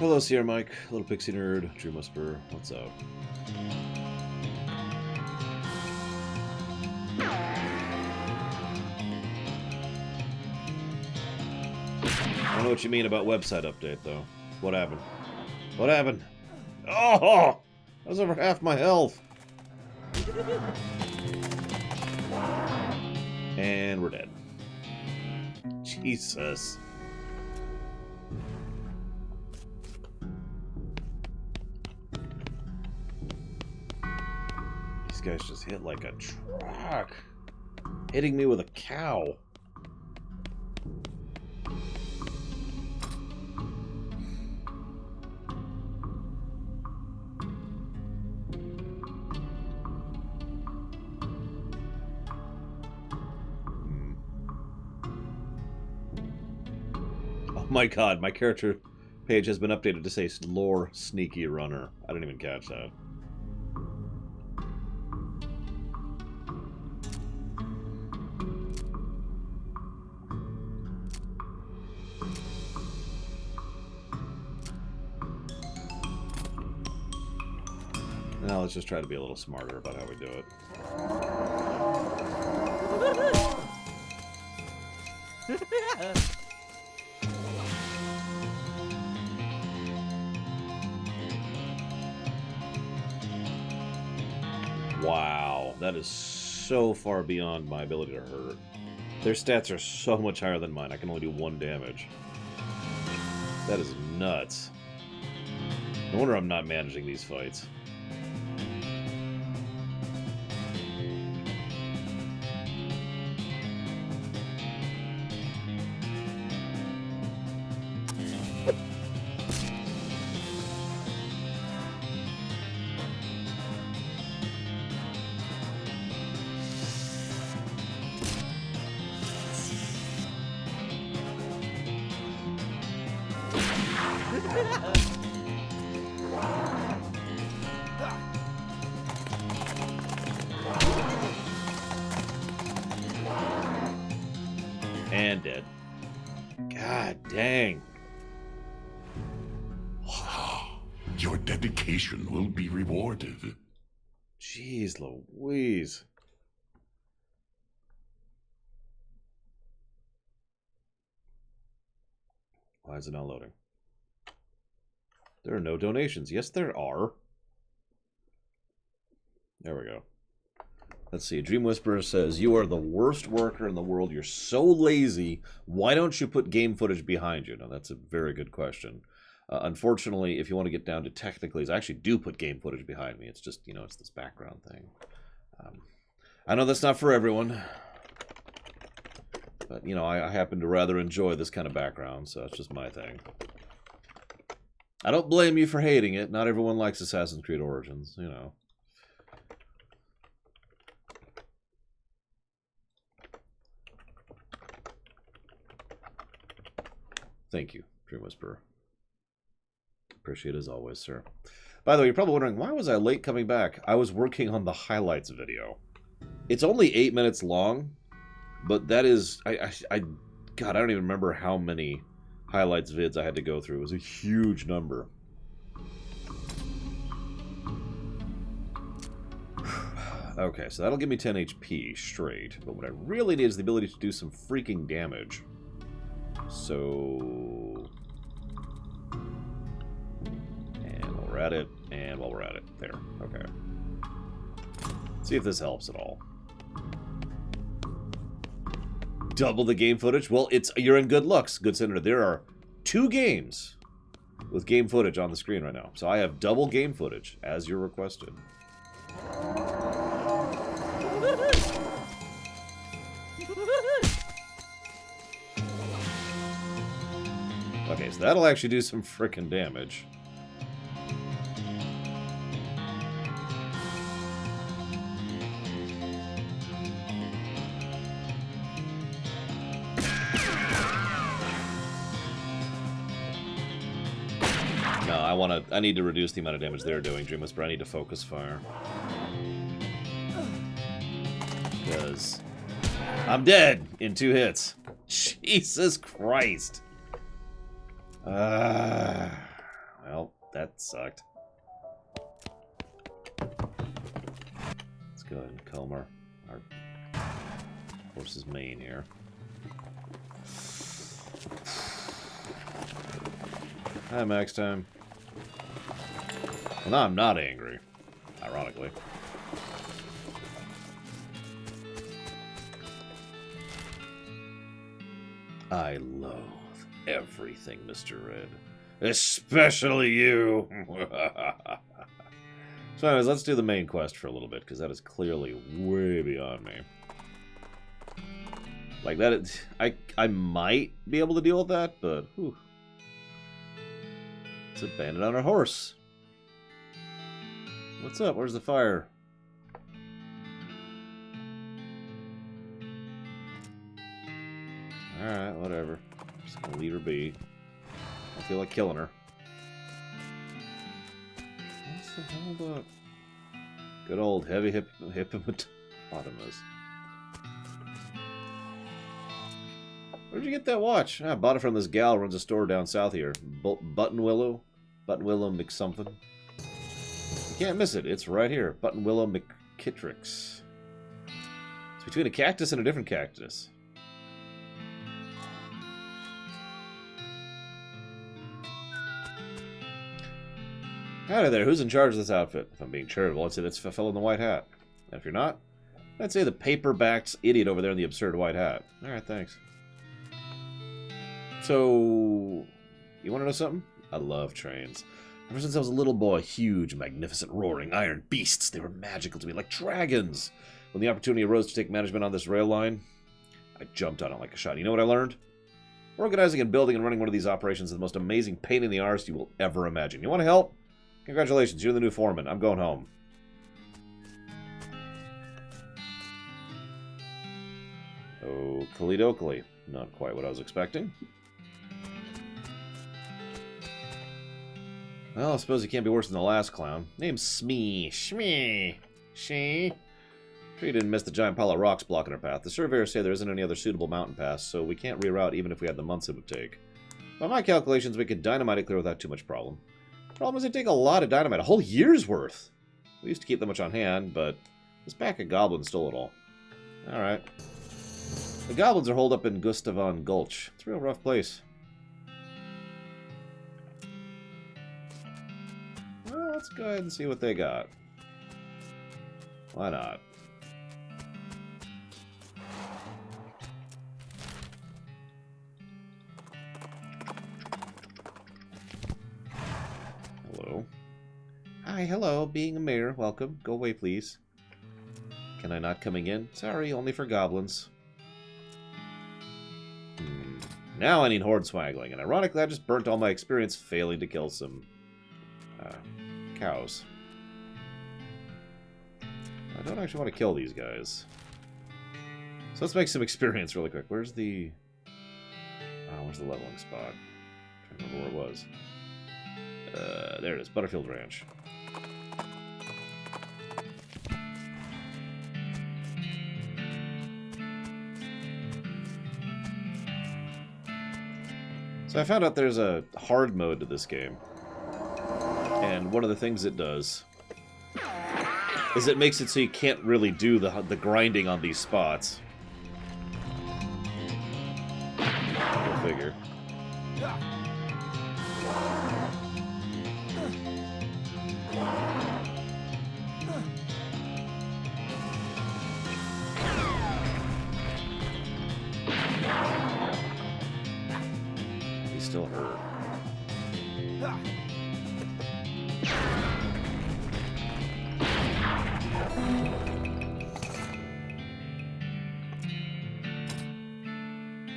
Hello, Sierra Mike, Little Pixie Nerd, Dream Whisperer, what's up? I don't know what you mean about website update, though. What happened? What happened? Oh! That was over half my health! And we're dead. Jesus. These guys just hit like a truck. Hitting me with a cow. Oh my god, my character page has been updated to say lore sneaky runner. I didn't even catch that. Now let's just try to be a little smarter about how we do it. Wow, that is so far beyond my ability to hurt. Their stats are so much higher than mine. I can only do 1 damage. That is nuts. No wonder I'm not managing these fights. And dead. God dang. Your dedication will be rewarded. Jeez Louise. Why is it not loading? There are no donations. Yes, there are. There we go. Let's see. Dream Whisperer says, you are the worst worker in the world. You're so lazy. Why don't you put game footage behind you? Now, that's a very good question. Unfortunately, if you want to get down to technicalities, I actually do put game footage behind me. It's just, you know, it's this background thing. I know that's not for everyone. But, you know, I happen to rather enjoy this kind of background, so it's just my thing. I don't blame you for hating it. Not everyone likes Assassin's Creed Origins, you know. Thank you, Dream Whisperer. Appreciate it as always, sir. By the way, you're probably wondering, why was I late coming back? I was working on the highlights video. It's only 8 minutes long, but that is... God, I don't even remember how many highlights vids I had to go through. It was a huge number. Okay, so that'll give me 10 HP straight, but what I really need is the ability to do some freaking damage. So... And while we're at it, and while we're at it. There, okay. Let's see if this helps at all. Double the game footage? Well, you're in good luck, good senator. There are 2 games with game footage on the screen right now. So I have double game footage, as you're requested. Okay, so that'll actually do some frickin' damage. No, I need to reduce the amount of damage they're doing, Dream Whisperer. I need to focus fire. Because I'm dead in 2 hits. Jesus Christ. sucked. Let's go ahead and comb our horse's mane here. Hi, max time. Well, now I'm not angry, ironically. I loathe everything, Mr. Red. Especially you! So anyways, let's do the main quest for a little bit, because that is clearly way beyond me. Like, I might be able to deal with that, but, whew. It's a bandit on a horse. What's up? Where's the fire? Alright, whatever. Just gonna leave her be. I feel like killing her. What's the hell up? Good old heavy hippopotamus. Where'd you get that watch? I bought it from this gal who runs a store down south here. Buttonwillow McSomething. You can't miss it. It's right here. Buttonwillow McKittricks. It's between a cactus and a different cactus. Howdy there, who's in charge of this outfit? If I'm being charitable, I'd say that's the fellow in the white hat. And if you're not, I'd say the paper-backed idiot over there in the absurd white hat. Alright, thanks. So, you want to know something? I love trains. Ever since I was a little boy, huge, magnificent, roaring iron beasts. They were magical to me, like dragons. When the opportunity arose to take management on this rail line, I jumped on it like a shot. You know what I learned? Organizing and building and running one of these operations is the most amazing pain in the arse you will ever imagine. You want to help? Congratulations, you're the new foreman. I'm going home. Oh, Kaleidokally. Not quite what I was expecting. Well, I suppose he can't be worse than the last clown. Name's Smee. Shmee. She. Sure you didn't miss the giant pile of rocks blocking our path. The surveyors say there isn't any other suitable mountain pass, so we can't reroute even if we had the months it would take. By my calculations, we could dynamite it clear without too much problem. Problem is, it'd take a lot of dynamite, a whole year's worth. We used to keep that much on hand, but this pack of goblins stole it all. Alright. The goblins are holed up in Gustavon Gulch. It's a real rough place. Well, let's go ahead and see what they got. Why not? Hello. Hi, hello. Being a mayor, welcome. Go away, please. Can I not coming in? Sorry, only for goblins. Now I need horde swaggling, and ironically I just burnt all my experience failing to kill some cows. I don't actually want to kill these guys. So let's make some experience really quick. Where's the leveling spot? I'm trying to remember where it was. There it is, Butterfield Ranch. So I found out there's a hard mode to this game. And one of the things it does is it makes it so you can't really do the grinding on these spots. Go figure. Still hurt.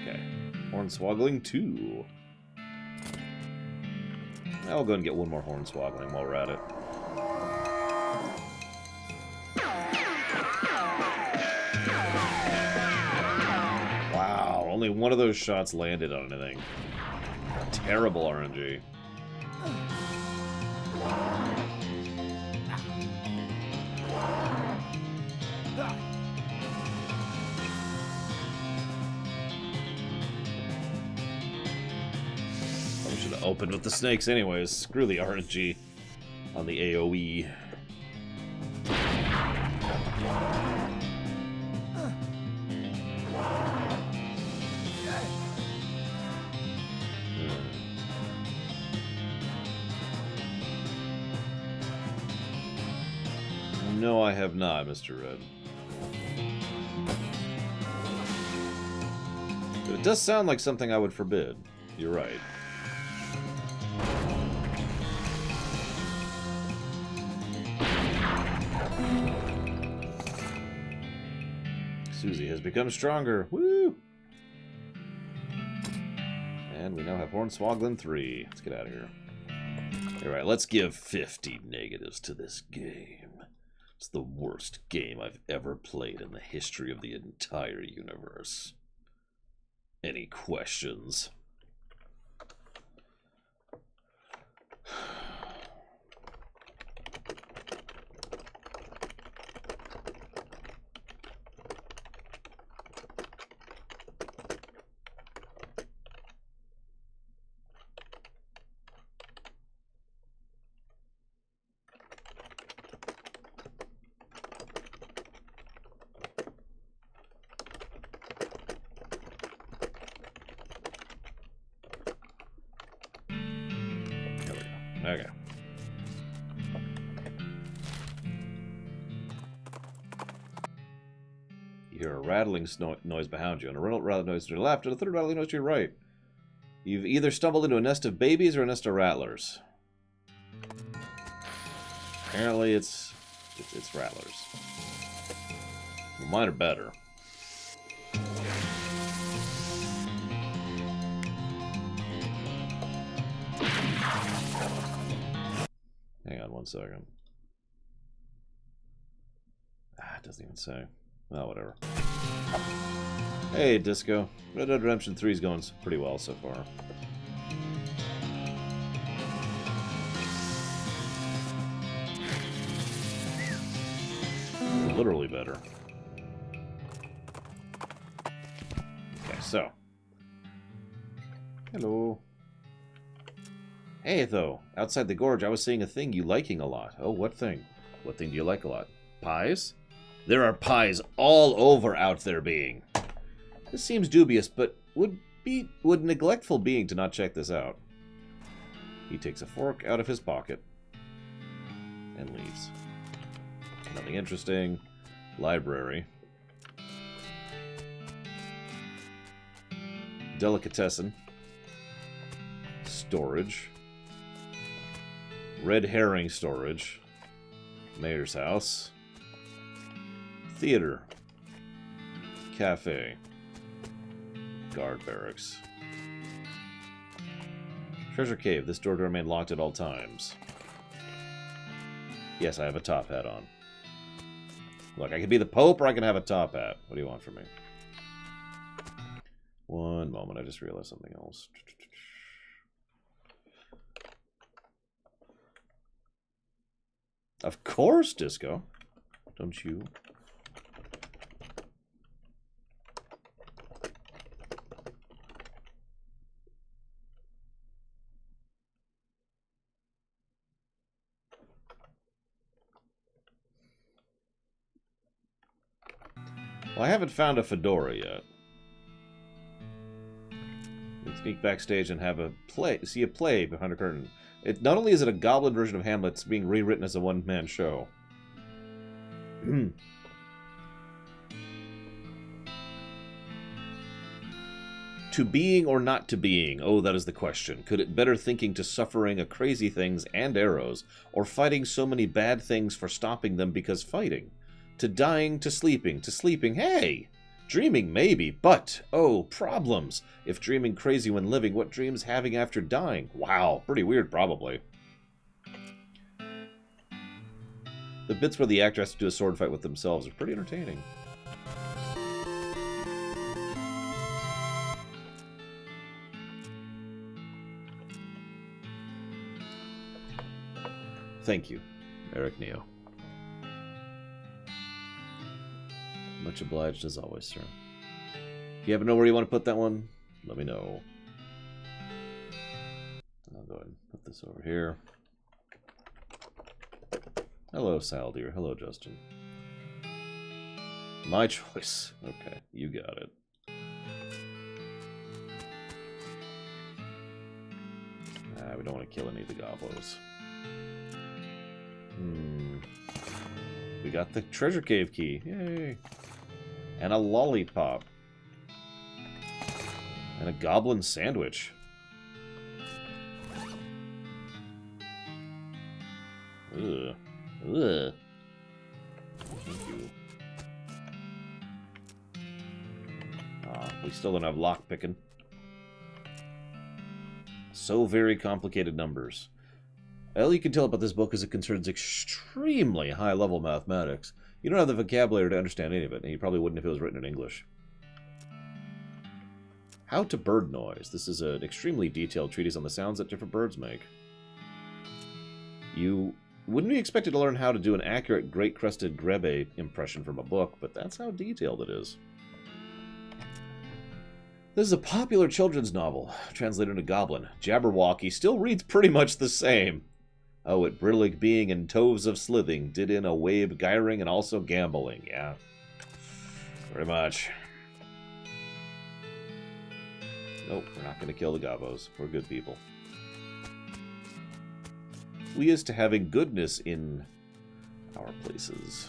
Okay. Hornswoggling 2. I'll go and get one more hornswoggling while we're at it. Wow, only one of those shots landed on anything. Terrible RNG. Probably should have opened with the snakes anyways. Screw the RNG. on the AoE. No, I have not, Mr. Red. But it does sound like something I would forbid. You're right. Susie has become stronger. Woo! And we now have Hornswogglin 3. Let's get out of here. Alright, let's give 50 negatives to this game. It's the worst game I've ever played in the history of the entire universe. Any questions? Okay. You hear a rattling noise behind you, and a rattling noise to your left, and a third rattling noise to your right. You've either stumbled into a nest of babies or a nest of rattlers. Apparently, it's rattlers. Well, mine are better. Hang on 1 second. Ah, it doesn't even say. Oh, whatever. Hey, Disco. Red Dead Redemption 3 is going pretty well so far. Literally better. Okay, so. Hello. Hey, though, outside the gorge, I was seeing a thing you liking a lot. Oh, what thing? What thing do you like a lot? Pies? There are pies all over out there being. This seems dubious, but would neglectful being to not check this out. He takes a fork out of his pocket and leaves. Nothing interesting. Library. Delicatessen. Storage. Red herring storage. Mayor's house. Theater. Cafe. Guard barracks. Treasure cave. This door to remain locked at all times. Yes, I have a top hat on. Look, I can be the Pope or I can have a top hat. What do you want from me? One moment, I just realized something else. Of course, Disco. Don't you? Well, I haven't found a fedora yet. Let's sneak backstage and have a play. See a play behind a curtain. Not only is it a goblin version of Hamlet, it's being rewritten as a one-man show. To being or not to being? Oh, that is the question. Could it better thinking to suffering a crazy things and arrows, or fighting so many bad things for stopping them because fighting? To dying, to sleeping, hey! Dreaming, maybe, but, oh, problems. If dreaming crazy when living, what dreams having after dying? Wow, pretty weird, probably. The bits where the actor has to do a sword fight with themselves are pretty entertaining. Thank you, Eric Neo. Much obliged as always, sir. If you happen to know where you want to put that one, let me know. I'll go ahead and put this over here. Hello, Saldeer. Hello, Justin. My choice. Okay, you got it. We don't want to kill any of the gobos. We got the treasure cave key. Yay! And a lollipop. And a goblin sandwich. Ugh. Ugh. Thank you. We still don't have lock picking. So very complicated numbers. All you can tell about this book is it concerns extremely high-level mathematics. You don't have the vocabulary to understand any of it, and you probably wouldn't if it was written in English. How to bird noise. This is an extremely detailed treatise on the sounds that different birds make. You wouldn't be expected to learn how to do an accurate great-crested grebe impression from a book, but that's how detailed it is. This is a popular children's novel, translated into Goblin. Jabberwocky still reads pretty much the same. Oh, it brillig being and toves of slithing, did in a wabe gyring and also gambling. Yeah, pretty much. Nope, we're not going to kill the gobos. We're good people. We is to having goodness in our places.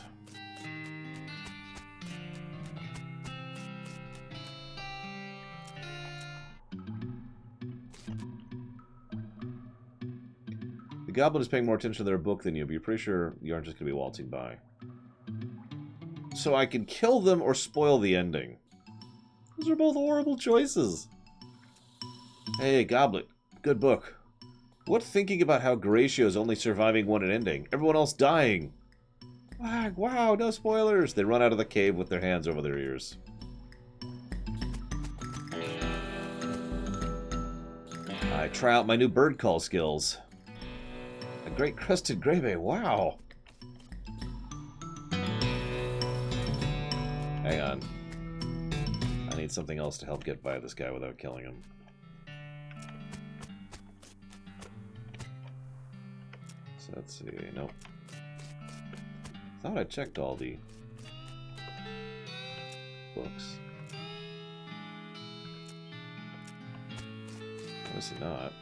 The goblin is paying more attention to their book than you, but you're pretty sure you aren't just going to be waltzing by. So I can kill them or spoil the ending. Those are both horrible choices. Hey, Goblet. Good book. What thinking about how Gratio's only surviving one ending? Everyone else dying. Wow, no spoilers. They run out of the cave with their hands over their ears. I try out my new bird call skills. A great crested grebe. Wow. Hang on. I need something else to help get by this guy without killing him. So let's see. Nope. Thought I checked all the books. Obviously not.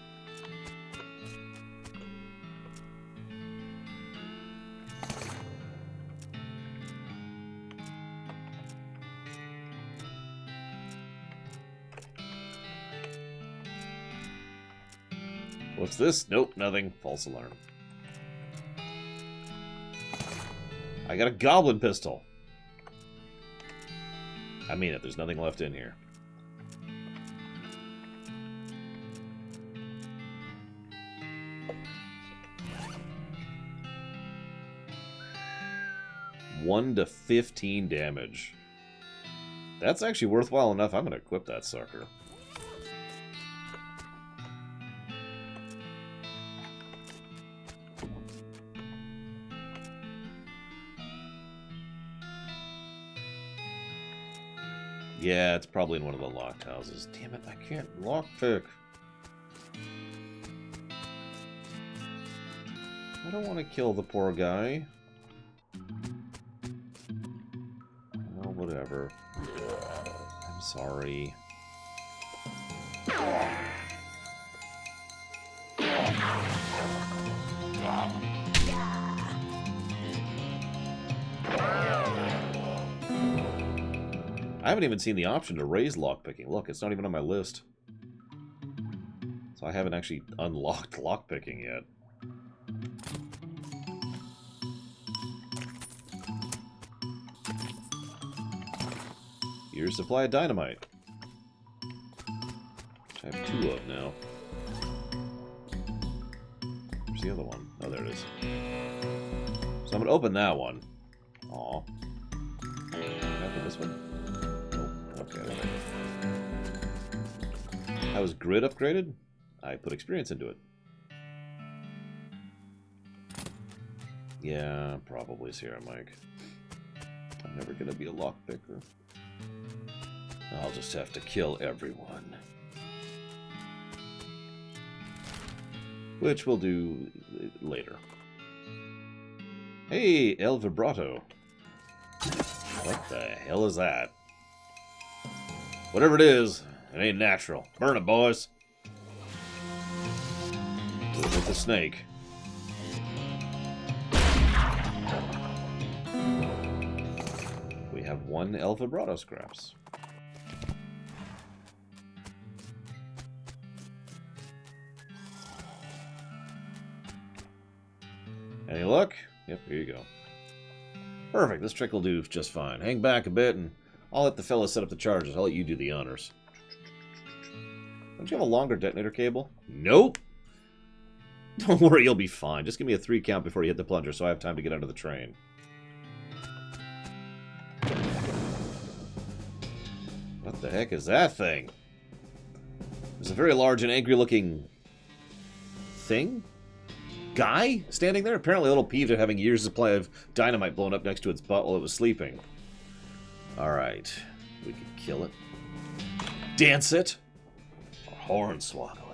What's this? Nope, nothing. False alarm. I got a goblin pistol. I mean it, there's nothing left in here. One to 15 damage. That's actually worthwhile enough. I'm going to equip that sucker. Yeah, it's probably in one of the locked houses. Damn it, I can't lockpick. I don't want to kill the poor guy. Oh, whatever. I'm sorry. I haven't even seen the option to raise lockpicking. Look, it's not even on my list. So I haven't actually unlocked lockpicking yet. Here's a supply of dynamite. Which I have 2 of now. Where's the other one? Oh, there it is. So I'm going to open that one. Aw. Can I open this one? Okay. How was grid upgraded? I put experience into it. Yeah, probably Sierra Mike. I'm never gonna be a lockpicker. I'll just have to kill everyone. Which we'll do later. Hey, El Vibrato. What the hell is that? Whatever it is, it ain't natural. Burn it, boys. With the snake. We have 1 El Vibrato scraps. Any luck? Yep, here you go. Perfect, this trick will do just fine. Hang back a bit and I'll let the fella set up the charges. I'll let you do the honors. Don't you have a longer detonator cable? Nope. Don't worry, you'll be fine. Just give me a 3 count before you hit the plunger so I have time to get under the train. What the heck is that thing? There's a very large and angry looking thing? Guy standing there, apparently a little peeved at having years of supply of dynamite blown up next to its butt while it was sleeping. Alright, we could kill it. Dance it! Or hornswoggle it.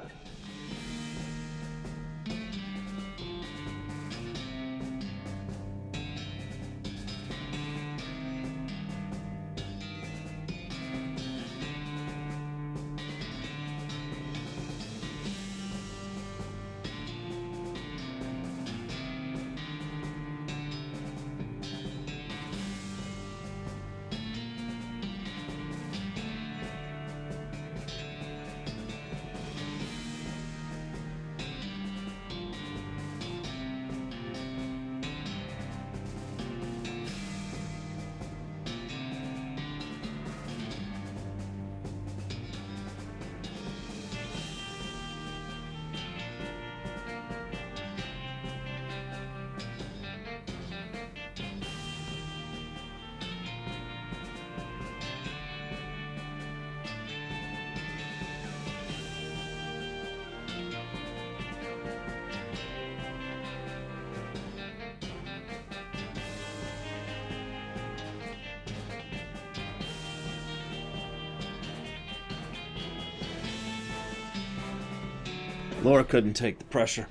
Laura couldn't take the pressure.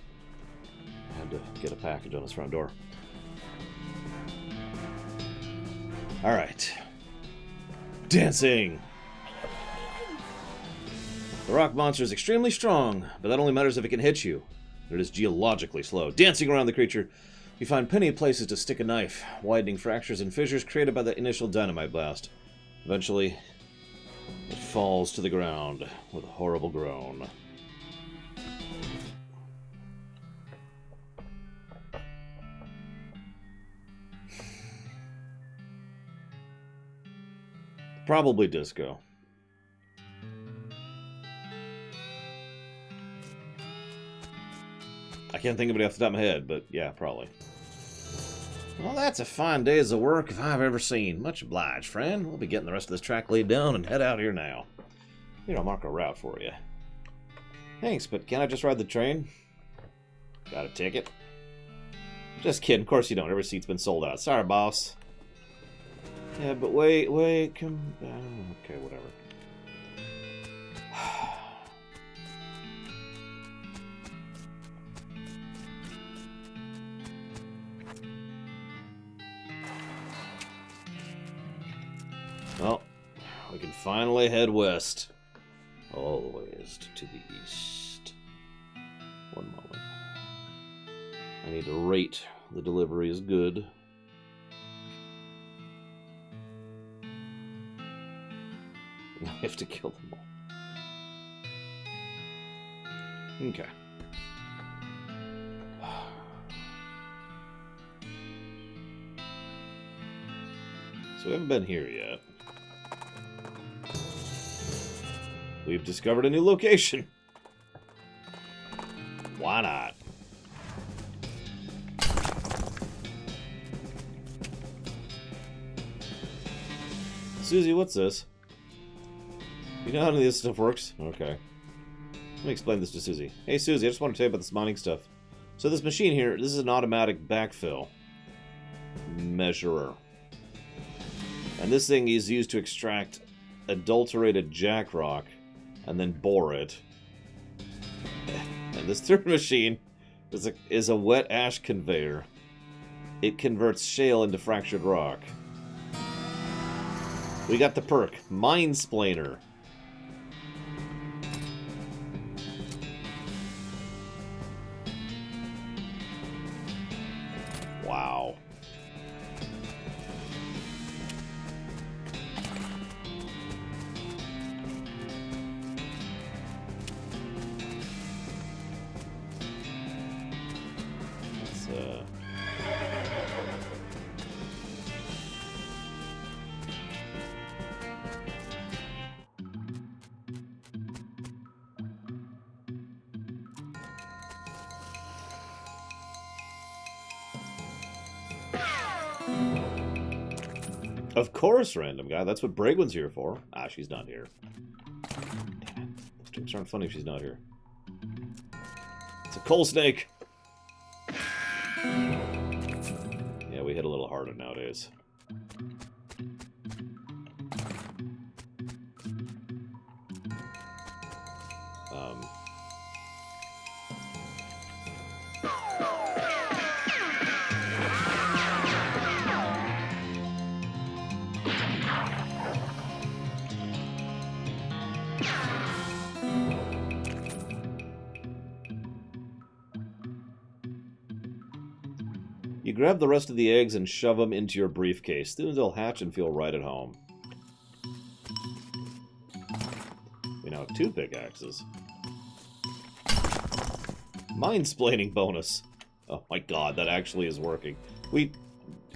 Had to get a package on his front door. Alright. Dancing! The rock monster is extremely strong, but that only matters if it can hit you. It is geologically slow. Dancing around the creature, you find plenty of places to stick a knife, widening fractures and fissures created by the initial dynamite blast. Eventually, it falls to the ground with a horrible groan. Probably disco. I can't think of it off the top of my head, but yeah, probably. Well, that's a fine day's of work if I've ever seen. Much obliged, friend. We'll be getting the rest of this track laid down and head out here now. Here, I'll mark a route for you. Thanks, but can't I just ride the train? Got a ticket? Just kidding. Of course you don't. Every seat's been sold out. Sorry, boss. Yeah, but wait, come... okay, whatever. Well, we can finally head west. Always to the east. One moment. I need to rate the delivery is good. I have to kill them all. Okay. So we haven't been here yet. We've discovered a new location. Why not? Susie, what's this? You know how any of this stuff works? Okay. Let me explain this to Susie. Hey, Susie, I just want to tell you about this mining stuff. So this machine here, this is an automatic backfill measurer. And this thing is used to extract adulterated jack rock and then bore it. And this third machine is a wet ash conveyor. It converts shale into fractured rock. We got the perk, Mindsplainer. Wow. Of course, random guy. That's what Bragwin's here for. Ah, she's not here. Damn it. Those jokes aren't funny if she's not here. It's a coal snake! Yeah, we hit a little harder nowadays. You grab the rest of the eggs and shove them into your briefcase. Soon they'll hatch and feel right at home. We now have 2 pickaxes. Mindsplaining bonus. Oh my god, that actually is working. We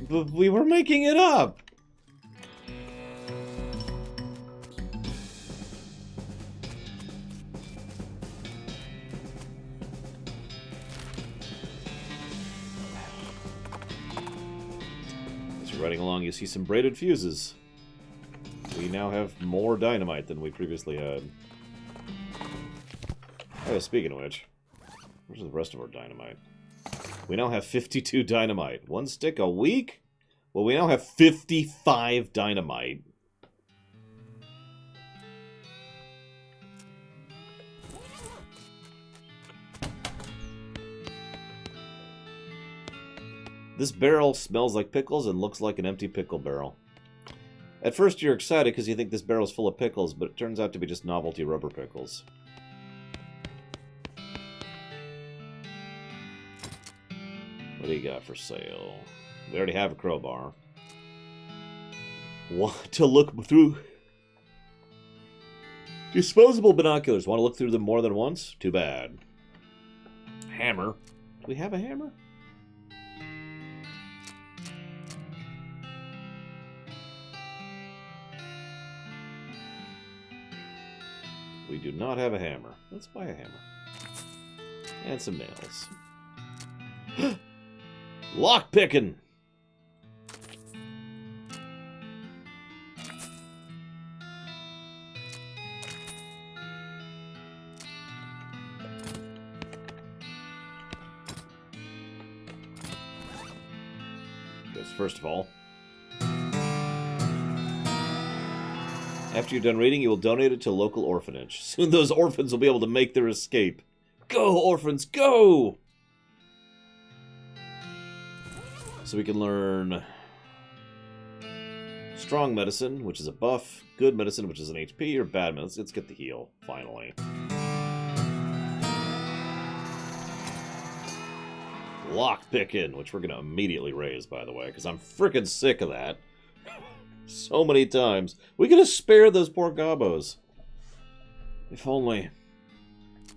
were making it up! Running along, you see some braided fuses. We now have more dynamite than we previously had. Oh, speaking of which, where's the rest of our dynamite? We now have 52 dynamite. 1 stick a week? Well, we now have 55 dynamite. This barrel smells like pickles and looks like an empty pickle barrel. At first you're excited because you think this barrel's full of pickles, but it turns out to be just novelty rubber pickles. What do you got for sale? We already have a crowbar. Want to look through? Disposable binoculars. Want to look through them more than once? Too bad. Hammer. Do we have a hammer? We do not have a hammer. Let's buy a hammer. And some nails. Lock picking! Because first of all, after you're done reading, you will donate it to a local orphanage. Soon those orphans will be able to make their escape. Go, orphans, go! So we can learn strong medicine, which is a buff, good medicine, which is an HP, or bad medicine. Let's get the heal, finally. Lockpicking, which we're going to immediately raise, by the way, because I'm freaking sick of that. So many times. We could have spared those poor gobos. If only.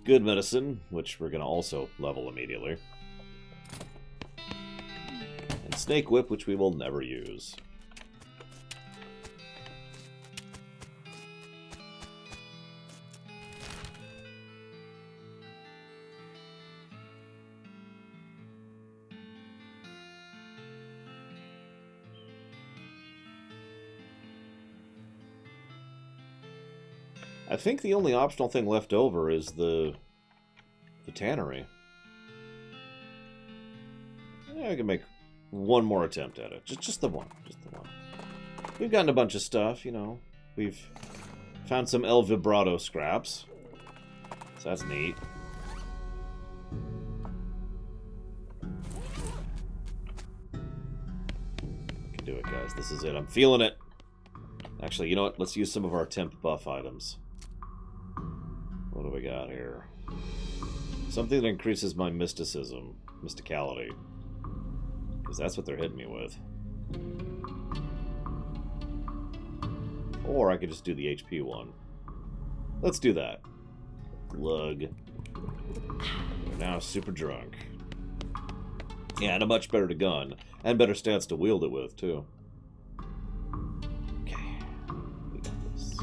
Good medicine, which we're going to also level immediately. And Snake Whip, which we will never use. I think the only optional thing left over is the tannery. Yeah, I can make one more attempt at it. Just the one. Just the one. We've gotten a bunch of stuff, you know. We've found some El Vibrato scraps. So that's neat. it, guys. This is it. I'm feeling it. Actually, you know what? Let's use some of our temp buff items. What do we got here? Something that increases my mysticism. Mysticality. Because that's what they're hitting me with. Or I could just do the HP one. Let's do that. Lug. We're now super drunk. Yeah, and a much better gun. And better stats to wield it with, too. Okay. We got this.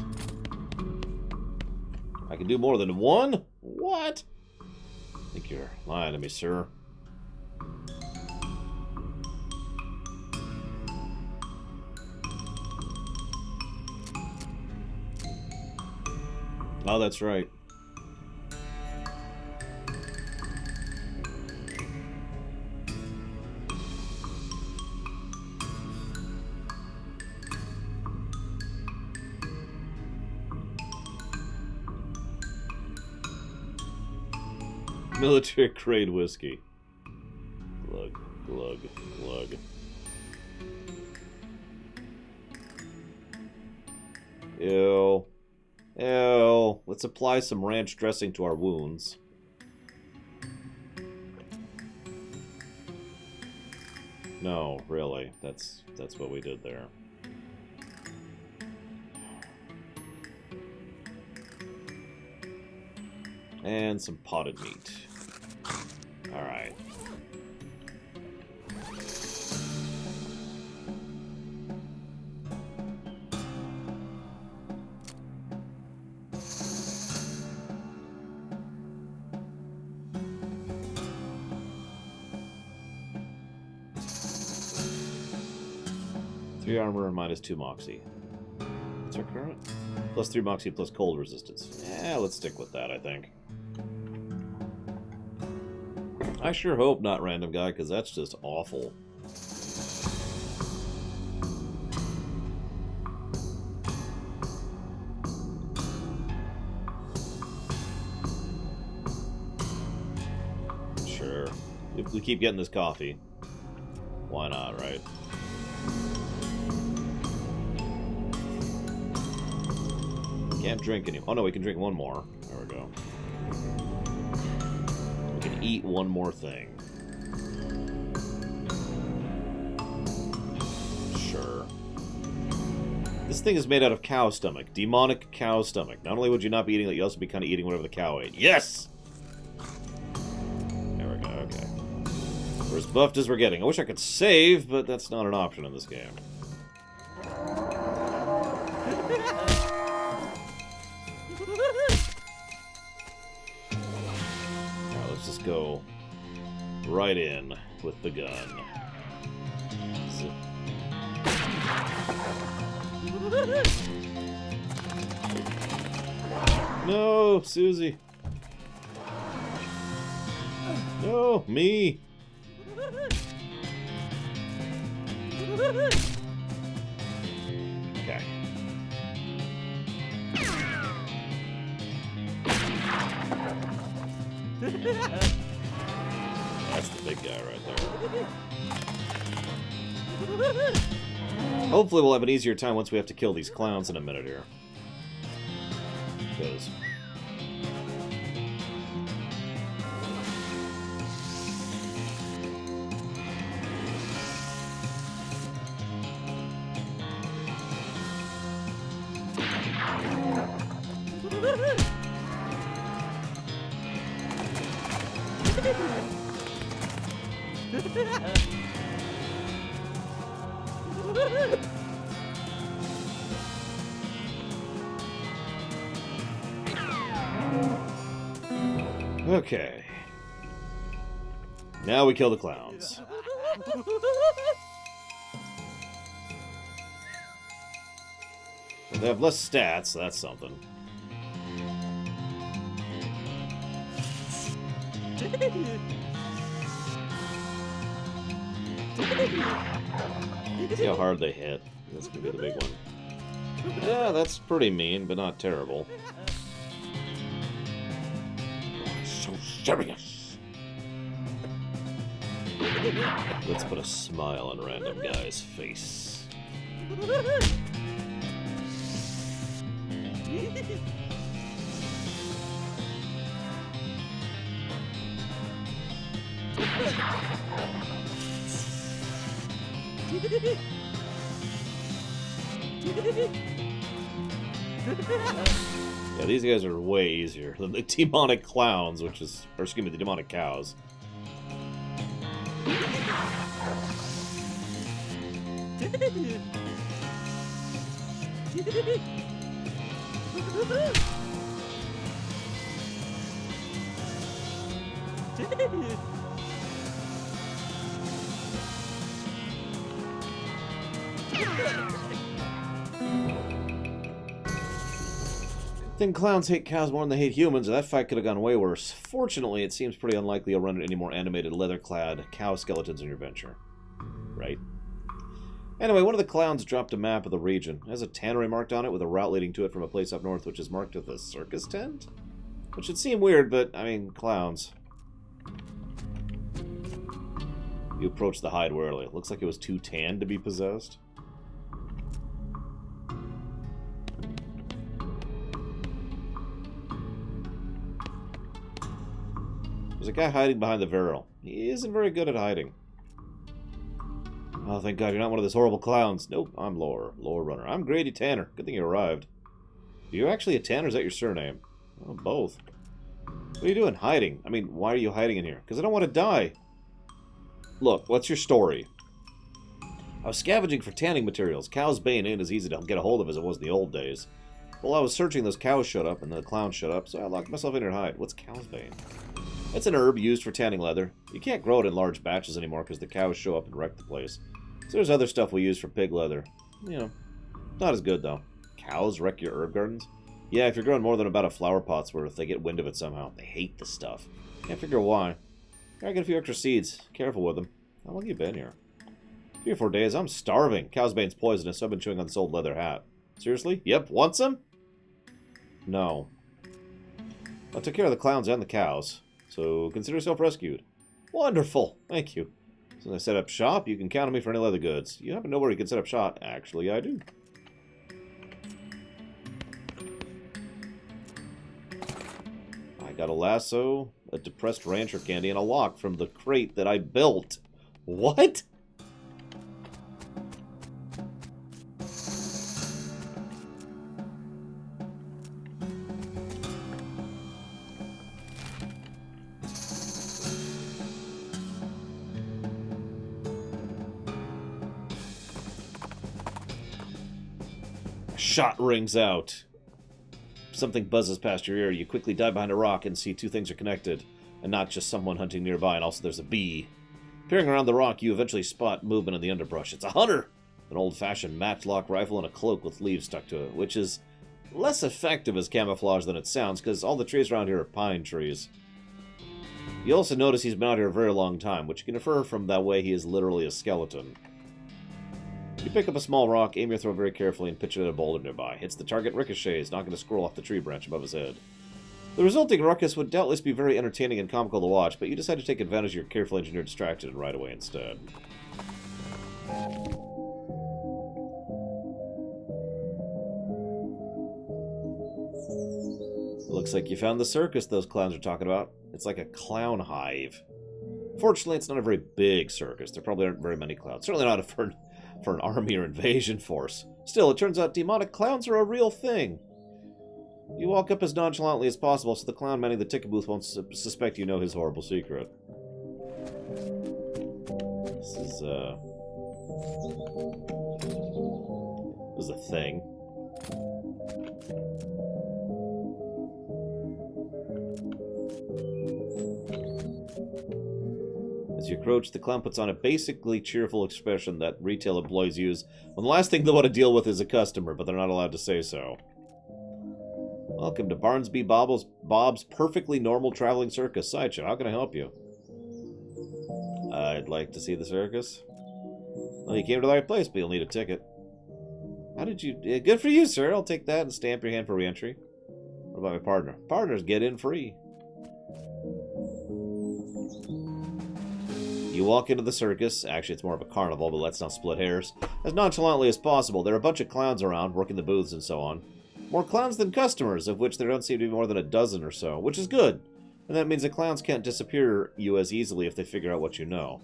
I can do more than one? What? I think you're lying to me, sir. Oh, that's right. Military grade whiskey. Glug, glug, glug. Ew. Ew. Let's apply some ranch dressing to our wounds. No, really. That's what we did there. And some potted meat. Alright. Three armor and -2 moxie. What's our current? +3 moxie plus cold resistance. Yeah, let's stick with that, I think. I sure hope not random guy, because that's just awful. Sure. If we keep getting this coffee, why not, right? Can't drink any. Oh no, we can drink one more. There we go. We can eat one more thing. Sure. This thing is made out of cow stomach. Demonic cow stomach. Not only would you not be eating it, you'd also be kind of eating whatever the cow ate. Yes! There we go, okay. We're as buffed as we're getting. I wish I could save, but that's not an option in this game. Go right in with the gun. No, Susie. No, me. Okay. That's the big guy right there. Hopefully we'll have an easier time once we have to kill these clowns in a minute here. Because... Okay. Now we kill the clowns. They have less stats, so that's something. See how hard they hit. That's gonna be the big one. Yeah, that's pretty mean, but not terrible. So serious. Let's put a smile on random guy's face. Yeah, these guys are way easier than the demonic clowns, which is, or excuse me, the demonic cows. I think clowns hate cows more than they hate humans, or that fight could have gone way worse. Fortunately, it seems pretty unlikely you'll run into any more animated, leather-clad cow skeletons in your venture. Right? Anyway, one of the clowns dropped a map of the region. It has a tannery marked on it with a route leading to it from a place up north, which is marked with a circus tent? Which should seem weird, but, I mean, clowns. You approached the hide warily. It looks like it was too tanned to be possessed. There's a guy hiding behind the barrel. He isn't very good at hiding. Oh, thank God you're not one of those horrible clowns. Nope, I'm Lore Runner. I'm Grady Tanner. Good thing you arrived. Are you actually a Tanner, or is that your surname? Oh, both. What are you doing? Hiding. I mean, why are you hiding in here? Because I don't want to die. Look, what's your story? I was scavenging for tanning materials. Cow's bane ain't as easy to get a hold of as it was in the old days. While I was searching, those cows showed up, and the clowns showed up, so I locked myself in here to hide. What's cow's bane? It's an herb used for tanning leather. You can't grow it in large batches anymore because the cows show up and wreck the place. So there's other stuff we use for pig leather. You know, not as good, though. Cows wreck your herb gardens? Yeah, if you're growing more than about a flower pot's worth, they get wind of it somehow. They hate the stuff. Can't figure why. Gotta get a few extra seeds. Careful with them. How long have you been here? 3 or 4 days. I'm starving. Cow's bane's poisonous, so I've been chewing on this old leather hat. Seriously? Yep, want some? No. I took care of the clowns and the cows, so consider yourself rescued. Wonderful. Thank you. Since I set up shop, you can count on me for any leather goods. You happen to know where you can set up shop? Actually, I do. I got a lasso, a depressed rancher candy, and a lock from the crate that I built. What? Shot rings out. Something buzzes past your ear. You quickly dive behind a rock and see 2 things are connected, and not just someone hunting nearby, and also there's a bee. Peering around the rock, you eventually spot movement in the underbrush. It's a hunter! An old-fashioned matchlock rifle and a cloak with leaves stuck to it, which is less effective as camouflage than it sounds, because all the trees around here are pine trees. You also notice he's been out here a very long time, which you can infer from that way he is literally a skeleton. You pick up a small rock, aim your throw very carefully, and pitch it at a boulder nearby. Hits the target, ricochets, knocking a squirrel off the tree branch above his head. The resulting ruckus would doubtless be very entertaining and comical to watch, but you decide to take advantage of your carefully engineered distraction and ride away instead. Looks like you found the circus those clowns are talking about. It's like a clown hive. Fortunately, it's not a very big circus. There probably aren't very many clowns. Certainly not for an army or invasion force. Still, it turns out demonic clowns are a real thing. You walk up as nonchalantly as possible so the clown manning the ticket booth won't suspect you know his horrible secret. This is a thing. As you approach, the clown puts on a basically cheerful expression that retail employees use when the last thing they want to deal with is a customer, but they're not allowed to say so. Welcome to Barnsby Bob's perfectly normal traveling circus sideshow. How can I help you? I'd like to see the circus. Well, you came to the right place, but you'll need a ticket. How did you... good for you, sir. I'll take that and stamp your hand for re-entry. What about my partner? Partners get in free. You walk into the circus, actually it's more of a carnival, but let's not split hairs, as nonchalantly as possible. There are a bunch of clowns around, working the booths and so on. More clowns than customers, of which there don't seem to be more than a dozen or so, which is good. And that means the clowns can't disappear you as easily if they figure out what you know.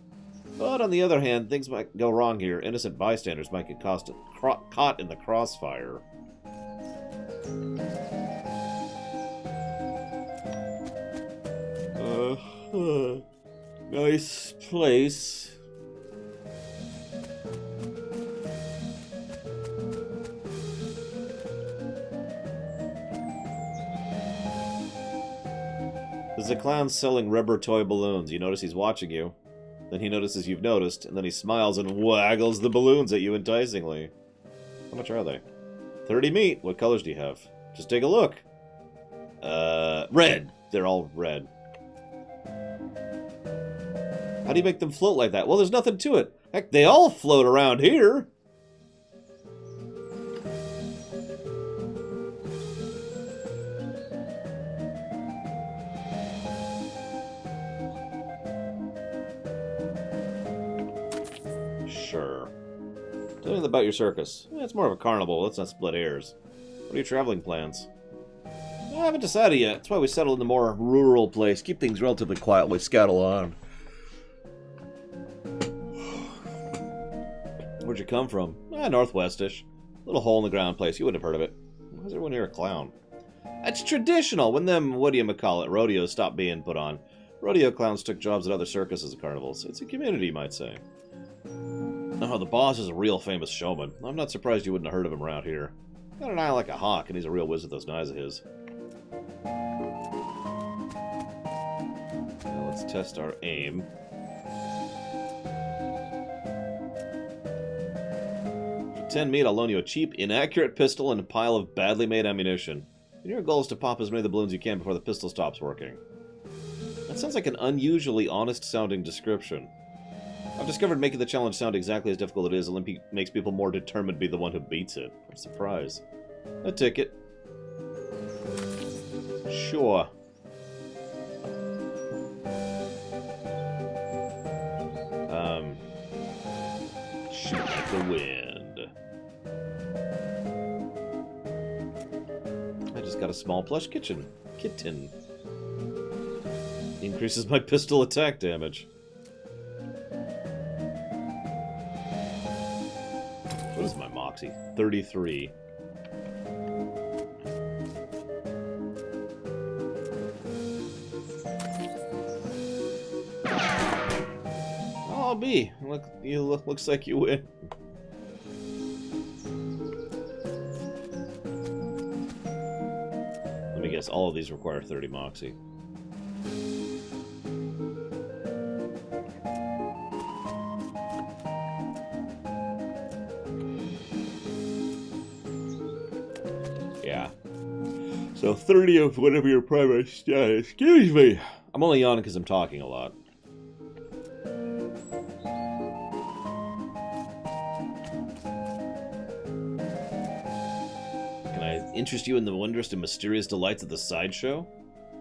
But on the other hand, things might go wrong here. Innocent bystanders might get caught in the crossfire. Nice place. There's a clown selling rubber toy balloons. You notice he's watching you. Then he notices you've noticed, and then he smiles and waggles the balloons at you enticingly. How much are they? 30 meat. What colors do you have? Just take a look. Red. They're all red. How do you make them float like that? Well, there's nothing to it. Heck, they all float around here. Sure. Tell me about your circus. It's more of a carnival. Let's not split hairs. What are your traveling plans? I haven't decided yet. That's why we settled in a more rural place. Keep things relatively quiet while we scuttle on. Where'd you come from? Northwestish. Little hole in the ground place. You wouldn't have heard of it. Why is everyone here a clown? It's traditional. When them, rodeos stopped being put on. Rodeo clowns took jobs at other circuses and carnivals. It's a community, you might say. Oh, the boss is a real famous showman. I'm not surprised you wouldn't have heard of him around here. Got an eye like a hawk, and he's a real whiz with those knives of his. Now let's test our aim. For 10 meat, I'll loan you a cheap, inaccurate pistol and a pile of badly made ammunition. And your goal is to pop as many of the balloons you can before the pistol stops working. That sounds like an unusually honest-sounding description. I've discovered making the challenge sound exactly as difficult as it is makes people more determined to be the one who beats it. I'm surprised. A ticket. Sure. Shoot like the wind. I just got a small plush kitten. Increases my pistol attack damage. What is my moxie? 33. Oh, B. Looks like you win. Let me guess, all of these require 30 moxie. Yeah. So 30 of whatever your primary status. Excuse me. I'm only yawning because I'm talking a lot. Can I interest you in the wondrous and mysterious delights of the sideshow?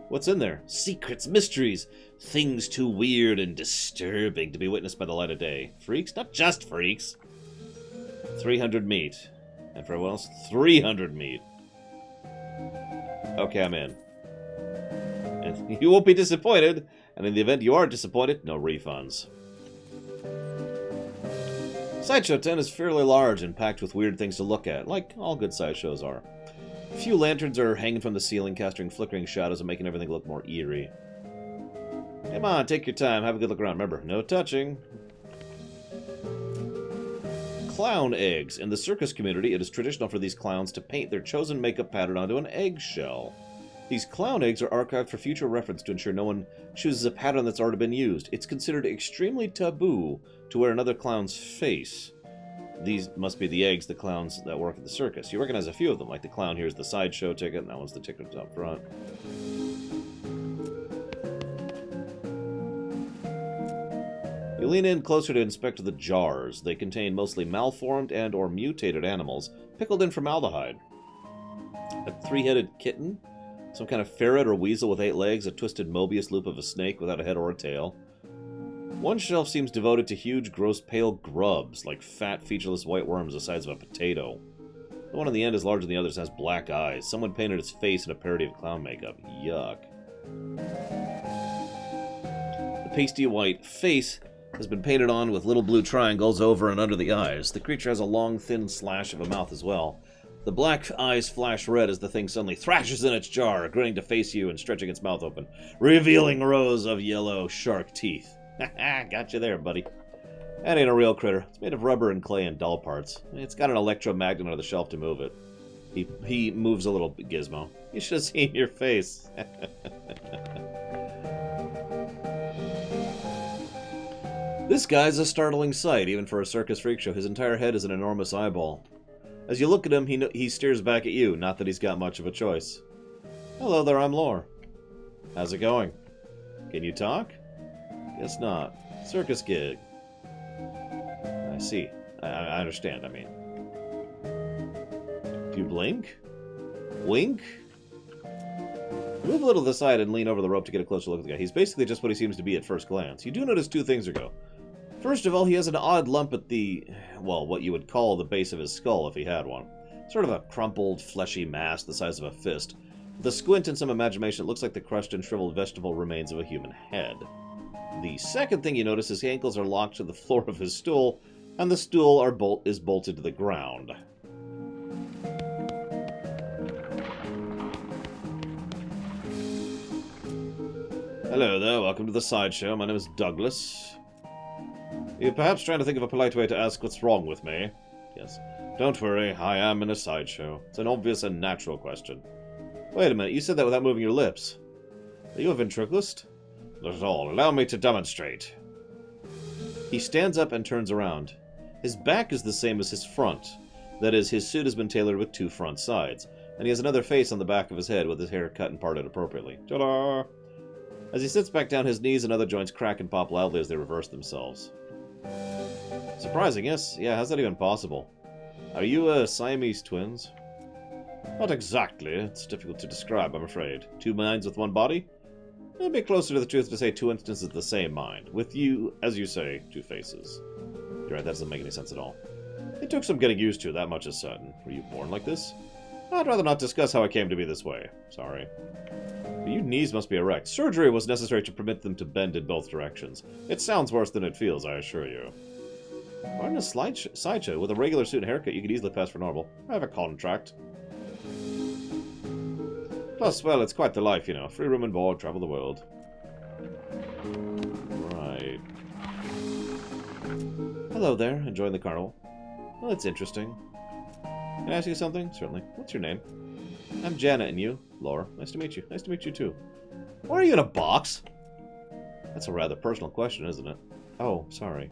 What's in there? Secrets, mysteries, things too weird and disturbing to be witnessed by the light of day. Freaks? Not just freaks. 300 meat. And for everyone else, 300 meat. Okay, I'm in. And you won't be disappointed. And in the event you are disappointed, no refunds. Sideshow 10 is fairly large and packed with weird things to look at, like all good sideshows are. A few lanterns are hanging from the ceiling, casting flickering shadows and making everything look more eerie. Come on, take your time, have a good look around. Remember, no touching. Clown eggs. In the circus community, it is traditional for these clowns to paint their chosen makeup pattern onto an eggshell. These clown eggs are archived for future reference to ensure no one chooses a pattern that's already been used. It's considered extremely taboo to wear another clown's face. These must be the eggs the clowns that work at the circus. You recognize a few of them, like the clown here's the sideshow ticket, and that one's the ticket up front. You lean in closer to inspect the jars. They contain mostly malformed and or mutated animals, pickled in formaldehyde. A three-headed kitten, some kind of ferret or weasel with 8 legs, a twisted Mobius loop of a snake without a head or a tail. One shelf seems devoted to huge, gross, pale grubs, like fat, featureless white worms the size of a potato. The one on the end is larger than the others and has black eyes. Someone painted its face in a parody of clown makeup. Yuck. The pasty white face has been painted on with little blue triangles over and under the eyes. The creature has a long, thin slash of a mouth as well. The black eyes flash red as the thing suddenly thrashes in its jar, grinning to face you and stretching its mouth open, revealing rows of yellow shark teeth. Haha, got you there, buddy. That ain't a real critter. It's made of rubber and clay and doll parts. It's got an electromagnet under the shelf to move it. He moves a little gizmo. You should have seen your face. This guy's a startling sight, even for a circus freak show. His entire head is an enormous eyeball. As you look at him, he stares back at you, not that he's got much of a choice. Hello there, I'm Lore. How's it going? Can you talk? Guess not. Circus gig. I see. I understand, I mean. Do you blink? Wink? Move a little to the side and lean over the rope to get a closer look at the guy. He's basically just what he seems to be at first glance. You do notice two things ago. First of all, he has an odd lump at the, well, what you would call the base of his skull if he had one. Sort of a crumpled, fleshy mass the size of a fist. With a squint and some imagination, it looks like the crushed and shriveled vegetable remains of a human head. The second thing you notice, his ankles are locked to the floor of his stool, and the stool is bolted to the ground. Hello there, welcome to the sideshow. My name is Douglas. You're perhaps trying to think of a polite way to ask what's wrong with me? Yes. Don't worry, I am in a sideshow. It's an obvious and natural question. Wait a minute, you said that without moving your lips. Are you a ventriloquist? Not at all. Allow me to demonstrate. He stands up and turns around. His back is the same as his front. That is, his suit has been tailored with two front sides, and he has another face on the back of his head with his hair cut and parted appropriately. Ta-da! As he sits back down, his knees and other joints crack and pop loudly as they reverse themselves. Surprising, yes? Yeah, how's that even possible? Are you, Siamese twins? Not exactly. It's difficult to describe, I'm afraid. Two minds with one body? It'd be closer to the truth to say two instances of the same mind. With you, as you say, two faces. You're right, that doesn't make any sense at all. It took some getting used to, that much is certain. Were you born like this? I'd rather not discuss how I came to be this way. Sorry. But your knees must be erect. Surgery was necessary to permit them to bend in both directions. It sounds worse than it feels, I assure you. Why in a sideshow? With a regular suit and haircut, you could easily pass for normal. I have a contract. Plus, well, it's quite the life, you know. Free room and board, travel the world. Right. Hello there, enjoying the carnival. Well, it's interesting. Can I ask you something? Certainly. What's your name? I'm Janet, and you? Laura. Nice to meet you. Nice to meet you, too. Why are you in a box? That's a rather personal question, isn't it? Oh, sorry.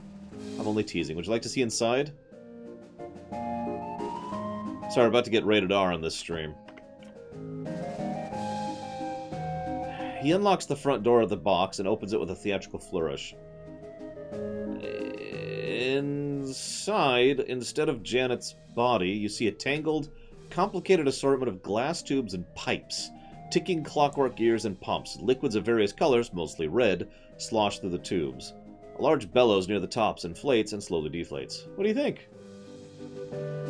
I'm only teasing. Would you like to see inside? Sorry, about to get rated R on this stream. He unlocks the front door of the box and opens it with a theatrical flourish. Inside, instead of Janet's body, you see a tangled, complicated assortment of glass tubes and pipes, ticking clockwork gears and pumps. Liquids of various colors, mostly red, slosh through the tubes. A large bellows near the tops inflates and slowly deflates. What do you think?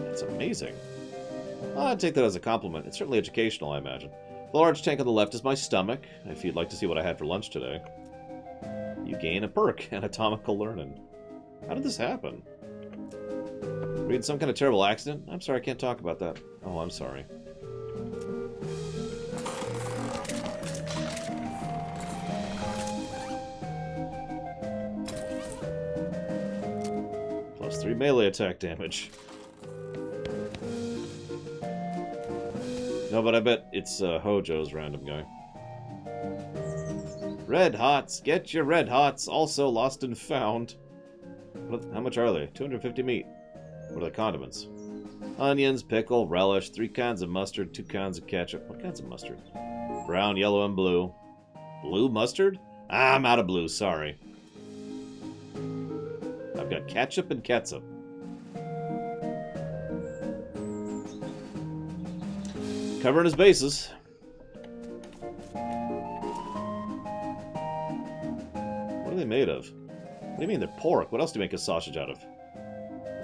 That's amazing. I'd take that as a compliment. It's certainly educational, I imagine. The large tank on the left is my stomach, if you'd like to see what I had for lunch today. You gain a perk, anatomical learning. How did this happen? Were you in some kind of terrible accident? I'm sorry, I can't talk about that. Oh, I'm sorry. +3 melee attack damage. No, but I bet it's Hojo's random guy. Red Hots! Get your Red Hots! Also lost and found. How much are they? 250 meat. What are the condiments? Onions, pickle, relish, 3 kinds of mustard, 2 kinds of ketchup. What kinds of mustard? Brown, yellow, and blue. Blue mustard? I'm out of blue, sorry. I've got ketchup and catsup. Covering his bases. What are they made of? do you mean they're pork? What else do you make a sausage out of?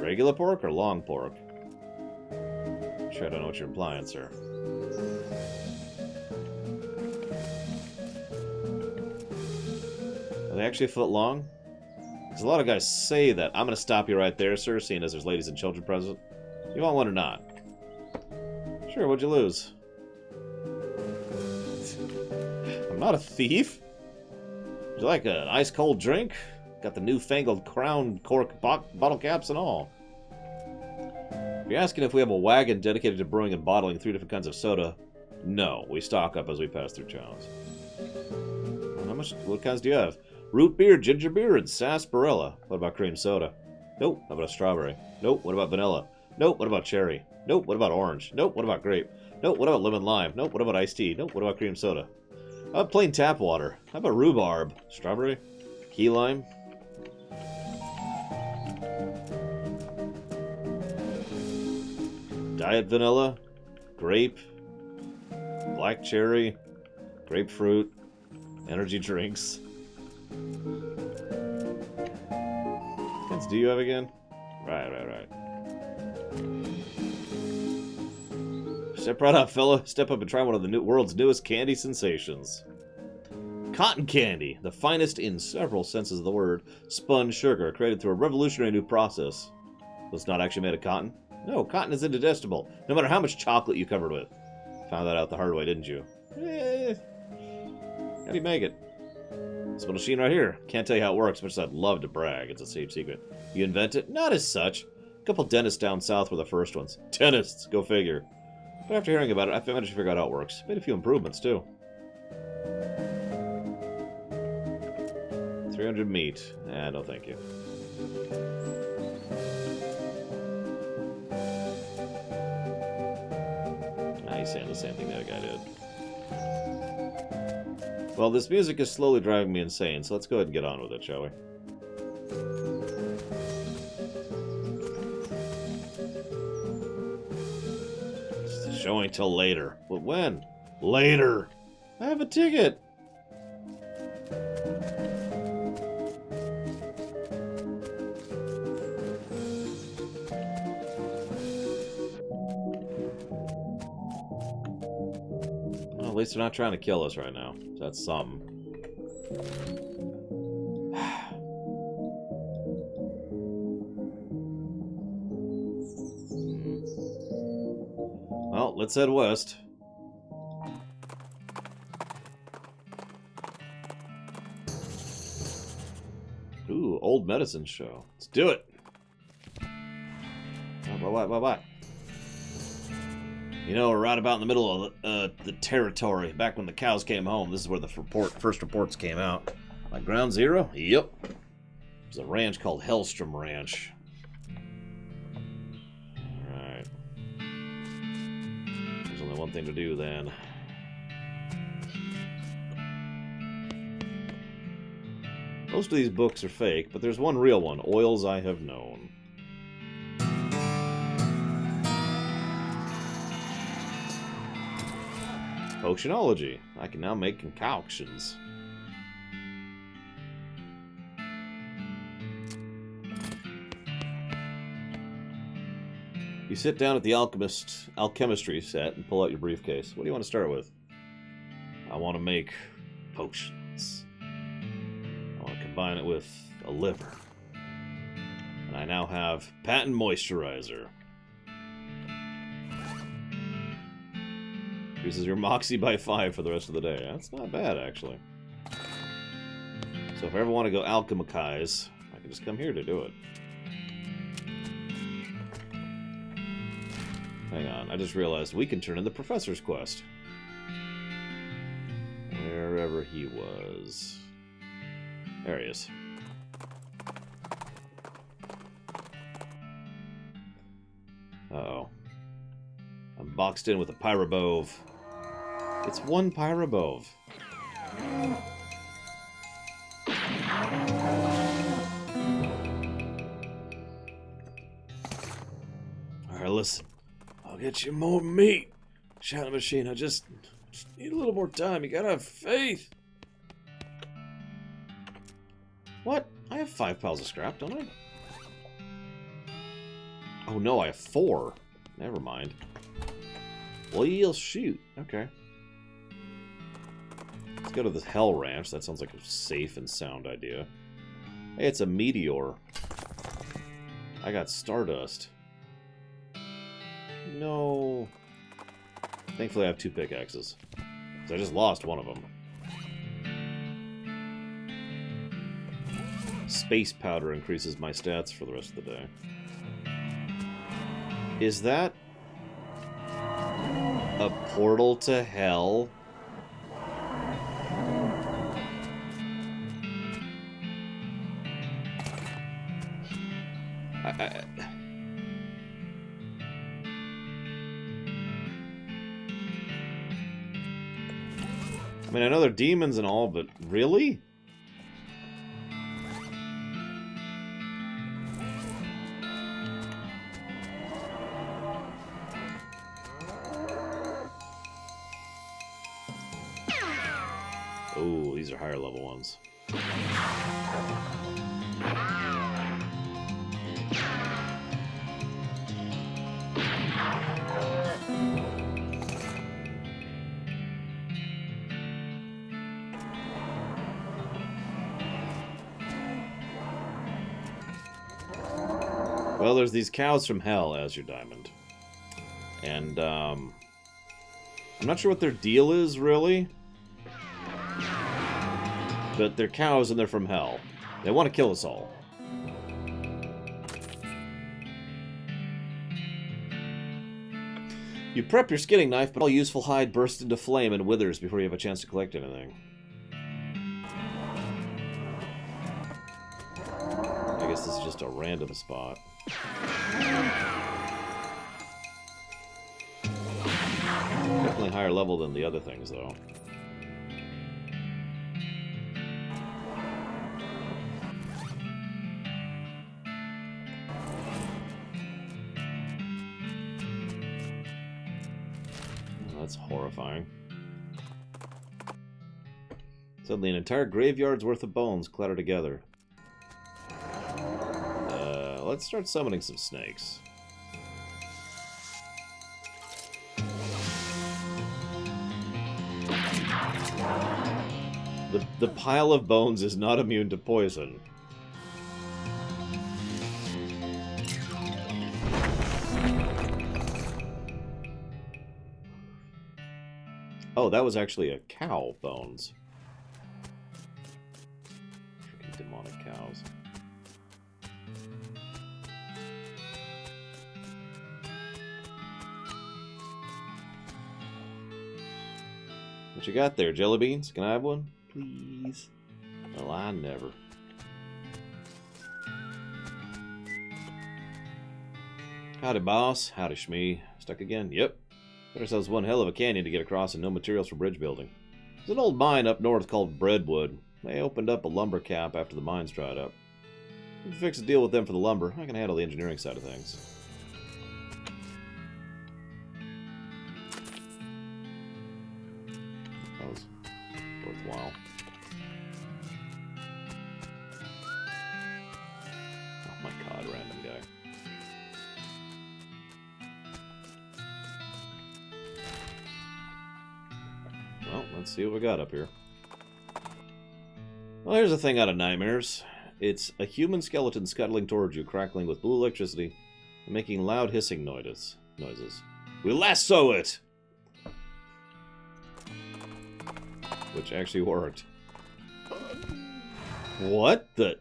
Regular pork or long pork? Sure, I don't know what you're implying, sir. Are they actually a foot long? Because a lot of guys say that. I'm going to stop you right there, sir, seeing as there's ladies and children present. You want one or not? Sure, what'd you lose? I'm not a thief. Would you like an ice-cold drink? Got the newfangled crown cork bottle caps and all. If you're asking if we have a wagon dedicated to brewing and bottling 3 different kinds of soda, no. We stock up as we pass through towns. How much? What kinds do you have? Root beer, ginger beer, and sarsaparilla. What about cream soda? Nope. How about a strawberry? Nope. What about vanilla? Nope. What about cherry? Nope. What about orange? Nope. What about grape? Nope. What about lemon lime? Nope. What about iced tea? Nope. What about cream soda? How about plain tap water? How about rhubarb? Strawberry? Key lime? Diet vanilla? Grape? Black cherry? Grapefruit? Energy drinks? What kinds do you have again? Right. Step right up, fella. Step up and try one of the world's newest candy sensations. Cotton candy, the finest in several senses of the word, spun sugar, created through a revolutionary new process. So it's not actually made of cotton? No, cotton is indigestible, no matter how much chocolate you covered with. Found that out the hard way, didn't you? How do you make it? This machine right here. Can't tell you how it works, much as I'd love to brag. It's a safe secret. You invent it? Not as such. A couple dentists down south were the first ones. Dentists, go figure. But after hearing about it, I managed to figure out how it works. Made a few improvements, too. 300 meat. No thank you. He's saying the same thing that guy did. Well, this music is slowly driving me insane, so let's go ahead and get on with it, shall we? The show ain't till later. But when? Later! I have a ticket! Well, at least they're not trying to kill us right now. That's something. Well, let's head west. Ooh, old medicine show. Let's do it. What? You know, we're right about in the middle of the territory. Back when the cows came home, this is where the first reports came out. Like ground zero? Yep. There's a ranch called Hellstrom Ranch. Alright. There's only one thing to do then. Most of these books are fake, but there's one real one, Oils I Have Known. Potionology. I can now make concoctions. You sit down at the alchemistry set and pull out your briefcase. What do you want to start with? I want to make potions. I want to combine it with a liver. And I now have patent moisturizer. Increases your moxie by 5 for the rest of the day. That's not bad, actually. So if I ever want to go alchemize, I can just come here to do it. Hang on, I just realized we can turn in the professor's quest. Wherever he was. There he is. Uh-oh. I'm boxed in with a pyrobove. It's one pyrobove. Alright, listen. I'll get you more meat. Shadow Machine, I just need a little more time. You gotta have faith. What? I have 5 piles of scrap, don't I? Oh no, I have 4. Never mind. Well, shoot. Okay. Let's go to the Hell Ranch. That sounds like a safe and sound idea. Hey, it's a meteor. I got Stardust. No. Thankfully, I have 2 pickaxes. So I just lost one of them. Space powder increases my stats for the rest of the day. Is that a portal to hell? I mean, I know they're demons and all, but really? Oh, these are higher level ones. Well, there's these cows from hell, as your diamond. And, I'm not sure what their deal is, really. But they're cows and they're from hell. They want to kill us all. You prep your skinning knife, but all useful hide bursts into flame and withers before you have a chance to collect anything. I guess this is just a random spot. Definitely higher level than the other things, though. That's horrifying. Suddenly, an entire graveyard's worth of bones clatter together. Let's start summoning some snakes. The pile of bones is not immune to poison. Oh, that was actually a cow bones. Freaking demonic cows. What you got there, jelly beans? Can I have one? Please. Well, I never. Howdy, boss. Howdy, Shmee. Stuck again? Yep. Got ourselves one hell of a canyon to get across and no materials for bridge building. There's an old mine up north called Breadwood. They opened up a lumber camp after the mines dried up. We can fix a deal with them for the lumber. I can handle the engineering side of things. That was worthwhile. Oh my god, random guy. Well, let's see what we got up here. Well, here's a thing out of nightmares. It's a human skeleton scuttling towards you, crackling with blue electricity and making loud hissing noises. We lasso it! Which actually worked. What the...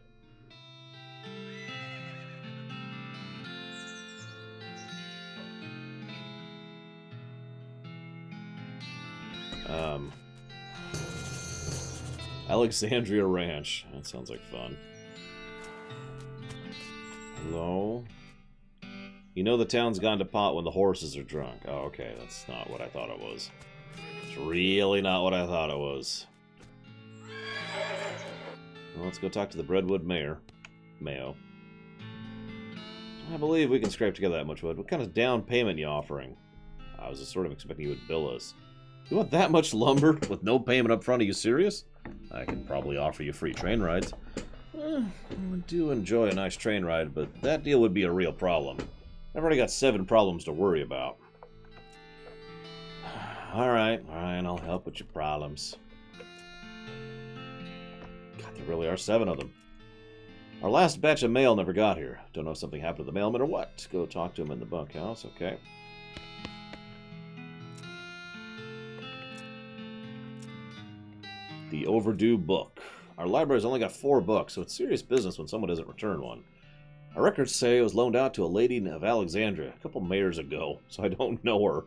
Alexandria Ranch. That sounds like fun. Hello? You know the town's gone to pot when the horses are drunk. Oh, okay. That's not what I thought it was. It's really not what I thought it was. Well, let's go talk to the Breadwood Mayor. Mayo. I believe we can scrape together that much wood. What kind of down payment you offering? I was just sort of expecting you would bill us. You want that much lumber with no payment up front? Are you serious? I can probably offer you free train rides. I do enjoy a nice train ride, but that deal would be a real problem. I've already got 7 problems to worry about. Alright, I'll help with your problems. God, there really are 7 of them. Our last batch of mail never got here. Don't know if something happened to the mailman or what. Go talk to him in the bunkhouse, okay. The overdue book. Our library's only got 4 books, so it's serious business when someone doesn't return one. Our records say it was loaned out to a lady of Alexandria a couple mayors ago, so I don't know her.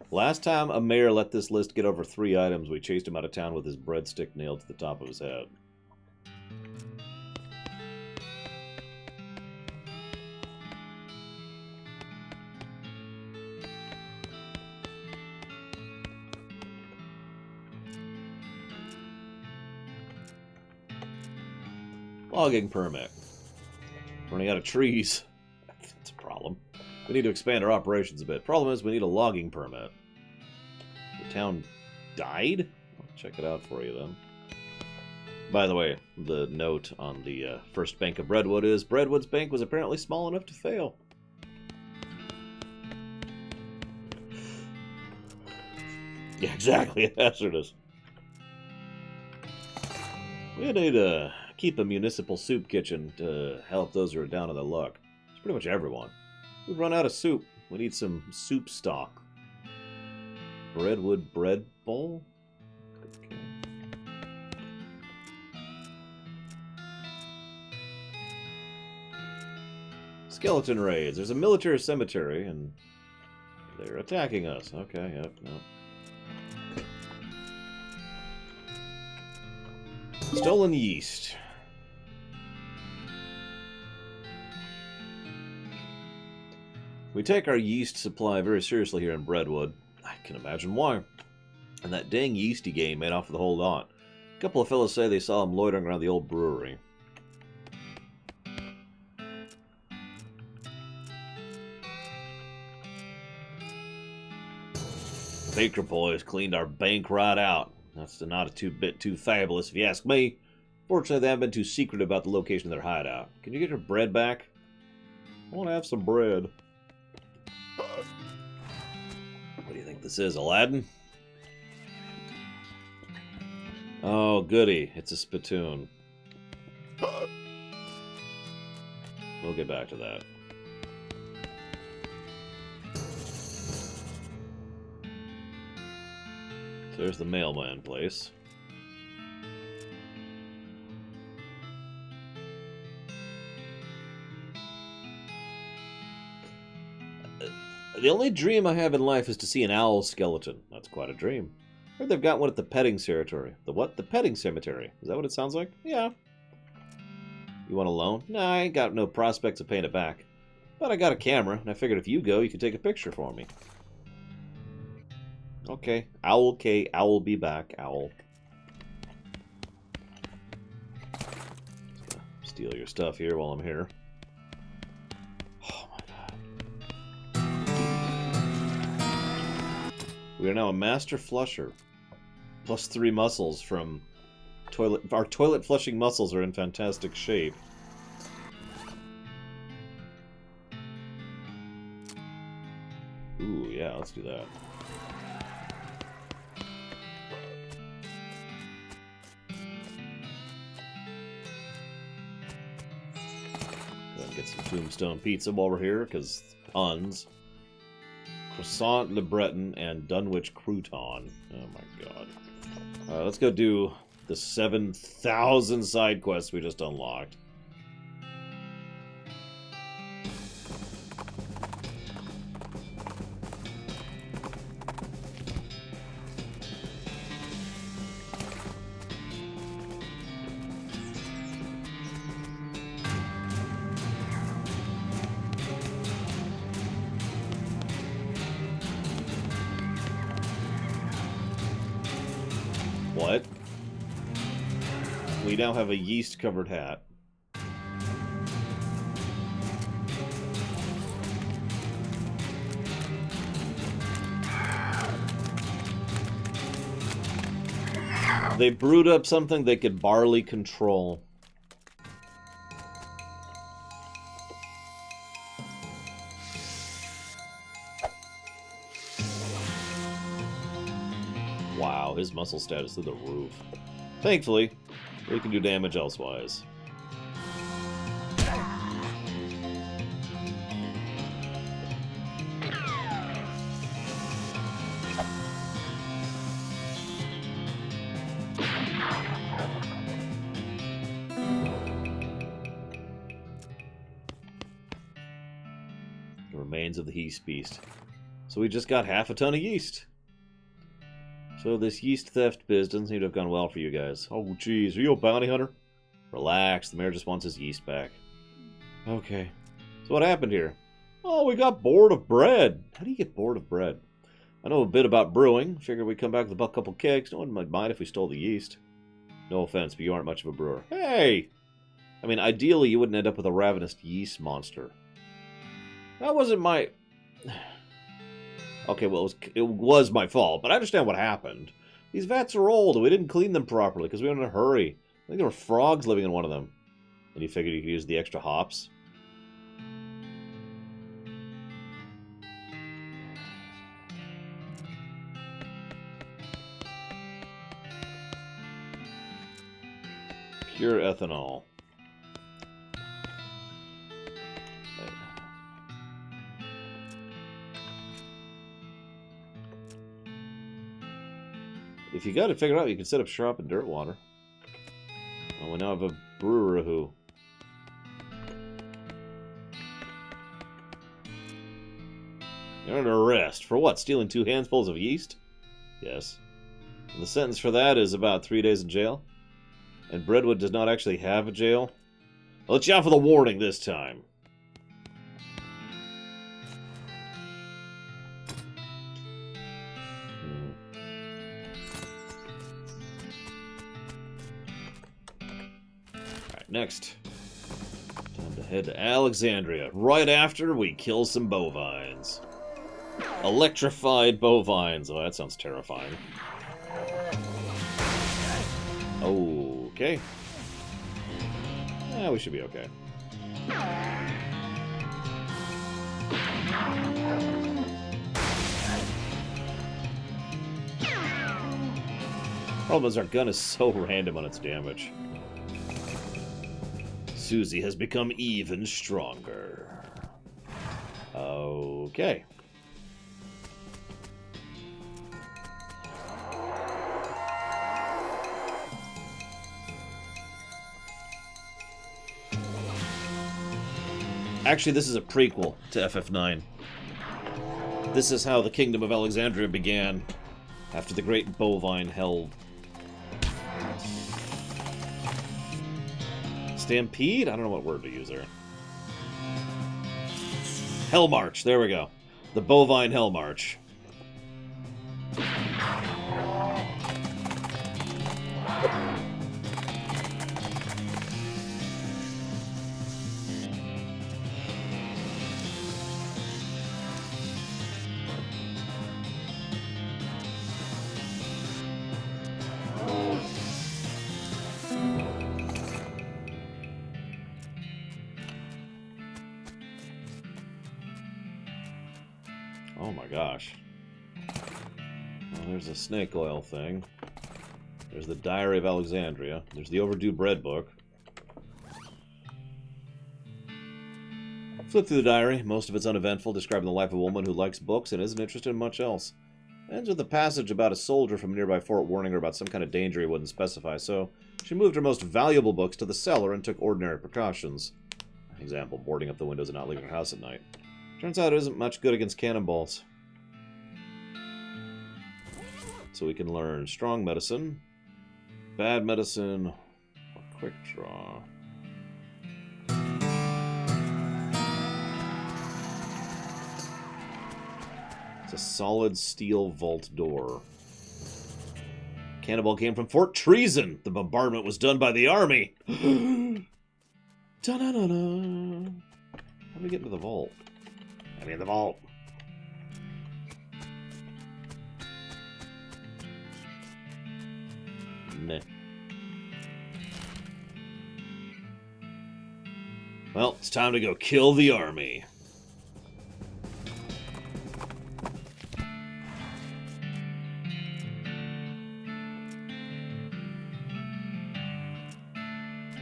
Last time a mayor let this list get over 3 items, we chased him out of town with his breadstick nailed to the top of his head. Logging permit. Running out of trees. That's a problem. We need to expand our operations a bit. Problem is, we need a logging permit. The town died? I'll check it out for you then. By the way, the note on the first bank of Breadwood is, Breadwood's bank was apparently small enough to fail. Yeah, exactly. Hazardous. We need to keep a municipal soup kitchen to help those who are down on their luck. It's pretty much everyone. We've run out of soup. We need some soup stock. Breadwood bread bowl? Okay. Skeleton raids. There's a military cemetery, and they're attacking us. Okay, yep. Stolen yeast. We take our yeast supply very seriously here in Breadwood. I can imagine why. And that dang yeasty game made off with the whole lot. A couple of fellas say they saw him loitering around the old brewery. Baker boys cleaned our bank right out. That's not a bit too fabulous, if you ask me. Fortunately, they haven't been too secret about the location of their hideout. Can you get your bread back? I want to have some bread. What do you think this is, Aladdin? Oh, goody. It's a spittoon. We'll get back to that. So there's the mailman place. The only dream I have in life is to see an owl skeleton. That's quite a dream. Heard they've got one at the petting cemetery. The what? The petting cemetery. Is that what it sounds like? Yeah. You want a loan? Nah, I ain't got no prospects of paying it back. But I got a camera, and I figured if you go, you could take a picture for me. Okay. Owl K. Owl be back. Owl. Steal your stuff here while I'm here. Oh my god. We are now a master flusher. Plus 3 muscles from toilet. Our toilet flushing muscles are in fantastic shape. Ooh, yeah, let's do that. Get some Tombstone pizza while we're here, because puns. Croissant Le Breton and Dunwich Crouton. Oh my god. Let's go do the 7,000 side quests we just unlocked. What? We now have a yeast-covered hat. They brewed up something they could barley control. Wow, his muscle stat is through the roof. Thankfully, we can do damage elsewise. The remains of the yeast beast. So we just got half a ton of yeast. So this yeast theft biz doesn't seem to have gone well for you guys. Oh, jeez. Are you a bounty hunter? Relax. The mayor just wants his yeast back. Okay. So what happened here? Oh, we got bored of bread. How do you get bored of bread? I know a bit about brewing. Figured we'd come back with a couple kegs. No one might mind if we stole the yeast. No offense, but you aren't much of a brewer. Hey! I mean, ideally, you wouldn't end up with a ravenous yeast monster. That wasn't my... Okay, well, it was my fault, but I understand what happened. These vats are old, and we didn't clean them properly because we were in a hurry. I think there were frogs living in one of them. And you figured you could use the extra hops? Pure ethanol. If you got it figured out, you can set up shop in dirt water. Oh, we now have a brewer who... You're under arrest. For what? Stealing 2 handfuls of yeast? Yes. And the sentence for that is about 3 days in jail. And Breadwood does not actually have a jail. I'll let you off with a warning this time. Alright, next. Time to head to Alexandria. Right after we kill some bovines. Electrified bovines. Oh, that sounds terrifying. Okay. Yeah, we should be okay. Problem is, our gun is so random on its damage. Susie has become even stronger. Okay. Actually, this is a prequel to FF9. This is how the Kingdom of Alexandria began after the Great Bovine Hell... Stampede? I don't know what word to use there. Hell March, there we go. The Bovine Hell March. Oh my gosh. Well, there's a snake oil thing. There's the Diary of Alexandria. There's the Overdue Bread book. Flip through the diary. Most of it's uneventful, describing the life of a woman who likes books and isn't interested in much else. Ends with a passage about a soldier from a nearby fort warning her about some kind of danger he wouldn't specify, so she moved her most valuable books to the cellar and took ordinary precautions. Example, boarding up the windows and not leaving her house at night. Turns out it isn't much good against cannonballs. So we can learn strong medicine, bad medicine, or quick draw. It's a solid steel vault door. Cannonball came from Fort Treason. The bombardment was done by the army. Da-da-da-da. How do we get into the vault? I mean, the vault. fun. Well, it's time to go kill the army.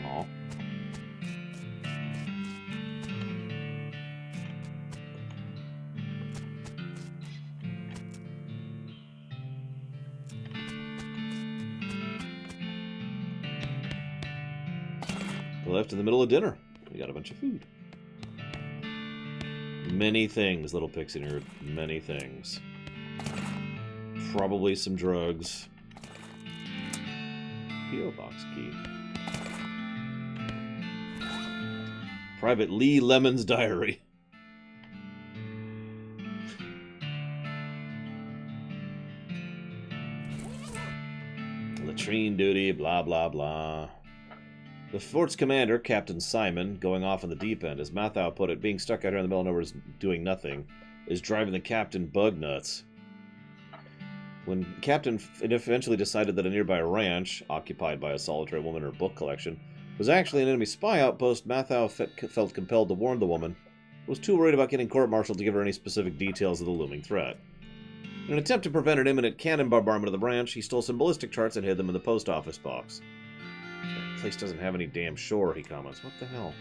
Aw. We left in the middle of dinner. We got a bunch of food. Many things, little pixie nerd. Many things. Probably some drugs. P.O. box key. Private Lee Lemon's diary. Latrine duty, blah, blah, blah. The fort's commander, Captain Simon, going off on the deep end. As Mathau put it, being stuck out here in the middle of nowhere is doing nothing, is driving the captain bug nuts. When Captain eventually decided that a nearby ranch, occupied by a solitary woman or book collection, was actually an enemy spy outpost, Mathau felt compelled to warn the woman, but was too worried about getting court-martialed to give her any specific details of the looming threat. In an attempt to prevent an imminent cannon bombardment of the ranch, he stole some ballistic charts and hid them in the post office box. That place doesn't have any damn shore, he comments. What the hell?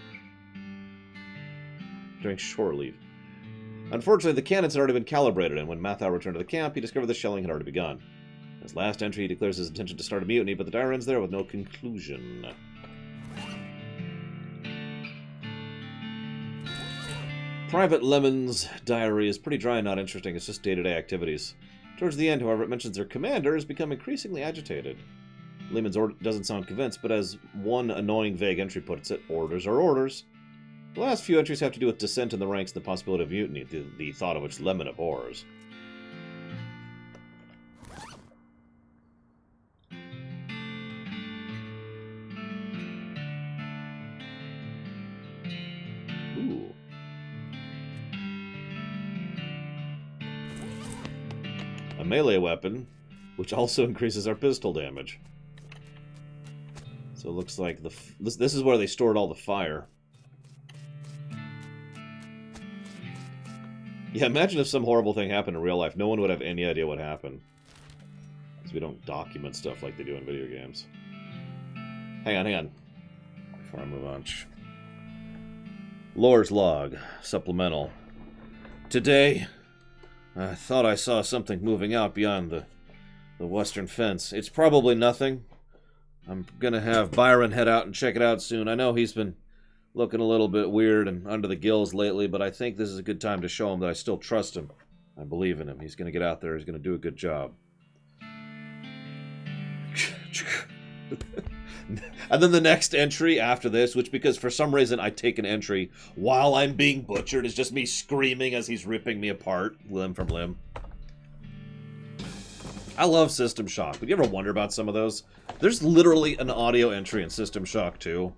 During shore leave. Unfortunately, the cannons had already been calibrated, and when Mathau returned to the camp, he discovered the shelling had already begun. In his last entry, he declares his intention to start a mutiny, but the diary ends there with no conclusion. Private Lemon's diary is pretty dry and not interesting. It's just day-to-day activities. Towards the end, however, it mentions their commander has become increasingly agitated. Lehman's doesn't sound convinced, but as one annoying vague entry puts it, orders are orders. The last few entries have to do with dissent in the ranks and the possibility of mutiny, the thought of which Lemon abhors. Ooh. A melee weapon, which also increases our pistol damage. So it looks like this is where they stored all the fire. Yeah, imagine if some horrible thing happened in real life. No one would have any idea what happened. Because we don't document stuff like they do in video games. Hang on. Before I move on. Lore's log. Supplemental. Today, I thought I saw something moving out beyond the western fence. It's probably nothing. I'm gonna have Byron head out and check it out soon. I know he's been looking a little bit weird and under the gills lately, but I think this is a good time to show him that I still trust him. I believe in him. He's going to get out there. He's going to do a good job. And then the next entry after this, which because for some reason I take an entry while I'm being butchered, is just me screaming as he's ripping me apart, limb from limb. I love System Shock. Would you ever wonder about some of those? There's literally an audio entry in System Shock 2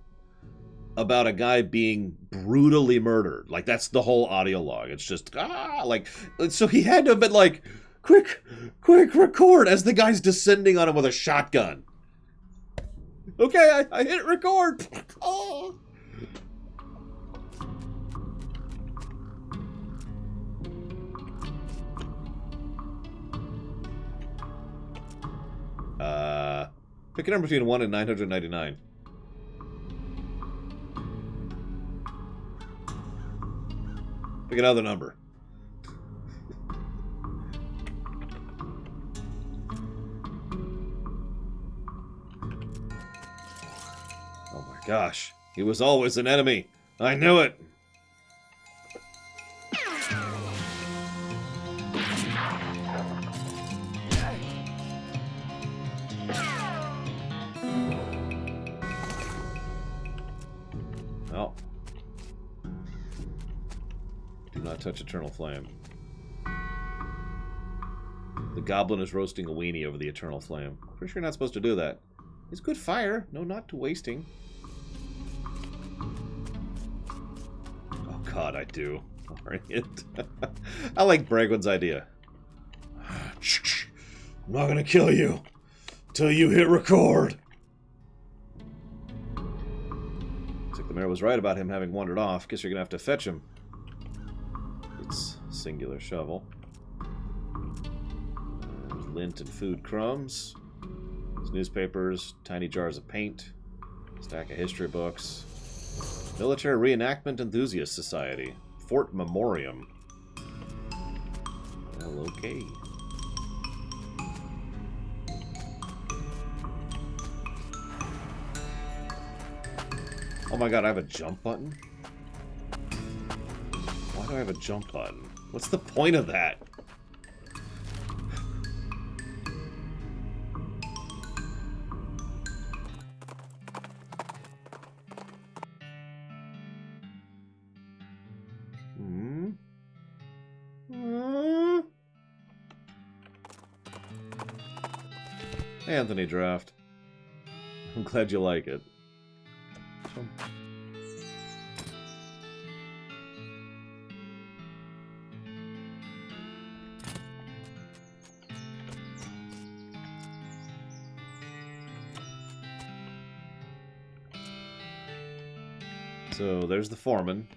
about a guy being brutally murdered. Like, that's the whole audio log. It's just, like, so he had to have been like, quick, record, as the guy's descending on him with a shotgun. Okay, I hit record. Oh. Pick a number between 1 and 999. Pick another number. Oh my gosh. He was always an enemy. I knew it. Oh. Do not touch Eternal Flame. The goblin is roasting a weenie over the Eternal Flame. Pretty sure you're not supposed to do that. It's good fire. No, not to wasting. Oh god, I do. I like Bragwin's idea. I'm not gonna kill you. Till you hit record! Looks like the mayor was right about him having wandered off. Guess you're gonna have to fetch him. It's a singular shovel. There's lint and food crumbs. There's newspapers, tiny jars of paint, stack of history books. Military Reenactment Enthusiast Society. Fort Memoriam. Well, okay. Oh my god, I have a jump button? Why do I have a jump button? What's the point of that? Hey, Anthony Draft. I'm glad you like it. So there's the foreman.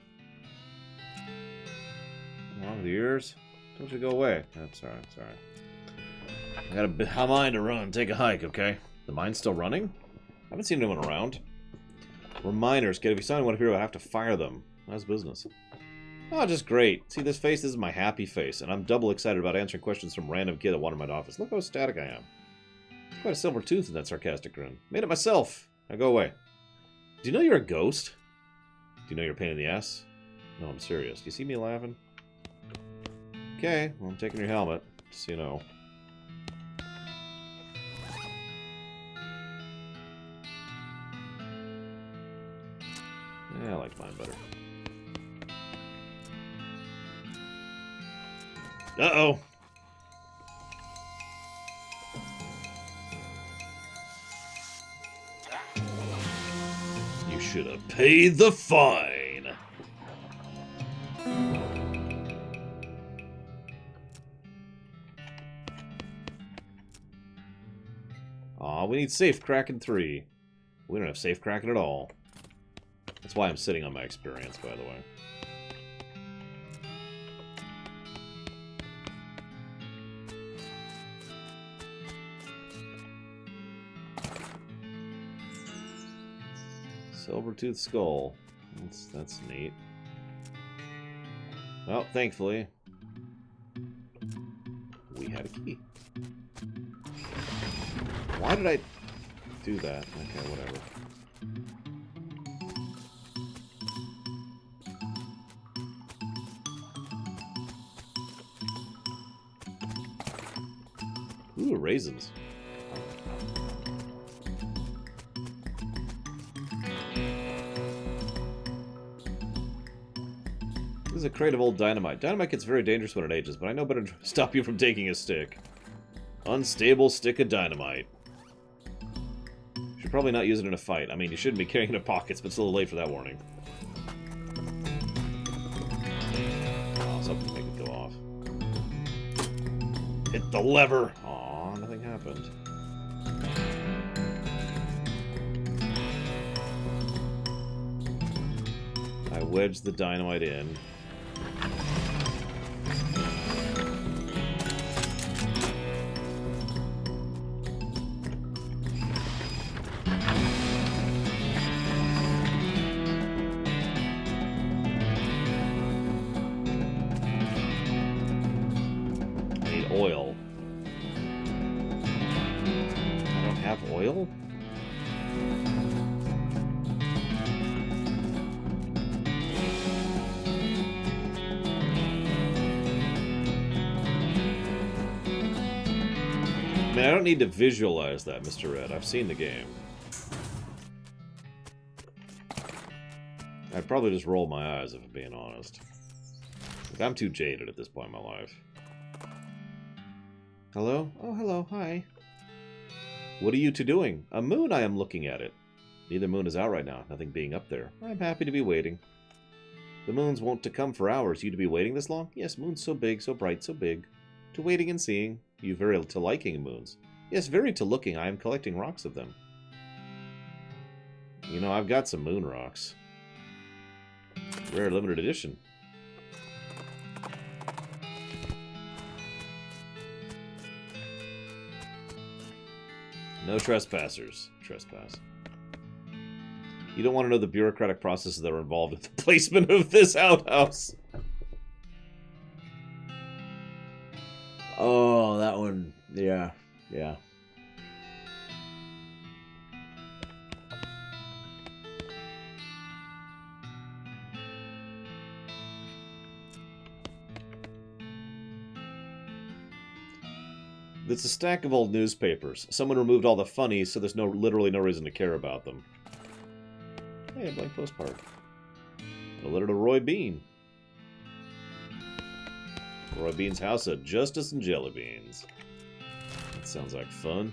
What's wrong with your ears? Don't you go away. I'm sorry, sorry. I got a bit of mine to run. Take a hike, okay? The mine's still running? I haven't seen anyone around. We're miners, kid. If you sign one up here, I have to fire them. How's business? Oh, just great. See this face? This is my happy face, and I'm double excited about answering questions from random kid that wanted my office. Look how ecstatic I am. There's quite a silver tooth in that sarcastic grin. Made it myself. Now go away. Do you know you're a ghost? Do you know you're a pain in the ass? No, I'm serious. Do you see me laughing? Okay, well, I'm taking your helmet, just so you know. Yeah, I like mine better. Uh-oh! You should have paid the fine! Aw, we need safe Kraken 3. We don't have safe Kraken at all. That's why I'm sitting on my experience, by the way. Silver-tooth skull. That's neat. Well, thankfully, we had a key. Why did I do that? Okay, whatever. Ooh, raisins. This is a crate of old dynamite. Dynamite gets very dangerous when it ages, but I know better to stop you from taking a stick. Unstable stick of dynamite. Should probably not use it in a fight. I mean, you shouldn't be carrying it in pockets, but it's a little late for that warning. Oh, something to make it go off. Hit the lever! Aw, nothing happened. I wedged the dynamite in. Oil. I don't have oil? I mean, I don't need to visualize that, Mr. Red. I've seen the game. I'd probably just roll my eyes if I'm being honest. Like, I'm too jaded at this point in my life. Hello? Oh, hello. Hi. What are you two doing? A moon, I am looking at it. Neither moon is out right now, nothing being up there. I'm happy to be waiting. The moons won't to come for hours. You to be waiting this long? Yes, moon's so big, so bright, so big. To waiting and seeing. You very to liking moons. Yes, very to looking. I am collecting rocks of them. You know, I've got some moon rocks. Rare limited edition. No trespassers. Trespass. You don't want to know the bureaucratic processes that are involved in the placement of this outhouse. Oh, that one. Yeah. Yeah. It's a stack of old newspapers. Someone removed all the funnies, so there's literally no reason to care about them. Hey, a blank postcard. A letter to Roy Bean. Roy Bean's house of justice and jelly beans. That sounds like fun.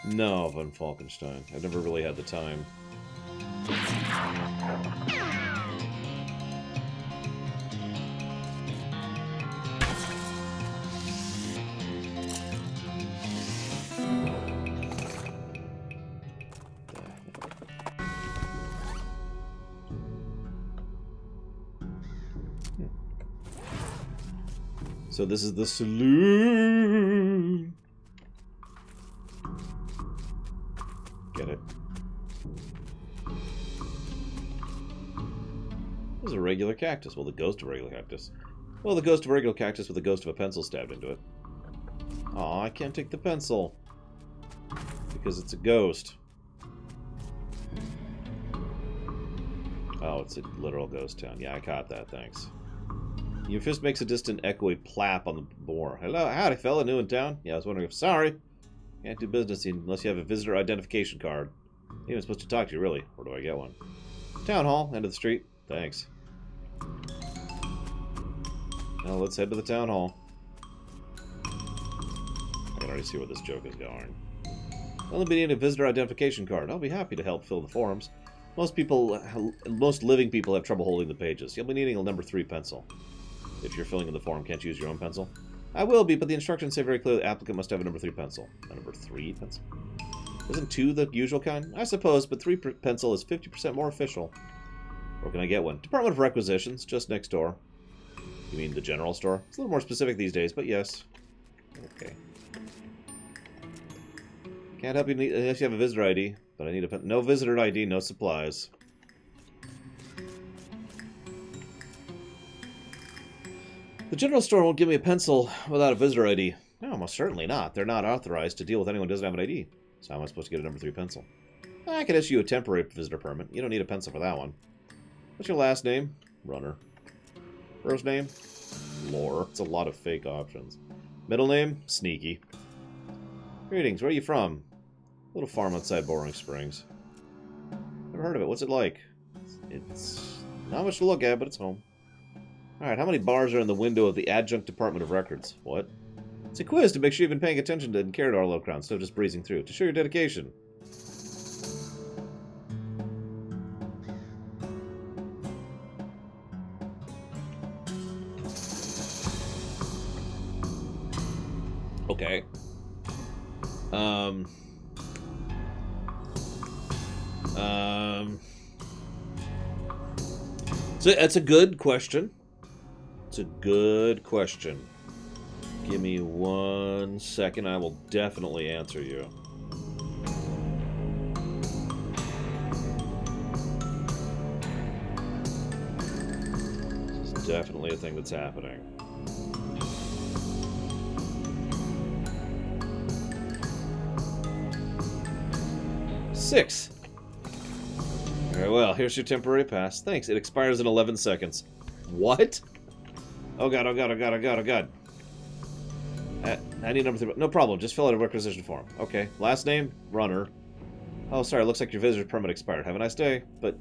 No, Von Falkenstein. I've never really had the time. So this is the saloon. Get it? This is a regular cactus. Well, the ghost of a regular cactus. Well, the ghost of a regular cactus with the ghost of a pencil stabbed into it. Aw, I can't take the pencil. Because it's a ghost. Oh, it's a literal ghost town. Yeah, I caught that, thanks. Your fist makes a distant echoey plap on the board. Hello, howdy fella, new in town? Yeah, I was wondering if... Sorry. Can't do business unless you have a visitor identification card. I'm even supposed to talk to you, really. Where do I get one? Town hall, end of the street. Thanks. Now let's head to the town hall. I can already see where this joke is going. Only be needing a visitor identification card. I'll be happy to help fill the forms. Most living people have trouble holding the pages. You'll be needing a number 3 pencil. If you're filling in the form, can't you use your own pencil? I will be, but the instructions say very clearly the applicant must have a number 3 pencil. A number 3 pencil? Isn't 2 the usual kind? I suppose, but 3 pencil is 50% more official. Where can I get one? Department of Requisitions, just next door. You mean the general store? It's a little more specific these days, but yes. Okay. Can't help you unless you have a visitor ID, but I need a no visitor ID, no supplies. The general store won't give me a pencil without a visitor ID. No, most certainly not. They're not authorized to deal with anyone who doesn't have an ID. So how am I supposed to get a number 3 pencil? I can issue you a temporary visitor permit. You don't need a pencil for that one. What's your last name? Runner. First name? Lore. It's a lot of fake options. Middle name? Sneaky. Greetings. Where are you from? A little farm outside Boring Springs. Never heard of it. What's it like? It's not much to look at, but it's home. Alright, how many bars are in the window of the Adjunct Department of Records? What? It's a quiz to make sure you've been paying attention to and cared our low crown instead of just breezing through. To show your dedication. Okay. So that's a good question. It's a good question. Give me 1 second. I will definitely answer you. This is definitely a thing that's happening. Six. Very well, here's your temporary pass. Thanks, it expires in 11 seconds. What? Oh god, oh god, oh god, oh god, oh god. I need number 3. No problem, just fill out a requisition form. Okay, last name? Runner. Oh, sorry, looks like your visitor permit expired. Have a nice day, but...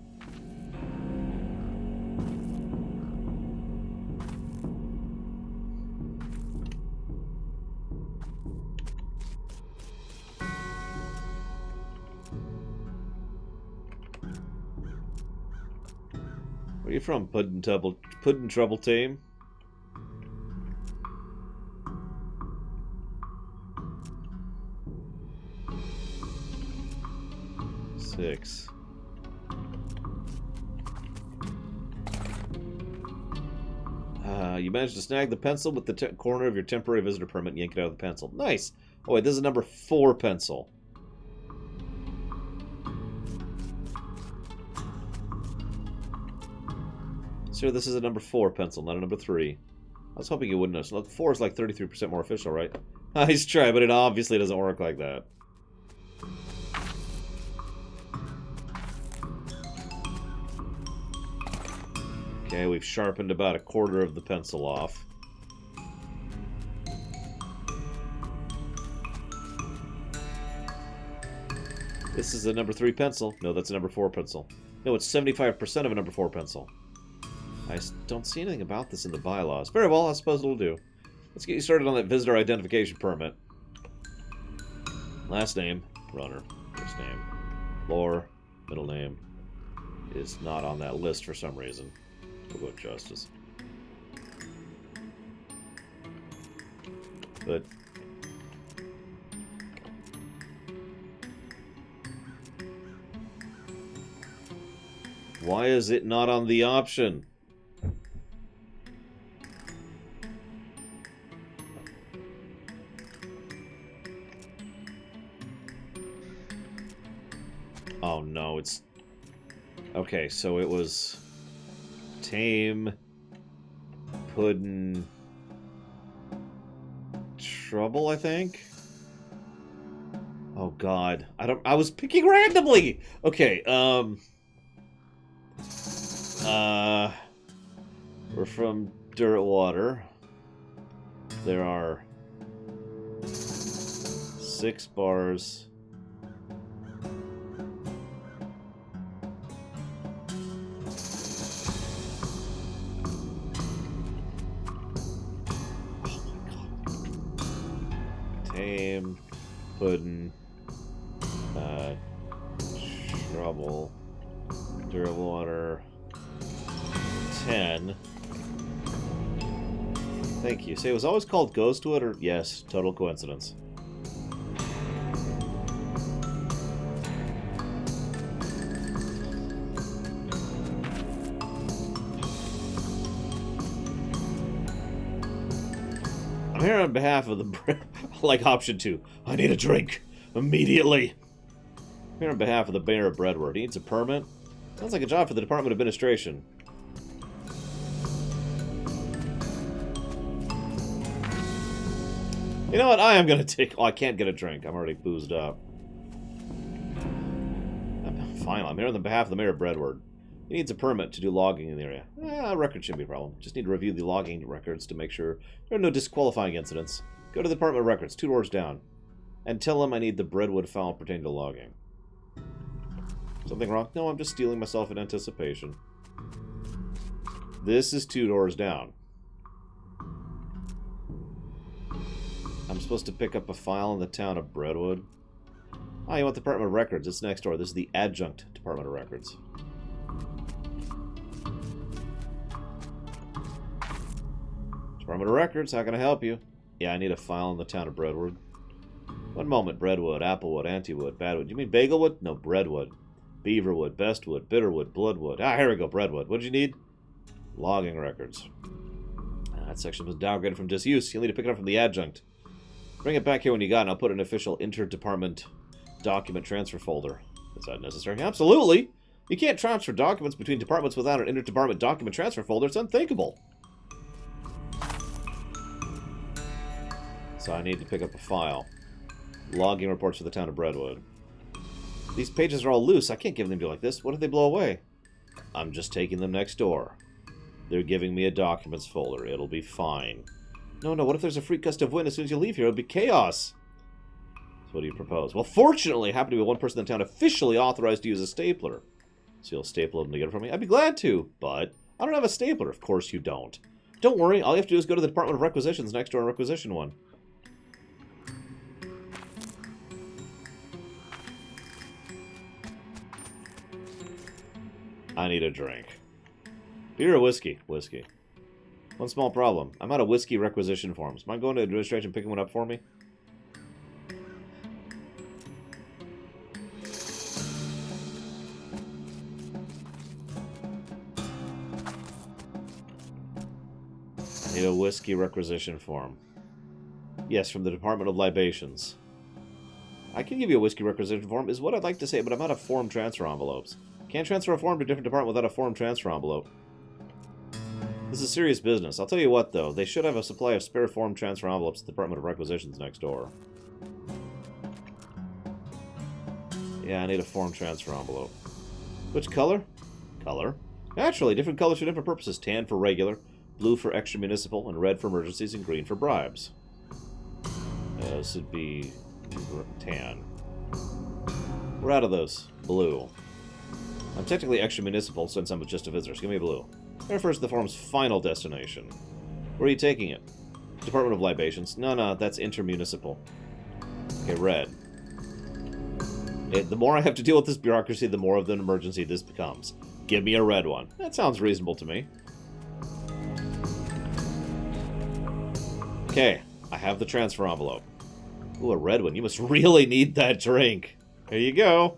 Where are you from, Puddin' Trouble Team? Six. You managed to snag the pencil with the corner of your temporary visitor permit and yank it out of the pencil. Nice! Oh wait, this is a number 4 pencil. Sir, this is a number 4 pencil, not a number 3. I was hoping you wouldn't know. Look, 4 is like 33% more official, right? Nice try, but it obviously doesn't work like that. Okay, we've sharpened about a quarter of the pencil off. This is a number 3 pencil. No, that's a number 4 pencil. No, it's 75% of a number 4 pencil. I don't see anything about this in the bylaws. Very well, I suppose it'll do. Let's get you started on that visitor identification permit. Last name, runner. First name, lore. Middle name is not on that list for some reason. We'll go with Justice. But why is it not on the option? Oh no, it's... Okay, so it was... Tame... Puddin... Trouble, I think? Oh god. I was picking randomly! Okay, we're from Dirtwater. There are 6 bars. Tame, Puddin, Trouble, Dirtwater, 10. Thank you. Say, it was always called Ghostwood, or... Yes, total coincidence. I'm here on behalf of the... like option 2. I need a drink. Immediately. I'm here on behalf of the mayor of Breadward. He needs a permit. Sounds like a job for the Department of Administration. You know what? I am going to take... Oh, I can't get a drink. I'm already boozed up. Fine. I'm here on behalf of the mayor of Breadward. He needs a permit to do logging in the area. A record shouldn't be a problem. Just need to review the logging records to make sure there are no disqualifying incidents. Go to the Department of Records, 2 doors down, and tell them I need the Breadwood file pertaining to logging. Something wrong? No, I'm just stealing myself in anticipation. This is 2 doors down. I'm supposed to pick up a file in the town of Breadwood. Oh, you want the Department of Records? It's next door. This is the Adjunct Department of Records. Department of Records, how can I help you? Yeah, I need a file in the town of Breadwood. One moment, Breadwood, Applewood, Antewood, Badwood. You mean Bagelwood? No, Breadwood. Beaverwood, Bestwood, Bitterwood, Bloodwood. Ah, here we go, Breadwood. What did you need? Logging records. That section was downgraded from disuse. You'll need to pick it up from the adjunct. Bring it back here when you got it, and I'll put it in an official interdepartment document transfer folder. Is that necessary? Absolutely! You can't transfer documents between departments without an interdepartment document transfer folder. It's unthinkable. So I need to pick up a file. Logging reports for the town of Breadwood. These pages are all loose. I can't give them to you like this. What if they blow away? I'm just taking them next door. They're giving me a documents folder. It'll be fine. No, what if there's a free gust of wind as soon as you leave here? It'll be chaos. So what do you propose? Well, fortunately, I happen to be one person in town officially authorized to use a stapler. So you'll staple them to get it from me? I'd be glad to, but I don't have a stapler. Of course you don't. Don't worry. All you have to do is go to the Department of Requisitions next door and requisition one. I need a drink. Beer or whiskey? Whiskey. One small problem. I'm out of whiskey requisition forms. Mind going to administration and picking one up for me? I need a whiskey requisition form. Yes, from the Department of Libations. I can give you a whiskey requisition form, is what I'd like to say, but I'm out of form transfer envelopes. Can't transfer a form to a different department without a form transfer envelope. This is serious business. I'll tell you what, though. They should have a supply of spare form transfer envelopes at the Department of Requisitions next door. Yeah, I need a form transfer envelope. Which color? Color. Naturally, different colors for different purposes. Tan for regular, blue for extra municipal, and red for emergencies, and green for bribes. This would be tan. We're out of those. Blue. I'm technically extra municipal since I'm just a visitor, so give me blue. That refers to the form's final destination. Where are you taking it? Department of Libations. No, that's intermunicipal. Okay, red. The more I have to deal with this bureaucracy, the more of an emergency this becomes. Give me a red one. That sounds reasonable to me. Okay, I have the transfer envelope. Ooh, a red one. You must really need that drink. Here you go.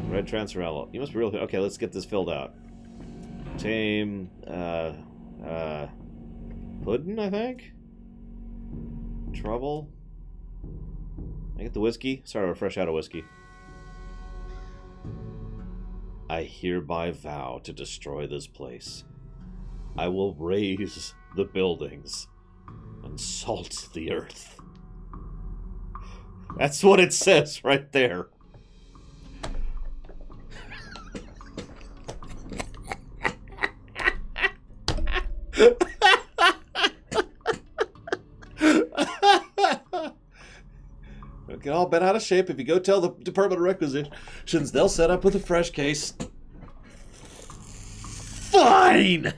Red transfer envelope. You must be really... Okay, let's get this filled out. Tame, pudding, I think? Trouble? I get the whiskey? Sorry, we're fresh out of whiskey. I hereby vow to destroy this place. I will raise the buildings and salt the earth. That's what it says right there. Get all bent out of shape. If you go tell the Department of Requisitions, they'll set up with a fresh case. Fine!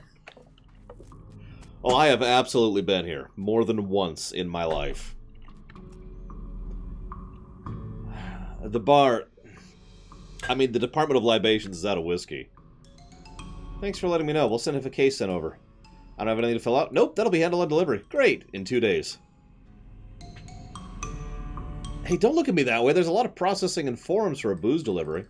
Oh, I have absolutely been here more than once in my life. The bar... I mean, the Department of Libations is out of whiskey. Thanks for letting me know. We'll send a case sent over. I don't have anything to fill out? Nope, that'll be handled on delivery. Great, in 2 days. Hey, don't look at me that way. There's a lot of processing and forms for a booze delivery.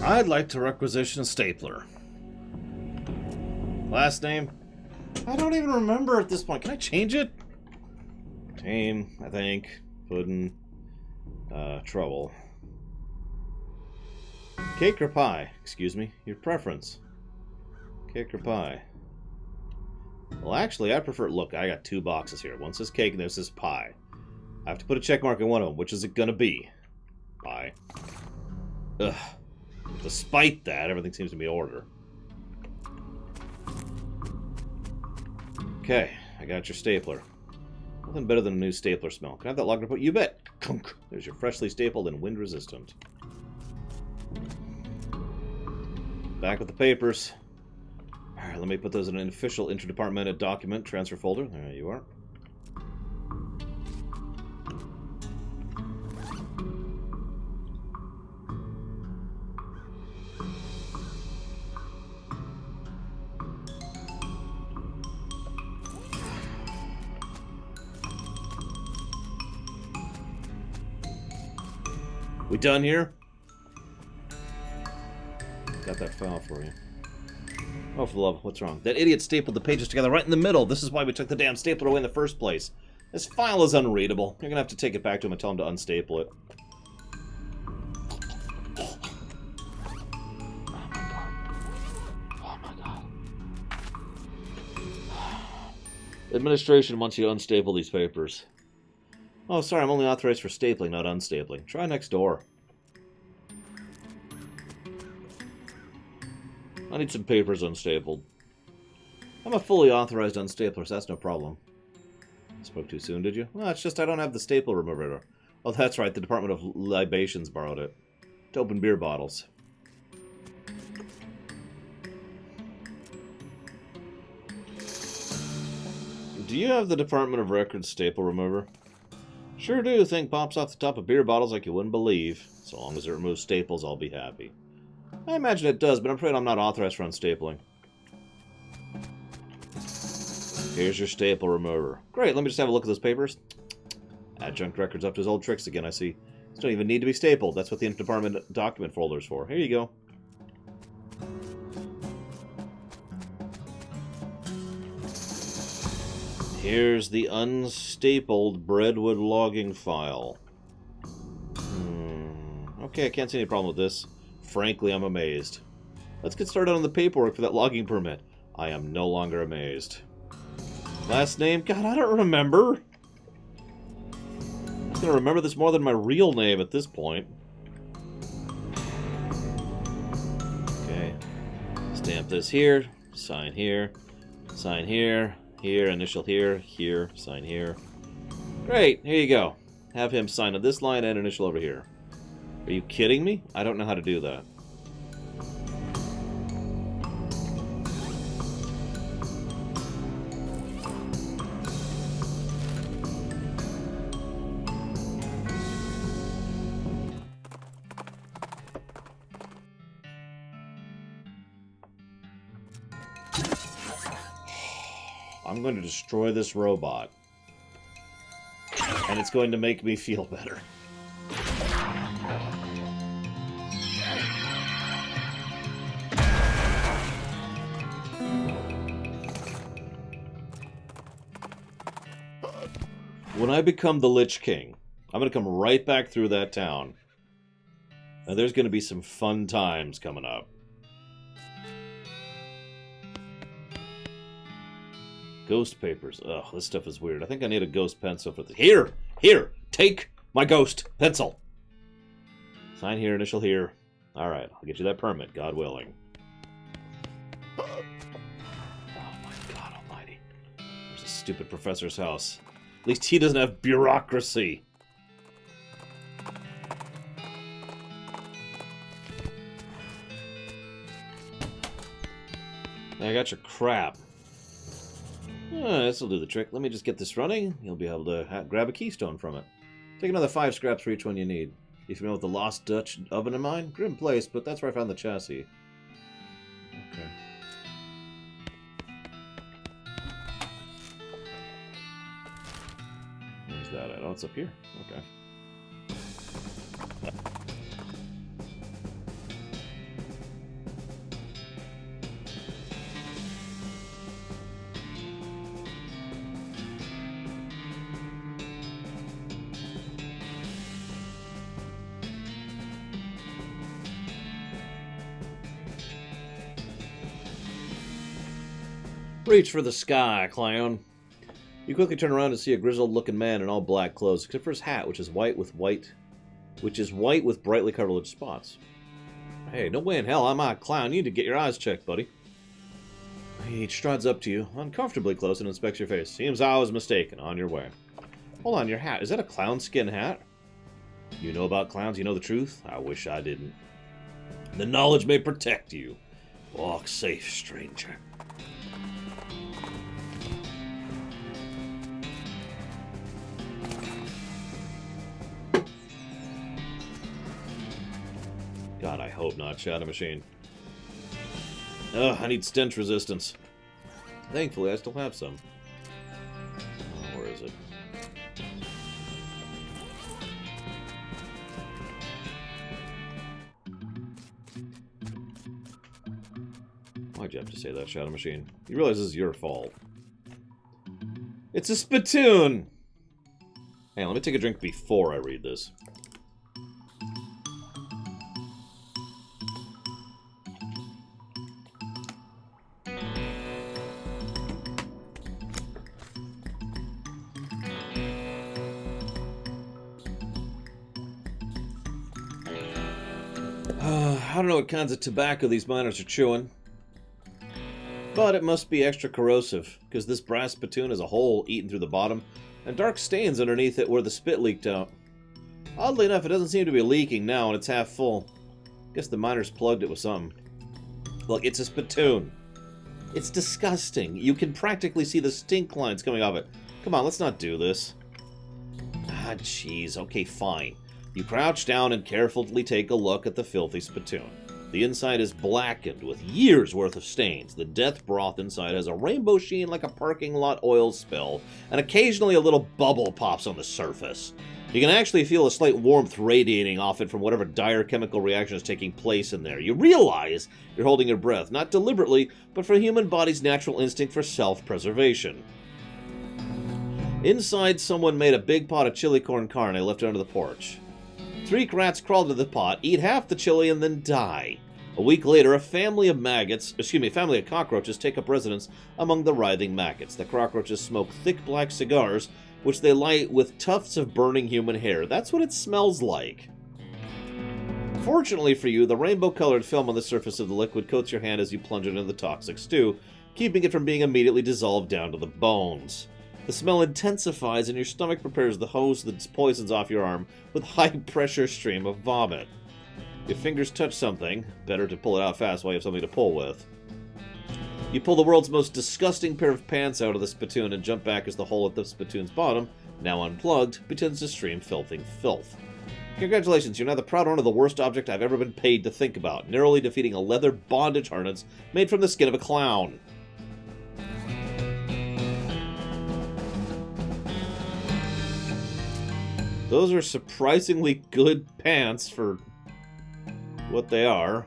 I'd like to requisition a stapler. Last name? I don't even remember at this point. Can I change it? Tame, I think. Puddin'. Trouble. Cake or pie? Excuse me. Your preference. Cake or pie? Well, actually, I prefer... Look, I got 2 boxes here. One says cake and this says pie. I have to put a check mark in one of them. Which is it gonna be? Pie. Ugh. Despite that, everything seems to be in order. Okay, I got your stapler. Nothing better than a new stapler smell. Can I have that logged report? You bet! Kunk. There's your freshly stapled and wind resistant. Back with the papers. Alright, let me put those in an official interdepartmental document transfer folder. There you are. We done here? Got that file for you. Oh, for the love, what's wrong? That idiot stapled the pages together right in the middle. This is why we took the damn stapler away in the first place. This file is unreadable. You're gonna have to take it back to him and tell him to unstaple it. Oh my god. Administration wants you to unstaple these papers. Oh, sorry, I'm only authorized for stapling, not unstapling. Try next door. I need some papers unstapled. I'm a fully authorized unstapler, so that's no problem. Spoke too soon, did you? Well, it's just I don't have the staple remover. Oh, that's right, the Department of Libations borrowed it. To open beer bottles. Do you have the Department of Records staple remover? Sure do. Thing pops off the top of beer bottles like you wouldn't believe. So long as it removes staples, I'll be happy. I imagine it does, but I'm afraid I'm not authorized for unstapling. Here's your staple remover. Great, let me just have a look at those papers. Adjunct records up to his old tricks again, I see. These don't even need to be stapled. That's what the interdepartment document folder is for. Here you go. Here's the unstapled Breadwood logging file. Okay, I can't see any problem with this. Frankly, I'm amazed. Let's get started on the paperwork for that logging permit. I am no longer amazed. Last name? God, I don't remember. I'm gonna remember this more than my real name at this point. Okay. Stamp this here. Sign here. Sign here. Here. Initial here. Here. Sign here. Great. Here you go. Have him sign on this line and initial over here. Are you kidding me? I don't know how to do that. I'm going to destroy this robot. And it's going to make me feel better. When I become the Lich King, I'm going to come right back through that town. And there's going to be some fun times coming up. Ghost papers. Ugh, this stuff is weird. I think I need a ghost pencil for this. Here! Here! Take my ghost pencil! Sign here, initial here. Alright, I'll get you that permit, God willing. Oh my god almighty. There's a stupid professor's house. At least he doesn't have bureaucracy. I got your crap. This'll do the trick. Let me just get this running. You'll be able to grab a keystone from it. Take another 5 scraps for each one you need. You familiar with the Lost Dutch oven of mine? Grim place, but that's where I found the chassis. Okay. Where's that at? Oh, it's up here. Okay. Reach for the sky, clown. You quickly turn around and see a grizzled-looking man in all black clothes, except for his hat, which is white with brightly colored spots. Hey, no way in hell I'm a clown. You need to get your eyes checked, buddy. He strides up to you, uncomfortably close, and inspects your face. Seems I was mistaken. On your way. Hold on, your hat. Is that a clown skin hat? You know about clowns? You know the truth? I wish I didn't. The knowledge may protect you. Walk safe, stranger. God, I hope not. Shadow Machine. Ugh, I need stench resistance. Thankfully, I still have some. Oh, where is it? Why'd you have to say that, Shadow Machine? You realize this is your fault. It's a spittoon! Hang on, let me take a drink before I read this. I don't know what kinds of tobacco these miners are chewing. But it must be extra corrosive, because this brass spittoon has a hole eaten through the bottom, and dark stains underneath it where the spit leaked out. Oddly enough, it doesn't seem to be leaking now, and it's half full. Guess the miners plugged it with something. Look, it's a spittoon. It's disgusting. You can practically see the stink lines coming off it. Come on, let's not do this. Ah, jeez. Okay, fine. You crouch down and carefully take a look at the filthy spittoon. The inside is blackened with years' worth of stains. The death broth inside has a rainbow sheen like a parking lot oil spill, and occasionally a little bubble pops on the surface. You can actually feel a slight warmth radiating off it from whatever dire chemical reaction is taking place in there. You realize you're holding your breath, not deliberately, but for the human body's natural instinct for self-preservation. Inside, someone made a big pot of chili corn carne and left it under the porch. 3 rats crawl to the pot, eat half the chili, and then die. A week later, a family of cockroaches take up residence among the writhing maggots. The cockroaches smoke thick black cigars, which they light with tufts of burning human hair. That's what it smells like. Fortunately for you, the rainbow-colored film on the surface of the liquid coats your hand as you plunge it into the toxic stew, keeping it from being immediately dissolved down to the bones. The smell intensifies and your stomach prepares the hose that poisons off your arm with a high-pressure stream of vomit. Your fingers touch something. Better to pull it out fast while you have something to pull with. You pull the world's most disgusting pair of pants out of the spittoon and jump back as the hole at the spittoon's bottom, now unplugged, begins to stream filthy filth. Congratulations, you're now the proud owner of the worst object I've ever been paid to think about, narrowly defeating a leather bondage harness made from the skin of a clown. Those are surprisingly good pants for what they are.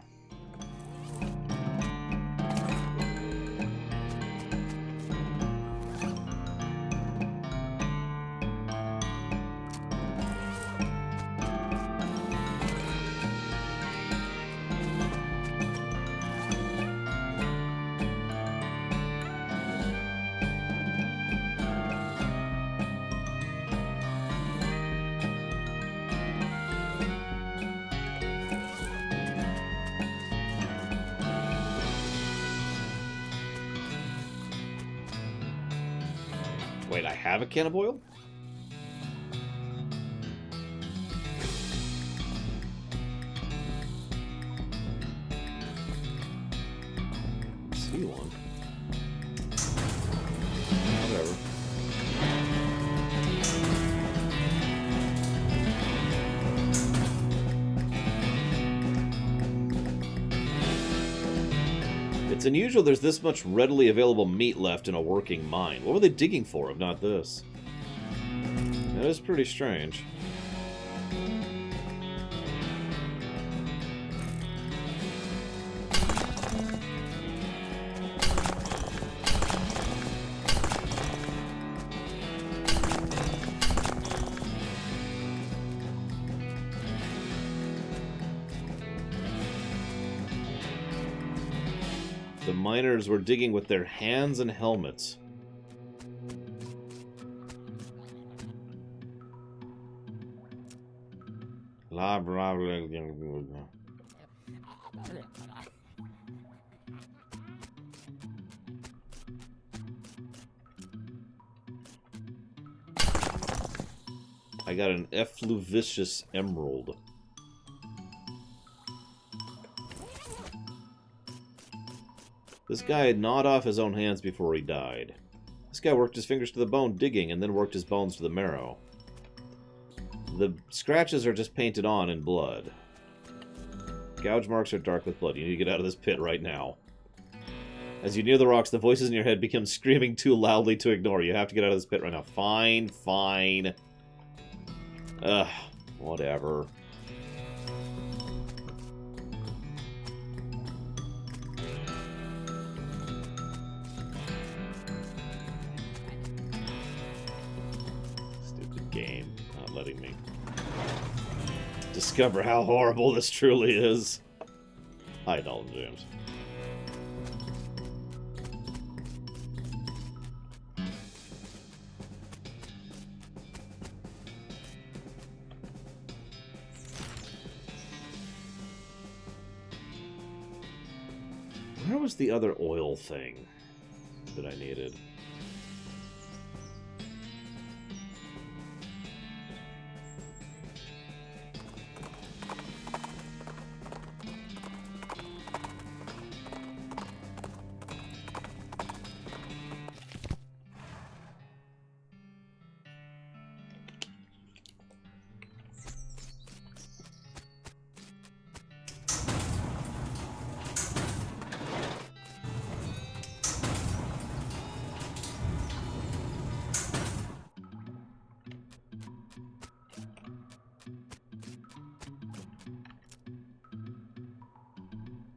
Wait, I have a can of oil? See one. Whatever. It's unusual there's this much readily available meat left in a working mine. What were they digging for if not this? That is pretty strange. The miners were digging with their hands and helmets. La blah, blah, blah. I got an effluvicious emerald. This guy had gnawed off his own hands before he died. This guy worked his fingers to the bone digging and then worked his bones to the marrow. The scratches are just painted on in blood. Gouge marks are dark with blood. You need to get out of this pit right now. As you near the rocks, the voices in your head become screaming too loudly to ignore. You have to get out of this pit right now. Fine, fine. Ugh, whatever. Stupid game. Not letting me discover how horrible this truly is. Hi, Dalton James. Where was the other oil thing that I needed?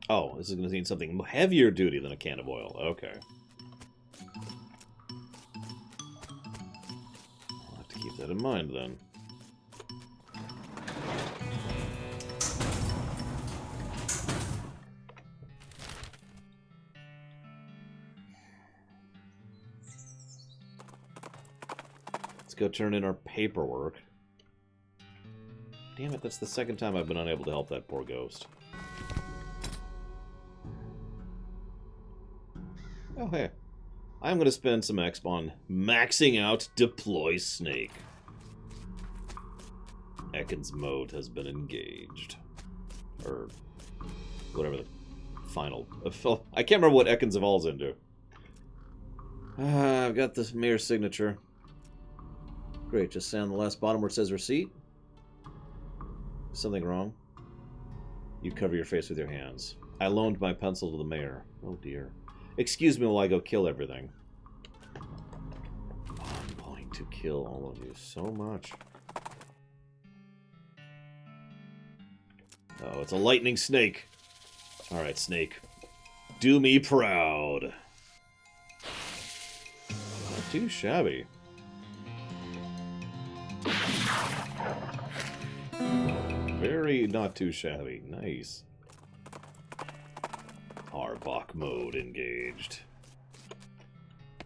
Oh, this is going to need something heavier duty than a can of oil. Okay. I'll have to keep that in mind then. Let's go turn in our paperwork. Damn it, that's the second time I've been unable to help that poor ghost. Oh, hey. I'm going to spend some exp on maxing out Deploy Snake. Ekans mode has been engaged. Or whatever the final... I can't remember what Ekans evolves into. I've got this mayor's signature. Great, just sand the last bottom where it says receipt. Something wrong? You cover your face with your hands. I loaned my pencil to the mayor. Oh dear. Excuse me while I go kill everything. I'm going to kill all of you so much. Oh, it's a lightning snake. Alright, snake. Do me proud. Not too shabby. Very not too shabby. Nice. Arbok mode engaged.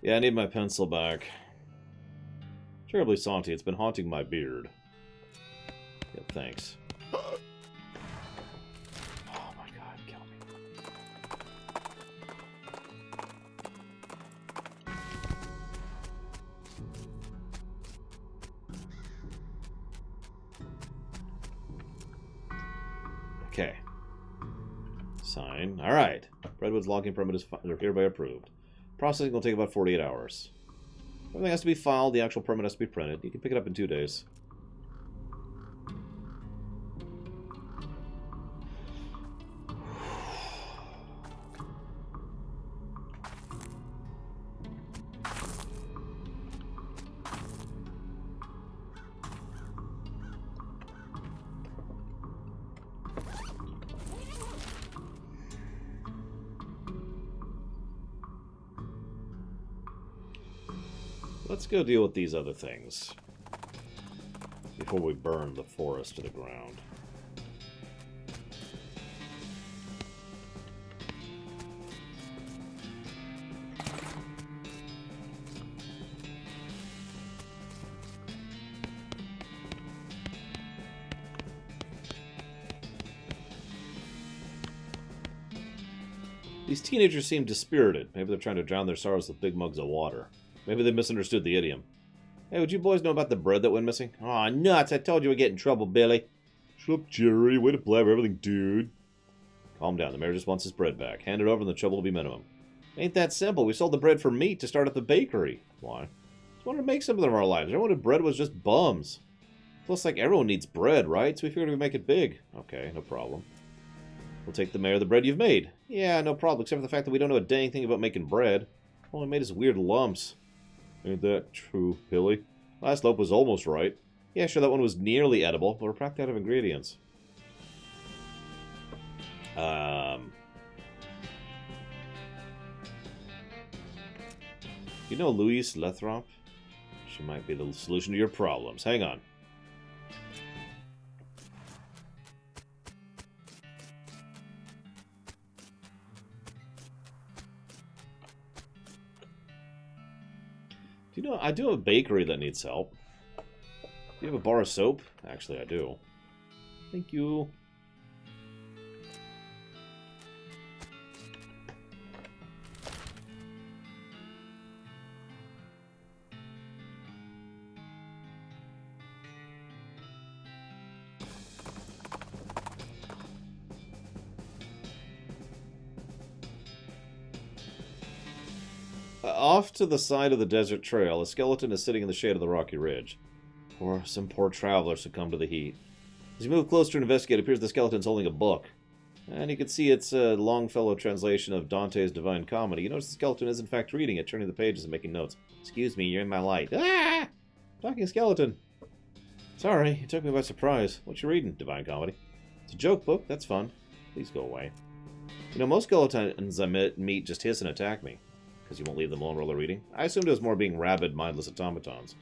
Yeah, I need my pencil back. Terribly salty. It's been haunting my beard. Yeah, thanks. Oh my god, kill me. Okay. Sign. Alright. Redwood's logging permit is hereby approved. Processing will take about 48 hours. Everything has to be filed. The actual permit has to be printed. You can pick it up in 2 days. Let's go deal with these other things before we burn the forest to the ground. These teenagers seem dispirited. Maybe they're trying to drown their sorrows with big mugs of water. Maybe they misunderstood the idiom. Hey, would you boys know about the bread that went missing? Aw, nuts! I told you we'd get in trouble, Billy. Shut up, Jerry. Way to blabber everything, dude. Calm down. The mayor just wants his bread back. Hand it over and the trouble will be minimum. Ain't that simple. We sold the bread for meat to start up the bakery. Why? Just wanted to make something of our lives. Everyone wanted bread was just bums. Plus, like, everyone needs bread, right? So we figured we'd make it big. Okay, no problem. We'll take the mayor the bread you've made. Yeah, no problem, except for the fact that we don't know a dang thing about making bread. All we made is weird lumps. Ain't that true, Billy? Last loaf was almost right. Yeah, sure, that one was nearly edible, but we're practically out of ingredients. You know Louise Lathrop? She might be the solution to your problems. Hang on. Do you know, I do have a bakery that needs help. Do you have a bar of soap? Actually, I do. Thank you. Off to the side of the desert trail, a skeleton is sitting in the shade of the rocky ridge. Some poor traveler succumbed to the heat. As you move closer to investigate, it appears the skeleton's holding a book. And you can see it's a Longfellow translation of Dante's Divine Comedy. You notice the skeleton is in fact reading it, turning the pages and making notes. Excuse me, you're in my light. Ah! Talking skeleton. Sorry, you took me by surprise. What you reading, Divine Comedy? It's a joke book, that's fun. Please go away. You know, most skeletons I meet just hiss and attack me. Because you won't leave them alone while they're reading. I assumed it was more being rabid, mindless automatons.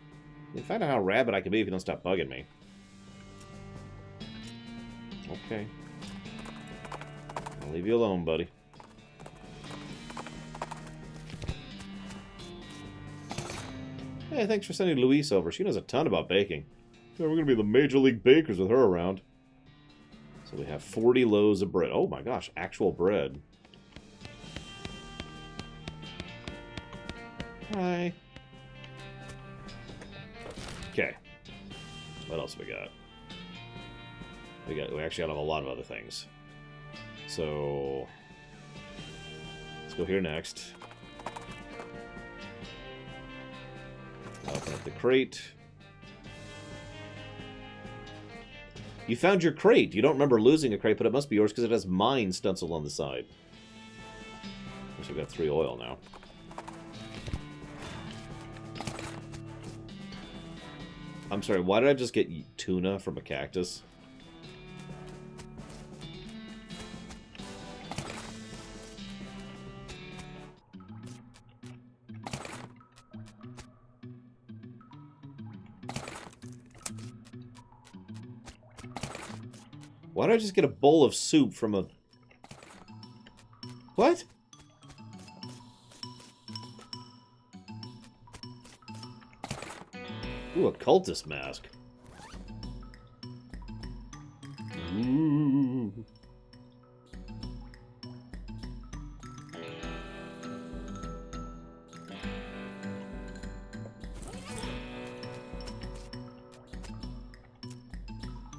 You can find out how rabid I can be if you don't stop bugging me. Okay. I'll leave you alone, buddy. Hey, thanks for sending Louise over. She knows a ton about baking. Yeah, we're going to be the Major League Bakers with her around. So we have 40 loaves of bread. Oh my gosh, actual bread. Hi. Okay. What else we got? We actually have a lot of other things. So let's go here next. Open up the crate. You found your crate. You don't remember losing a crate, but it must be yours because it has mine stenciled on the side. So we've got 3 oil now. I'm sorry, why did I just get tuna from a cactus? Why did I just get a bowl of soup from a... What? Ooh, a cultist mask. Ooh.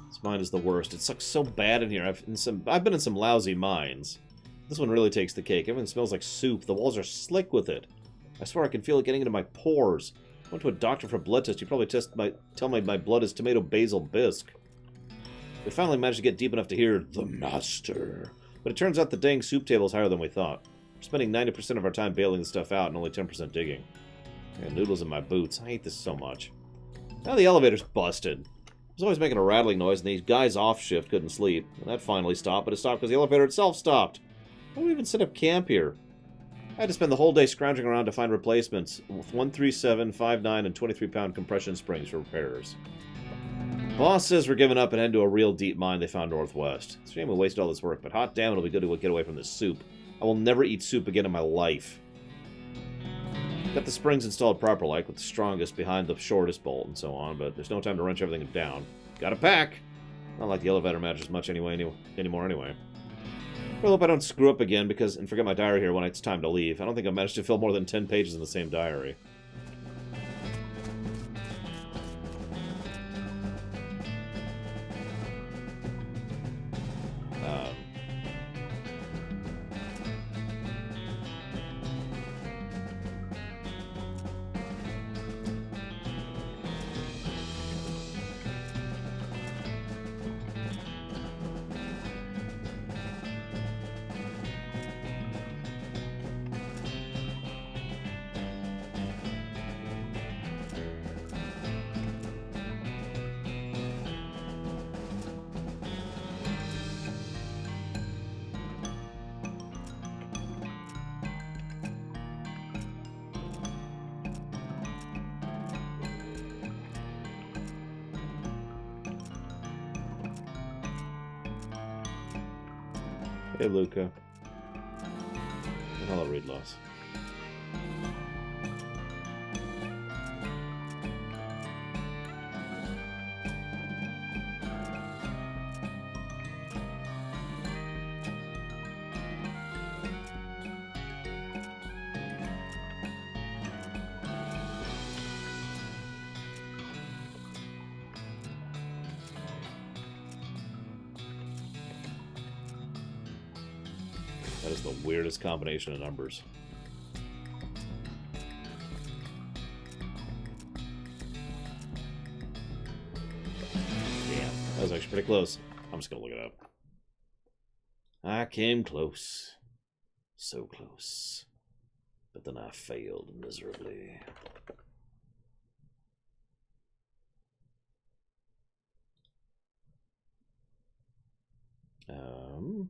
This mine is the worst. It sucks so bad in here. I've been in some lousy mines. This one really takes the cake. Everything smells like soup. The walls are slick with it. I swear I can feel it getting into my pores. I went to a doctor for a blood test. He probably tell me my blood is tomato basil bisque. We finally managed to get deep enough to hear the master. But it turns out the dang soup table is higher than we thought. We're spending 90% of our time bailing the stuff out and only 10% digging. I got noodles in my boots. I hate this so much. Now the elevator's busted. It was always making a rattling noise, and these guys off shift couldn't sleep. And that finally stopped, but it stopped because the elevator itself stopped. Why do we even set up camp here? I had to spend the whole day scrounging around to find replacements with 137, 59, and 23-pound compression springs for repairs. Boss says we're giving up and heading to a real deep mine they found northwest. It's a shame we wasted all this work, but hot damn, it'll be good to get away from this soup. I will never eat soup again in my life. Got the springs installed proper, like with the strongest behind the shortest bolt and so on, but there's no time to wrench everything down. Gotta pack! Not like the elevator matters much anymore anyway. I hope I don't screw up again because and forget my diary here when it's time to leave. I don't think I've managed to fill more than 10 pages in the same diary. Hey, Luca. Hello, read loss. That is the weirdest combination of numbers. Damn, that was actually pretty close. I'm just gonna look it up. I came close. So close. But then I failed miserably. Oh,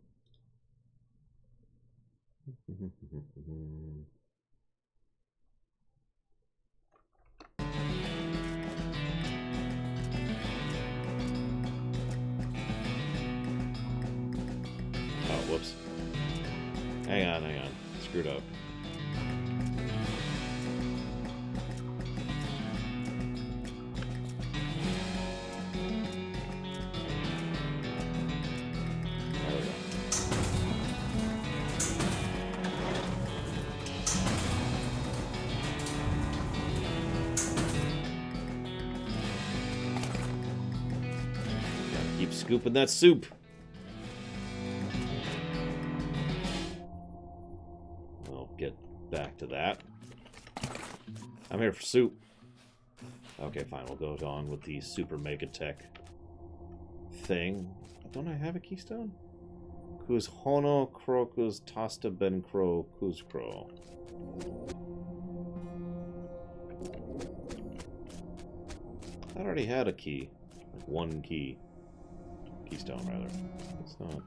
whoops. Hang on. Screwed up. There we go. Gotta keep scooping that soup. Back to that. I'm here for soup. Okay, fine. We'll go on with the Super Mega Tech thing. Don't I have a keystone? Kuz Hono Krokus Tasta Ben Kro Kuzkro. I already had a key. Like one key. Keystone, rather. It's not.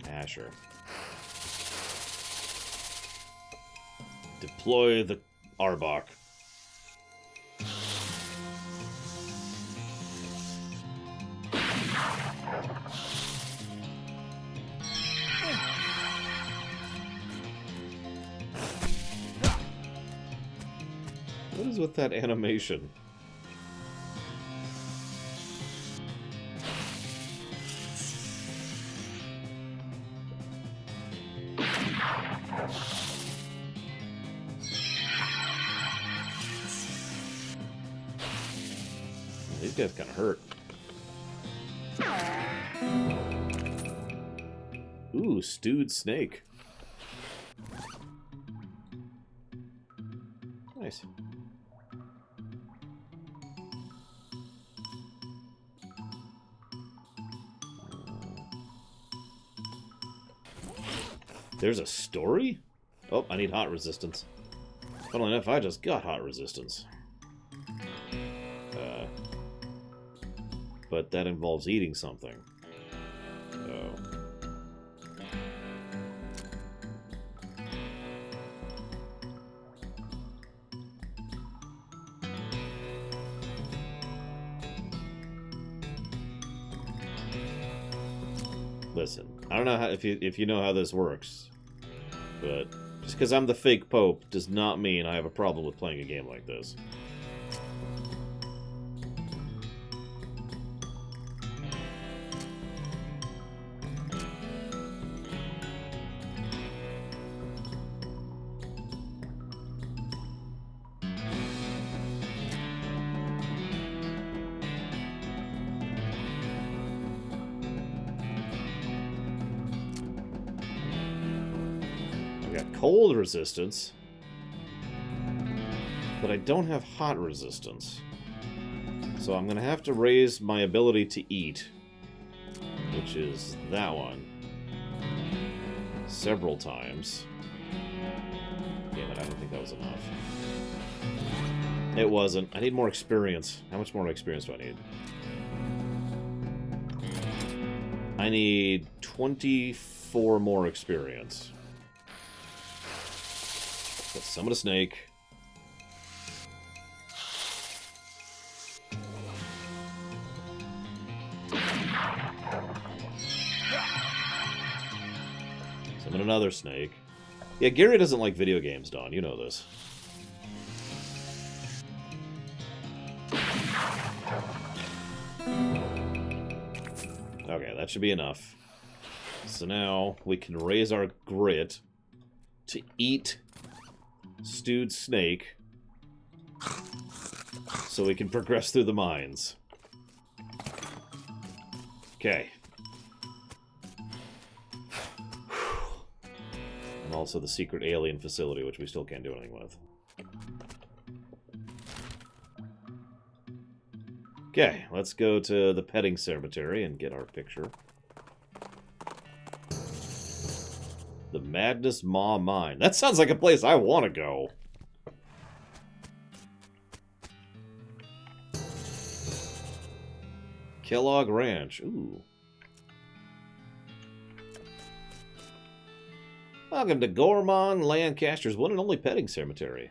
Asher. Deploy the Arbok. What is with that animation? These guys kind of hurt. Ooh, stewed snake. Nice. There's a story? Oh, I need hot resistance. Funnily enough, I just got hot resistance. But that involves eating something. Oh. Listen, I don't know how, if you know how this works, but just because I'm the fake Pope does not mean I have a problem with playing a game like this. got cold resistance, but I don't have hot resistance. So I'm going to have to raise my ability to eat, which is that one, several times. Damn it, I don't think that was enough. It wasn't. I need more experience. How much more experience do I need? I need 24 more experience. Let's summon a snake. Summon another snake. Yeah, Gary doesn't like video games, Dawn. You know this. Okay, that should be enough. So now we can raise our grit to eat stewed snake so we can progress through the mines. Okay. And also the secret alien facility, which we still can't do anything with. Okay, let's go to the petting cemetery and get our picture. The Madness Maw Mine. That sounds like a place I want to go. Kellogg Ranch. Ooh. Welcome to Gorman Lancaster's one and only petting cemetery.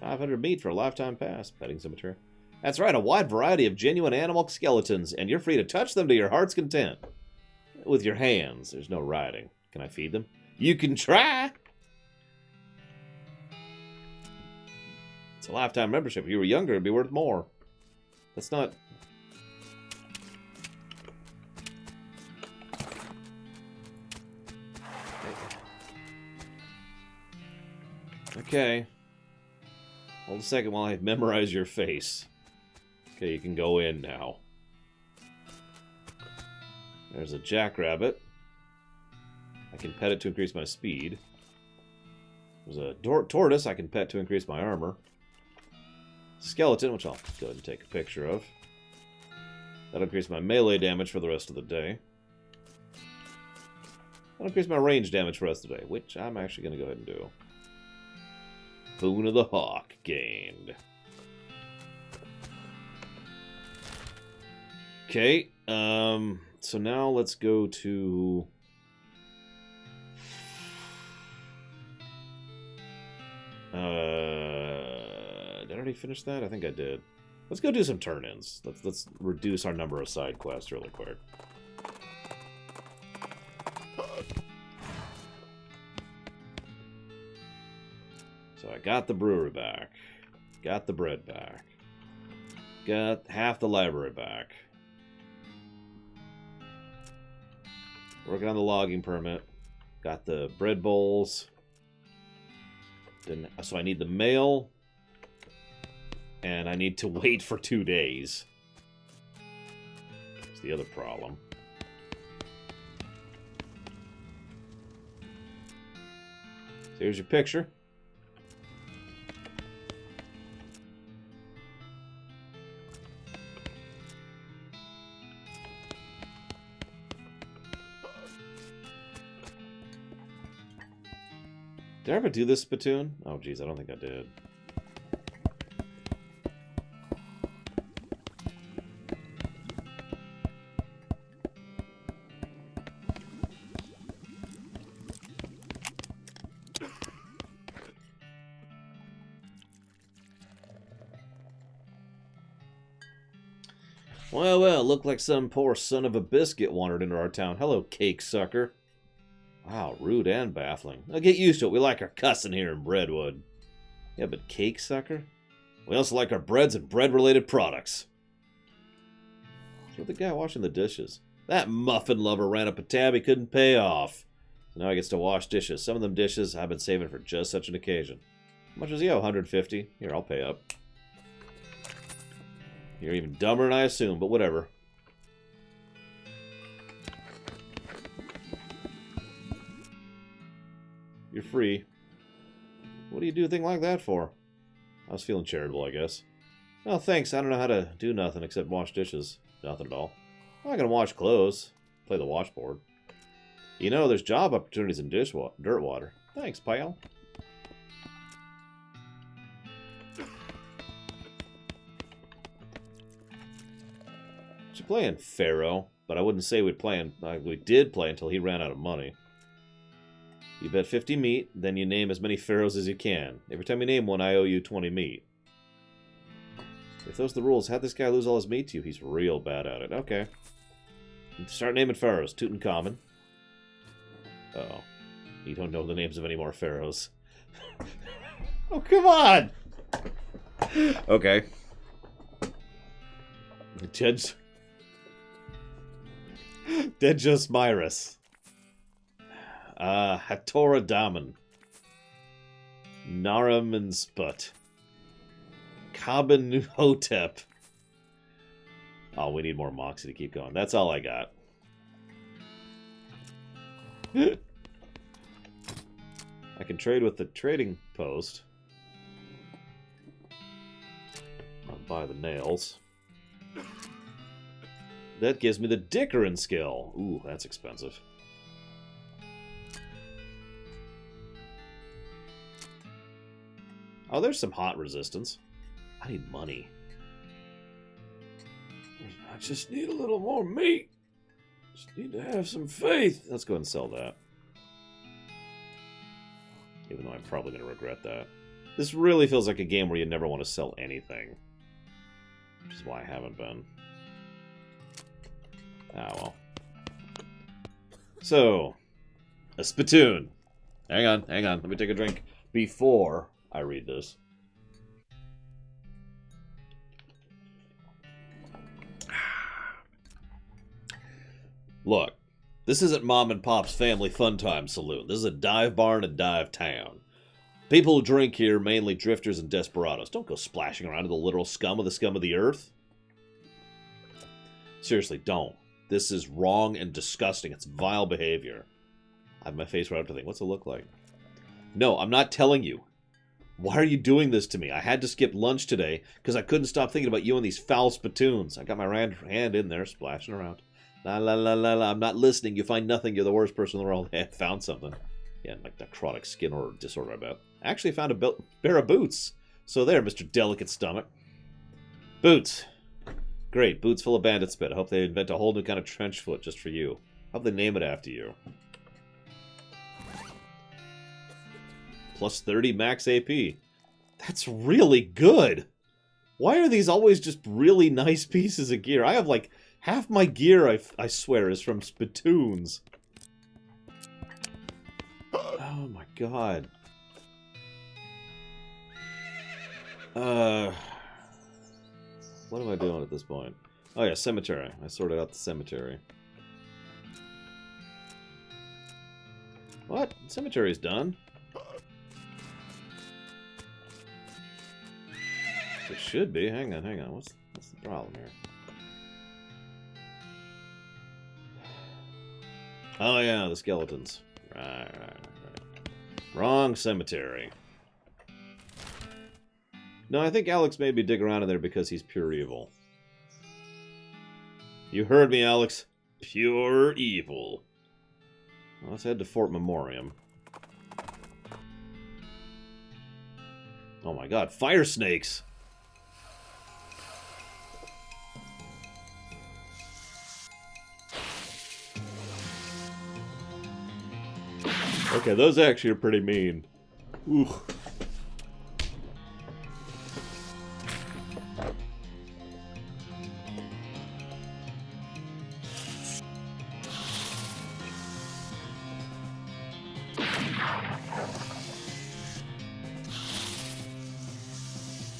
500 meat for a lifetime pass. Petting cemetery. That's right, a wide variety of genuine animal skeletons, and you're free to touch them to your heart's content. With your hands. There's no riding. Can I feed them? You can try! It's a lifetime membership. If you were younger, it'd be worth more. That's not... Okay. Hold a second while I memorize your face. Okay, you can go in now. There's a jackrabbit. I can pet it to increase my speed. There's a tortoise I can pet to increase my armor. Skeleton, which I'll go ahead and take a picture of. That'll increase my melee damage for the rest of the day. That'll increase my range damage for the rest of the day, which I'm actually going to go ahead and do. Boon of the Hawk gained. Okay, so now let's go to... did I already finish that? I think I did. Let's go do some turn-ins. Let's reduce our number of side quests really quick. So I got the brewery back. Got the bread back. Got half the library back. Working on the logging permit. Got the bread bowls. So I need the mail. And I need to wait for 2 days. That's the other problem. So here's your picture. Did I ever do this spittoon? Oh, geez, I don't think I did. Well, looked like some poor son of a biscuit wandered into our town. Hello, cake sucker. Wow, rude and baffling. Now get used to it. We like our cussing here in Breadwood. Yeah, but cake sucker? We also like our breads and bread-related products. So the guy washing the dishes. That muffin lover ran up a tab he couldn't pay off. So now he gets to wash dishes. Some of them dishes I've been saving for just such an occasion. How much does he owe? 150? Here, I'll pay up. You're even dumber than I assumed, but whatever. You're free. What do you do a thing like that for? I was feeling charitable, I guess. Oh, thanks. I don't know how to do nothing except wash dishes. Nothing at all. I'm not going to wash clothes. Play the washboard. You know, there's job opportunities in dirt water. Thanks, pal. She's playing Pharaoh, but I wouldn't say we did play until he ran out of money. You bet 50 meat, then you name as many pharaohs as you can. Every time you name one, I owe you 20 meat. If those are the rules, how'd this guy lose all his meat to you? He's real bad at it. Okay. Start naming pharaohs. Tutankhamun. Uh-oh. You don't know the names of any more pharaohs. Oh, come on! Okay. Dejus Myrus. Hatora Daman. Naramansput. Kabin Hotep. Oh, we need more Moxie to keep going. That's all I got. I can trade with the trading post. I'll buy the nails. That gives me the Dickerin skill. Ooh, that's expensive. Oh, there's some hot resistance. I need money. I just need a little more meat. Just need to have some faith. Let's go ahead and sell that. Even though I'm probably going to regret that. This really feels like a game where you never want to sell anything. Which is why I haven't been. Ah, well. So, a spittoon. Hang on. Let me take a drink before I read this. Look, this isn't Mom and Pop's Family Fun Time Saloon. This is a dive bar in a dive town. People who drink here, mainly drifters and desperados. Don't go splashing around in the literal scum of the earth. Seriously, don't. This is wrong and disgusting. It's vile behavior. I have my face right up to the thing. What's it look like? No, I'm not telling you. Why are you doing this to me? I had to skip lunch today because I couldn't stop thinking about you and these foul spittoons. I got my hand in there, splashing around. La la la la la. I'm not listening. You find nothing. You're the worst person in the world. Hey, I found something. Yeah, like necrotic skin or disorder, I bet. I actually found a pair of boots. So there, Mr. Delicate Stomach. Boots. Great. Boots full of bandit spit. I hope they invent a whole new kind of trench foot just for you. I hope they name it after you. Plus 30 max AP. That's really good. Why are these always just really nice pieces of gear? I have like half my gear, I swear, is from spittoons. Oh my god. What am I doing at this point? Oh yeah, cemetery. I sorted out the cemetery. What? Cemetery's done. It should be. Hang on. What's the problem here? Oh yeah, the skeletons. Right. Wrong cemetery. No, I think Alex made me dig around in there because he's pure evil. You heard me, Alex. Pure evil. Well, let's head to Fort Memoriam. Oh my god, fire snakes! Okay, those actually are pretty mean. Ooh.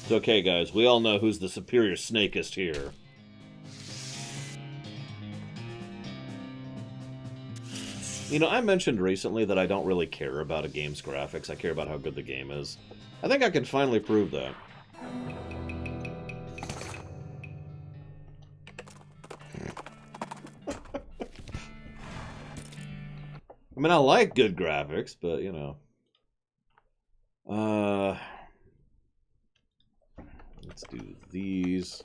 It's okay, guys. We all know who's the superior snakist here. You know, I mentioned recently that I don't really care about a game's graphics. I care about how good the game is. I think I can finally prove that. I mean, I like good graphics, but, you know. Let's do these.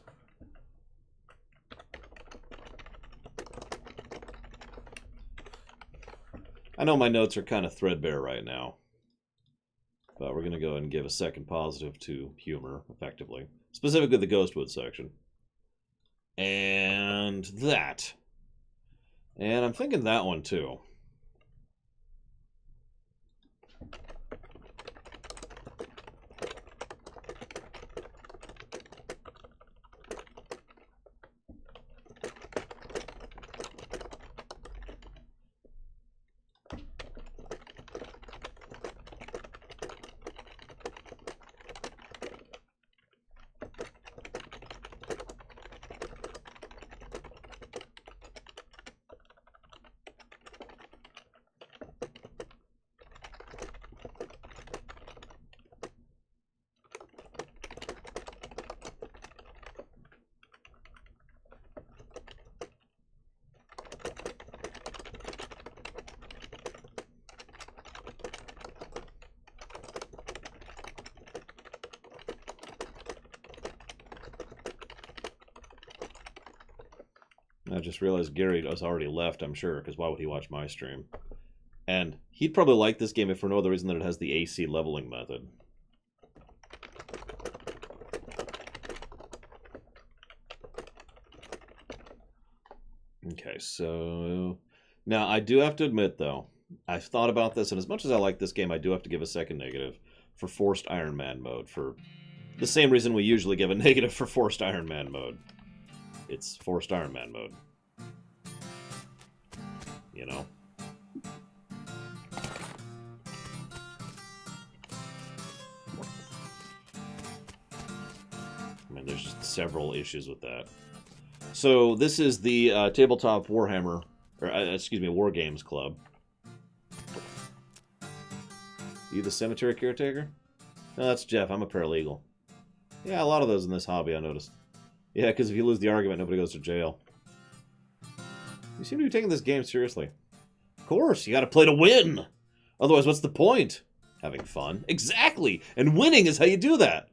I know my notes are kind of threadbare right now, but we're going to go ahead and give a second positive to humor, effectively. Specifically the Ghostwood section. And that. And I'm thinking that one, too. I just realized Gary has already left, I'm sure, because why would he watch my stream? And he'd probably like this game if for no other reason than it has the AC leveling method. Okay, so... Now, I do have to admit, though, I've thought about this, and as much as I like this game, I do have to give a second negative for Forced Iron Man mode, for the same reason we usually give a negative for Forced Iron Man mode. It's Forced Iron Man mode. You know? I mean, there's just several issues with that. So, this is the Tabletop Warhammer, or excuse me, War Games Club. You the cemetery caretaker? No, that's Jeff. I'm a paralegal. Yeah, a lot of those in this hobby, I noticed. Yeah, because if you lose the argument, nobody goes to jail. You seem to be taking this game seriously. Of course, you gotta play to win! Otherwise, what's the point? Having fun. Exactly! And winning is how you do that!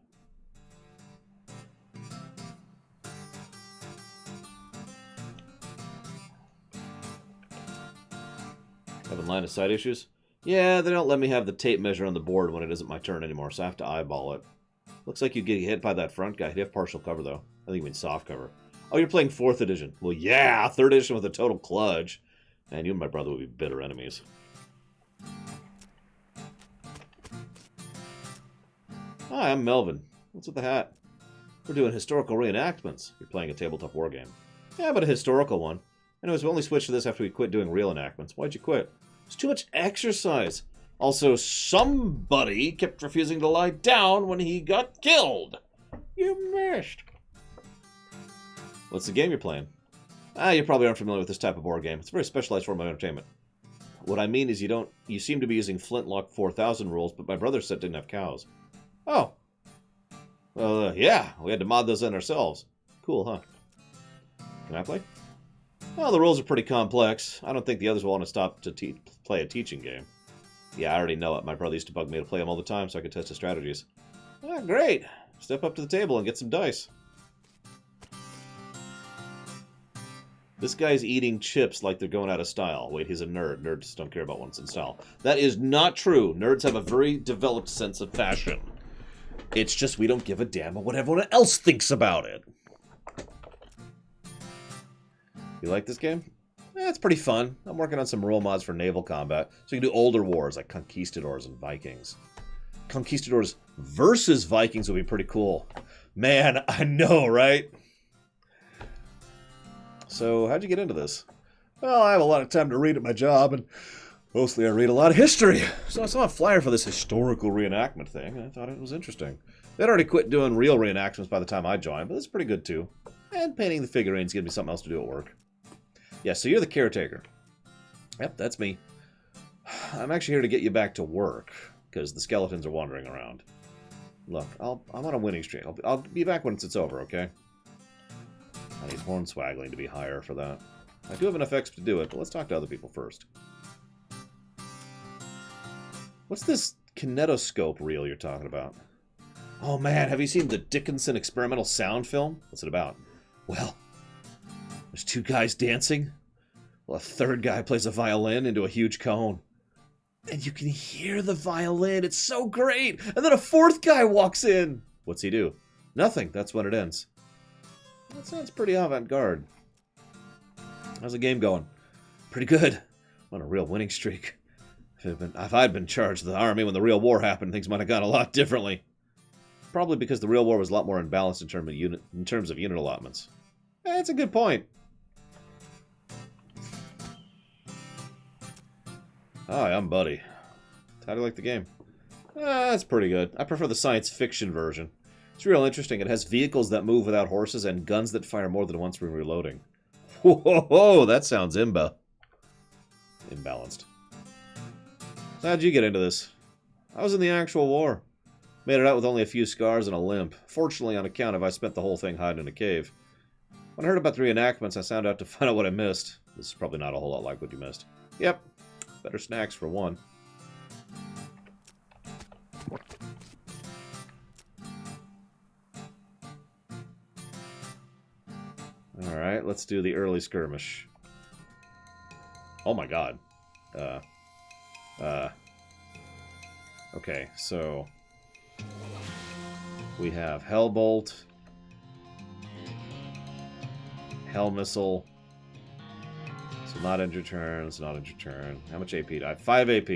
Having line of sight issues? Yeah, they don't let me have the tape measure on the board when it isn't my turn anymore, so I have to eyeball it. Looks like you get hit by that front guy. He'd have partial cover, though. I think you mean soft cover. Oh, you're playing 4th edition. Well, yeah, 3rd edition with a total kludge. Man, you and my brother would be bitter enemies. Hi, I'm Melvin. What's with the hat? We're doing historical reenactments. You're playing a tabletop war game. Yeah, but a historical one. Anyways, we only switched to this after we quit doing real enactments. Why'd you quit? It's too much exercise. Also, somebody kept refusing to lie down when he got killed. You missed. What's the game you're playing? You probably aren't familiar with this type of board game. It's a very specialized form of entertainment. What I mean is you seem to be using Flintlock 4000 rules, but my brother said didn't have cows. Oh. Well, yeah, we had to mod those in ourselves. Cool, huh? Can I play? Well, the rules are pretty complex. I don't think the others will want to stop to play a teaching game. Yeah, I already know it. My brother used to bug me to play them all the time so I could test his strategies. Ah, great. Step up to the table and get some dice. This guy's eating chips like they're going out of style. Wait, he's a nerd. Nerds don't care about what's in style. That is not true. Nerds have a very developed sense of fashion. It's just we don't give a damn about what everyone else thinks about it. You like this game? It's pretty fun. I'm working on some rule mods for naval combat, so you can do older wars like Conquistadors and Vikings. Conquistadors versus Vikings would be pretty cool. Man, I know, right? So, how'd you get into this? Well, I have a lot of time to read at my job, and mostly I read a lot of history. So I saw a flyer for this historical reenactment thing, and I thought it was interesting. They'd already quit doing real reenactments by the time I joined, but it's pretty good too. And painting the figurines gives me something else to do at work. Yeah, so you're the caretaker. Yep, that's me. I'm actually here to get you back to work, because the skeletons are wandering around. Look, I'm on a winning streak. I'll be back once it's over, okay? I need hornswaggling to be higher for that. I do have enough X to do it, but let's talk to other people first. What's this kinetoscope reel you're talking about. Oh man, have you seen the Dickinson experimental sound film? What's it about? Well, there's two guys dancing. Well, a third guy plays a violin into a huge cone. And you can hear the violin. It's so great. And then a fourth guy walks in. What's he do? Nothing. That's when it ends. That sounds pretty avant-garde. How's the game going? Pretty good. I'm on a real winning streak. If I'd been charged of the army when the real war happened, things might have gone a lot differently. Probably because the real war was a lot more imbalanced in terms of unit allotments. That's a good point. Hi, I'm Buddy. How do you like the game? That's pretty good. I prefer the science fiction version. It's real interesting. It has vehicles that move without horses and guns that fire more than once when reloading. Whoa, that sounds imbalanced. So how'd you get into this? I was in the actual war. Made it out with only a few scars and a limp. Fortunately, on account of I spent the whole thing hiding in a cave. When I heard about the reenactments, I sounded out to find out what I missed. This is probably not a whole lot like what you missed. Yep. Better snacks for one. Alright, let's do the early skirmish. Oh my god. Okay, so... we have Hellbolt. Hell Missile. So not end your turn, it's not end your turn. How much AP do I have? 5 AP.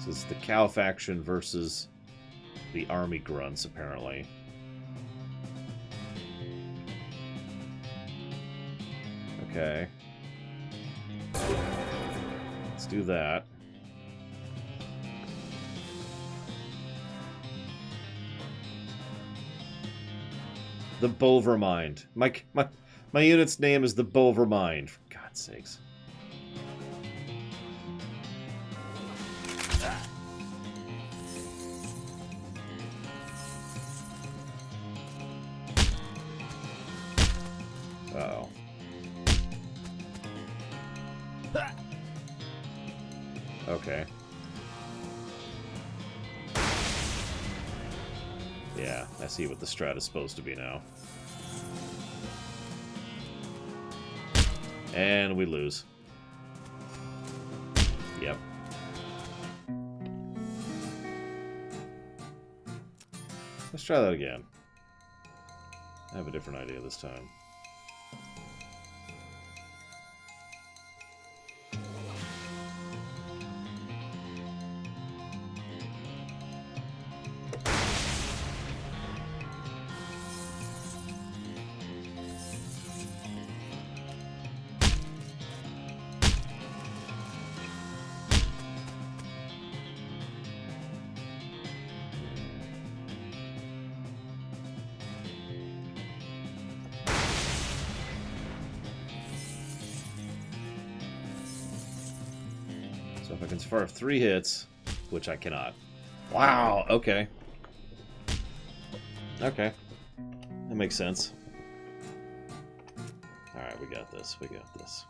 So it's the Cow faction versus the Army Grunts, apparently. Okay. Let's do that. The Bovermind. My unit's name is the Bovermind, for God's sakes. Uh-oh. Okay. Yeah, I see what the strat is supposed to be now. And we lose. Yep. Let's try that again. I have a different idea this time. So if I can survive 3 hits, which I cannot. Wow, okay. Okay. That makes sense. Alright, we got this, we got this.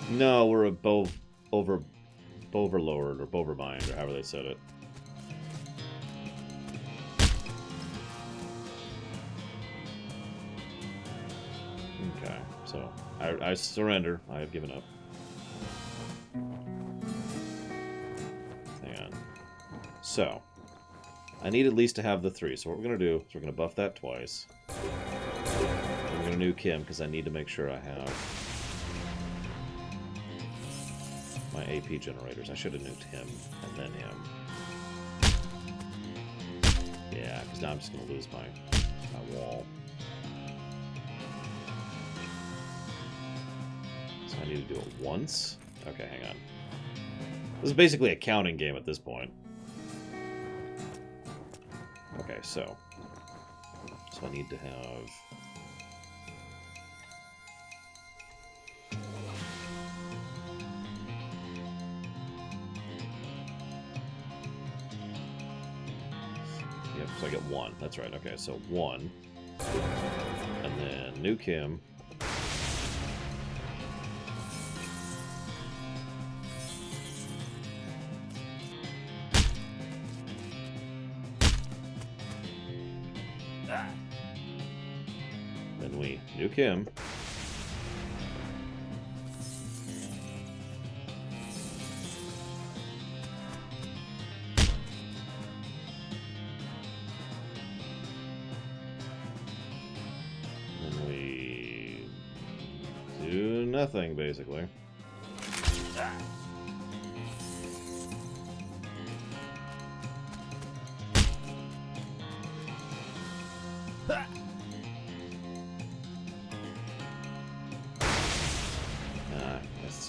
No, we're a overlord or Bovermind, or however they said it. Okay, so I surrender. I have given up. so I need at least to have the 3. So what we're going to do is we're going to buff that twice. And we're going to nuke him because I need to make sure I have my AP generators. I should have nuked him and then him. Yeah, because now I'm just going to lose my wall. So I need to do it once. Okay, hang on. This is basically a counting game at this point. Okay, so I need to have... Yep, so I get 1. That's right, okay, so 1. And then nuke him. Then we nuke him. Then we do nothing, basically.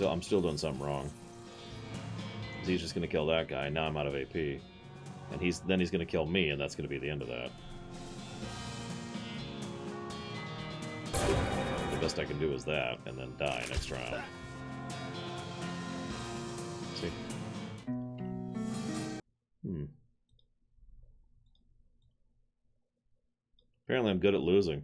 I'm still doing something wrong. He's just gonna kill that guy. Now I'm out of AP, and then he's gonna kill me, and that's gonna be the end of that. The best I can do is that, and then die next round. See? Apparently I'm good at losing.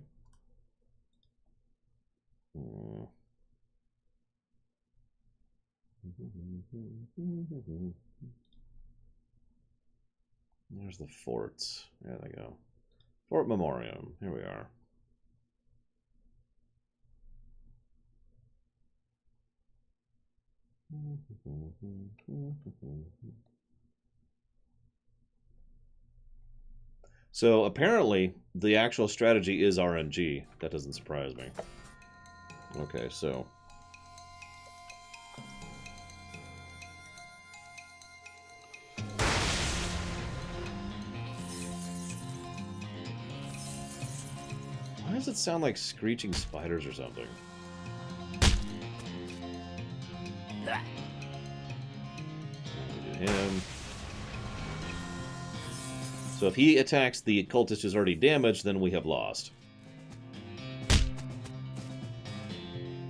There's the forts. There they go. Fort Memoriam. Here we are. So apparently the actual strategy is RNG. That doesn't surprise me. Okay, so why does it sound like screeching spiders or something? We do him. So if he attacks the cultist who's already damaged, then we have lost.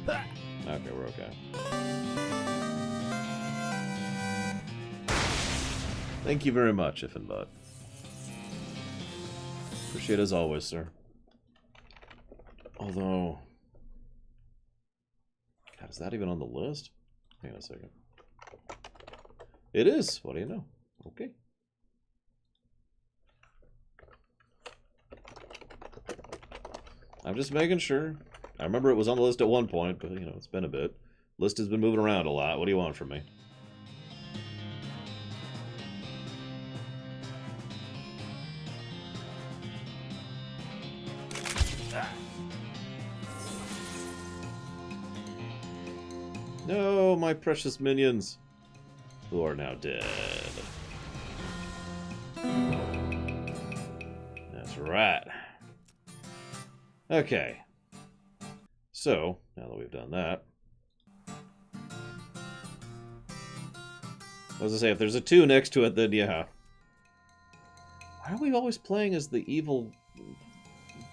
Okay, we're okay. Thank you very much, If and But. Appreciate it as always, sir. Although... God, is that even on the list? Hang on a second. It is. What do you know? Okay. I'm just making sure. I remember it was on the list at one point, but, you know, it's been a bit. List has been moving around a lot. What do you want from me? No, my precious minions, who are now dead. That's right. Okay. So, now that we've done that, as I say, if there's a 2 next to it, then yeah. Why are we always playing as the evil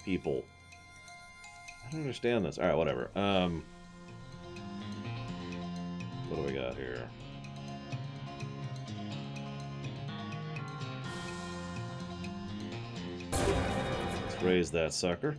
people? I don't understand this. Alright, whatever. What do we got here? Let's raise that sucker.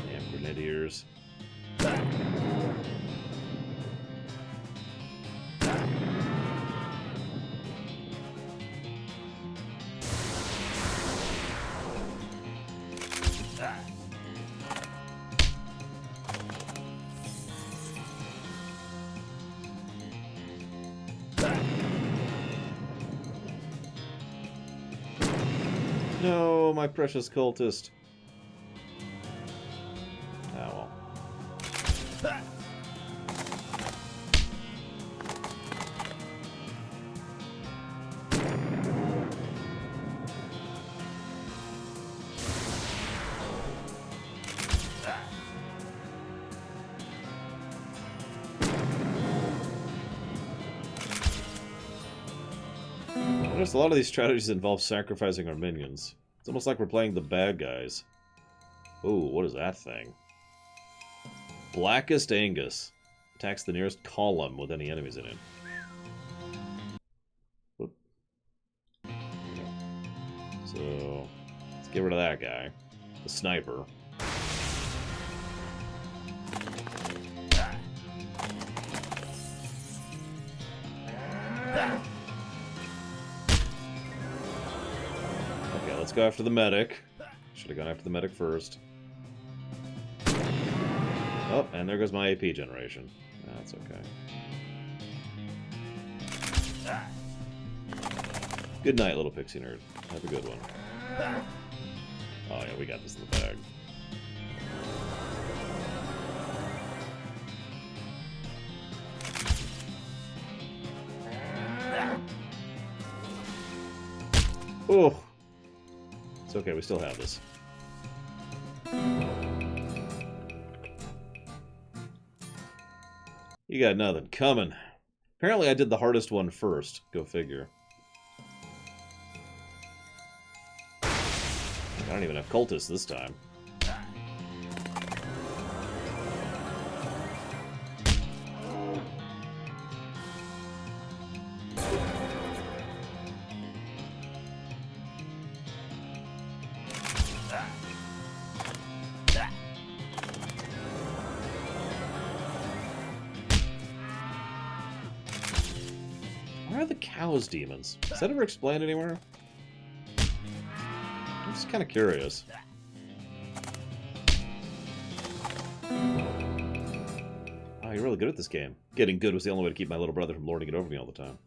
Damn grenadiers. No, my precious cultist. Oh well. Notice a lot of these strategies involve sacrificing our minions. It's almost like we're playing the bad guys. Ooh, what is that thing? Blackest Angus. Attacks the nearest column with any enemies in it. Whoop. So, let's get rid of that guy. The sniper. Okay, let's go after the medic. Should have gone after the medic first. Oh, and there goes my AP generation. That's okay. Good night, little pixie nerd. Have a good one. Oh yeah, we got this in the bag. Oh! It's okay, we still have this. You got nothing coming. Apparently I did the hardest one first. Go figure. I don't even have cultists this time. Where are the cows demons? Is that ever explained anywhere? I'm just kind of curious. Oh, you're really good at this game. Getting good was the only way to keep my little brother from lording it over me all the time.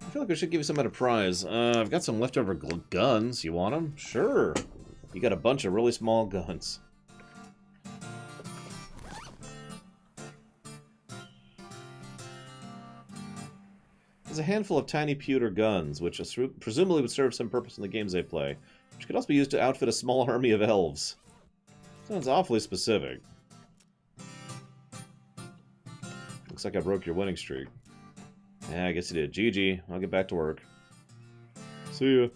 I feel like we should give you some kind of prize. I've got some leftover guns. You want them? Sure. You got a bunch of really small guns. There's a handful of tiny pewter guns, which presumably would serve some purpose in the games they play, which could also be used to outfit a small army of elves. Sounds awfully specific. Looks like I broke your winning streak. Yeah, I guess you did. GG. I'll get back to work. See ya.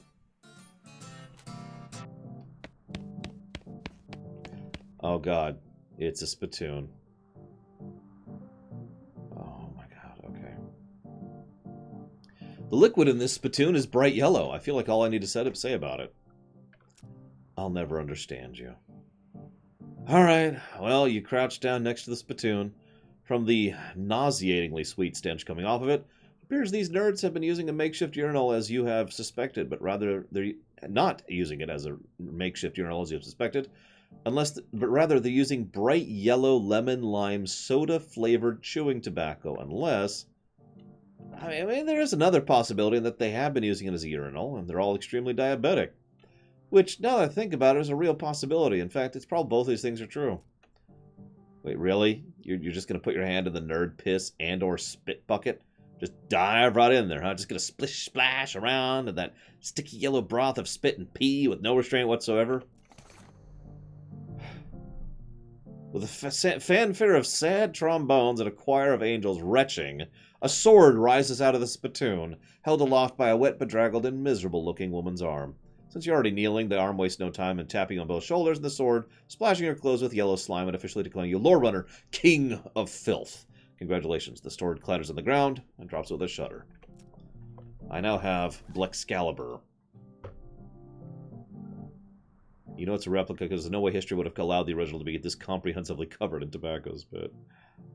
Oh god. It's a spittoon. Oh my god, okay. The liquid in this spittoon is bright yellow. I feel like all I need to say about it. I'll never understand you. Alright, well, you crouch down next to the spittoon. From the nauseatingly sweet stench coming off of it, it appears these nerds have been using a makeshift urinal as you have suspected, but rather they're not using it as a makeshift urinal as you have suspected, but rather they're using bright yellow lemon lime soda flavored chewing tobacco, unless... I mean, there is another possibility that they have been using it as a urinal, and they're all extremely diabetic. Which, now that I think about it, is a real possibility. In fact, it's probably both of these things are true. Wait, really? You're just going to put your hand in the nerd piss and or spit bucket? Just dive right in there, huh? Just going to splish splash around in that sticky yellow broth of spit and pee with no restraint whatsoever? With a fanfare of sad trombones and a choir of angels retching, a sword rises out of the spittoon, held aloft by a wet, bedraggled, and miserable-looking woman's arm. Since you're already kneeling, the arm wastes no time in tapping on both shoulders and the sword, splashing your clothes with yellow slime and officially declaring you Lore Runner, King of Filth. Congratulations. The sword clatters on the ground and drops with a shudder. I now have Blexcalibur. You know it's a replica because there's no way history would have allowed the original to be this comprehensively covered in tobacco's spit.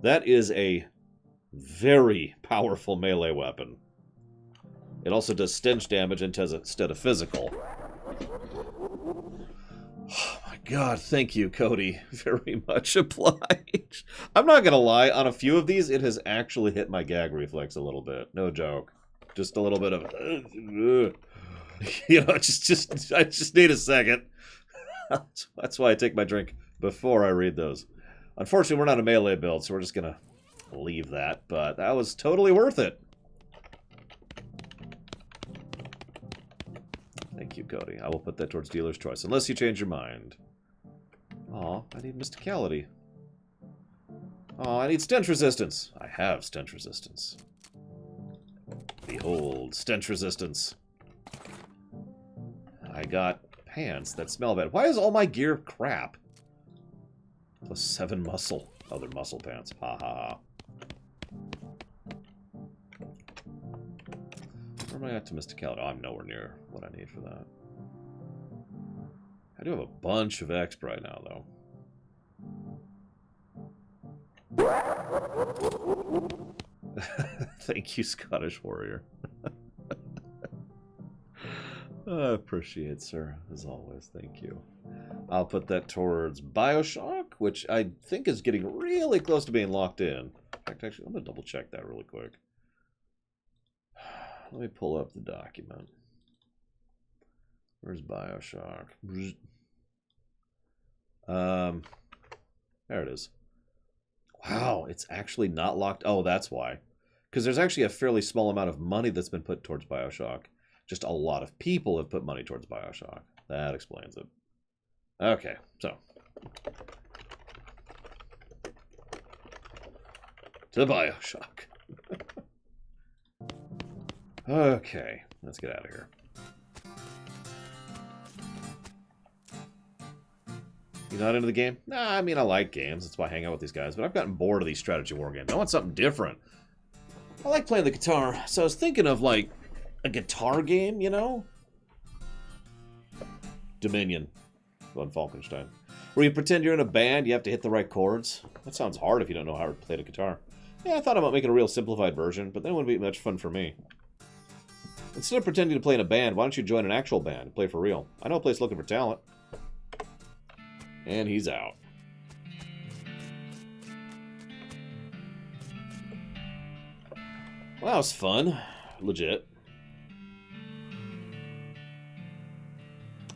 That is a very powerful melee weapon. It also does stench damage instead of physical. Oh my god, thank you, Cody. Very much obliged. I'm not gonna lie, on a few of these, it has actually hit my gag reflex a little bit. No joke. Just a little bit of... You know, I just need a second. That's why I take my drink before I read those. Unfortunately, we're not a melee build, so we're just gonna leave that. But that was totally worth it. Thank you, Cody. I will put that towards dealer's choice, unless you change your mind. Aw, I need mysticality. Aw, I need stench resistance. I have stench resistance. Behold, stench resistance. I got pants that smell bad. Why is all my gear crap? Plus 7 muscle. Oh, they're muscle pants. Ha ha ha. Where am I at to mysticality? Oh, I'm nowhere near what I need for that. I do have a bunch of exp right now, though. Thank you, Scottish Warrior. I appreciate it, sir, as always. Thank you. I'll put that towards Bioshock, which I think is getting really close to being locked in. In fact, actually, I'm going to double check that really quick. Let me pull up the document. Where's Bioshock? There it is. Wow, it's actually not locked. Oh, that's why. Because there's actually a fairly small amount of money that's been put towards Bioshock. Just a lot of people have put money towards Bioshock. That explains it. Okay, so. To Bioshock. Okay, let's get out of here. You not into the game? Nah, I mean, I like games. That's why I hang out with these guys. But I've gotten bored of these strategy war games. I want something different. I like playing the guitar. So I was thinking of, like, a guitar game, you know? Dominion. Von Falkenstein. Where you pretend you're in a band, you have to hit the right chords. That sounds hard if you don't know how to play the guitar. Yeah, I thought about making a real simplified version, but that wouldn't be much fun for me. Instead of pretending to play in a band, why don't you join an actual band and play for real? I know a place looking for talent. And he's out. Well, that was fun. Legit.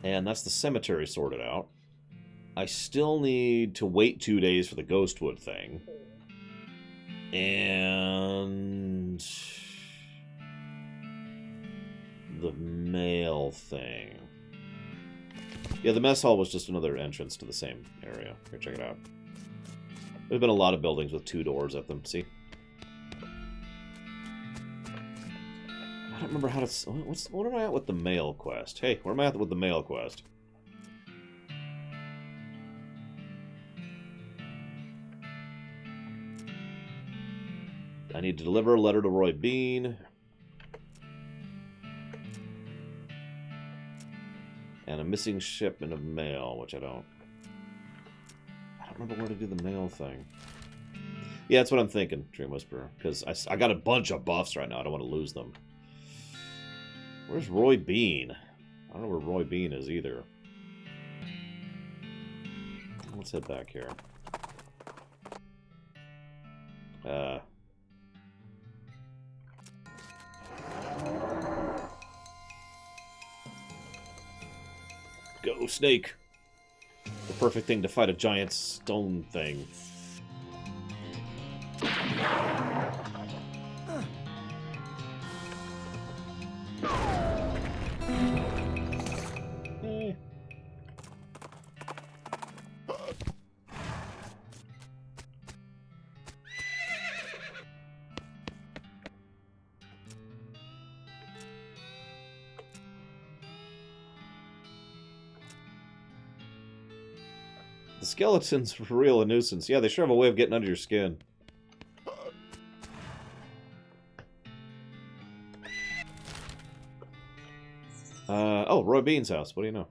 And that's the cemetery sorted out. I still need to wait 2 days for the Ghostwood thing. And the mail thing. Yeah, the mess hall was just another entrance to the same area. Here, check it out. There's been a lot of buildings with 2 doors at them. See? I don't remember how to... What am I at with the mail quest? Hey, where am I at with the mail quest? I need to deliver a letter to Roy Bean. And a missing shipment of mail, which I don't remember where to do the mail thing. Yeah, that's what I'm thinking, Dream Whisperer. Because I got a bunch of buffs right now. I don't want to lose them. Where's Roy Bean? I don't know where Roy Bean is either. Let's head back here. Go, Snake! The perfect thing to fight a giant stone thing. The skeletons for real a nuisance. Yeah, they sure have a way of getting under your skin. Oh, Roy Bean's house. What do you know?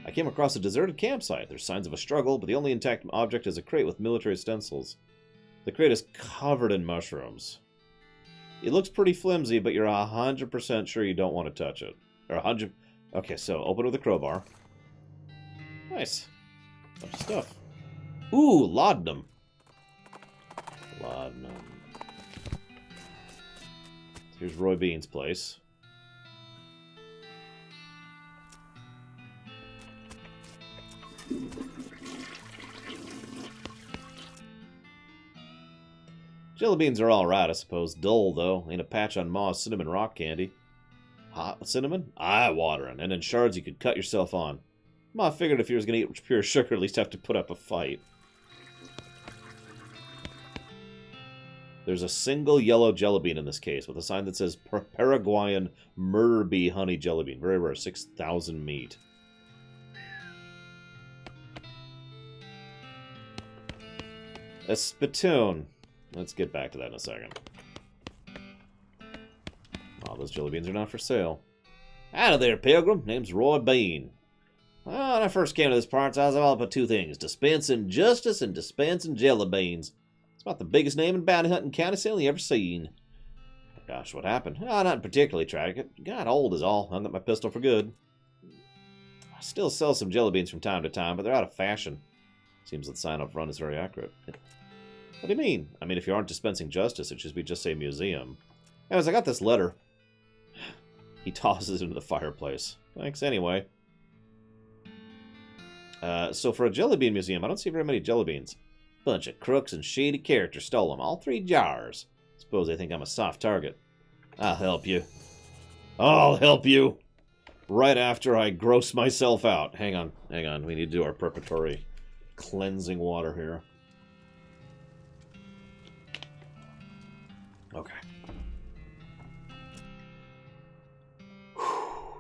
I came across a deserted campsite. There's signs of a struggle, but the only intact object is a crate with military stencils. The crate is covered in mushrooms. It looks pretty flimsy, but you're 100% sure you don't want to touch it. Or 100... Okay, so open with a crowbar. Nice. Bunch of stuff. Ooh, laudanum. Laudanum. So Here's Roy Bean's place. Jelly beans are alright, I suppose. Dull, though. Ain't a patch on Ma's cinnamon rock candy. Hot cinnamon? Eye-watering. And in shards you could cut yourself on. Ma figured if you was going to eat pure sugar, at least have to put up a fight. There's a single yellow jelly bean in this case, with a sign that says Paraguayan Murder Bee Honey Jelly Bean. Very rare. 6,000 meat. A spittoon. Let's get back to that in a second. Oh, those jelly beans are not for sale. Howdy there, Pilgrim. Name's Roy Bean. Well, when I first came to this parts, I was all about two things. Dispensing justice and dispensing jelly beans. It's about the biggest name in bounty hunting county sale you ever seen. Gosh, what happened? Oh, nothing particularly tragic. Got old is all. Hung up my pistol for good. I still sell some jelly beans from time to time, but they're out of fashion. Seems that the sign up front is very accurate. What do you mean? I mean, if you aren't dispensing justice, it should be just say museum. Anyways, I got this letter. He tosses it into the fireplace. Thanks anyway. So for a jelly bean museum, I don't see very many jelly beans. Bunch of crooks and shady characters stole them. All 3 jars. Suppose they think I'm a soft target. I'll help you. I'll help you. Right after I gross myself out. Hang on. Hang on. We need to do our preparatory cleansing water here. Okay.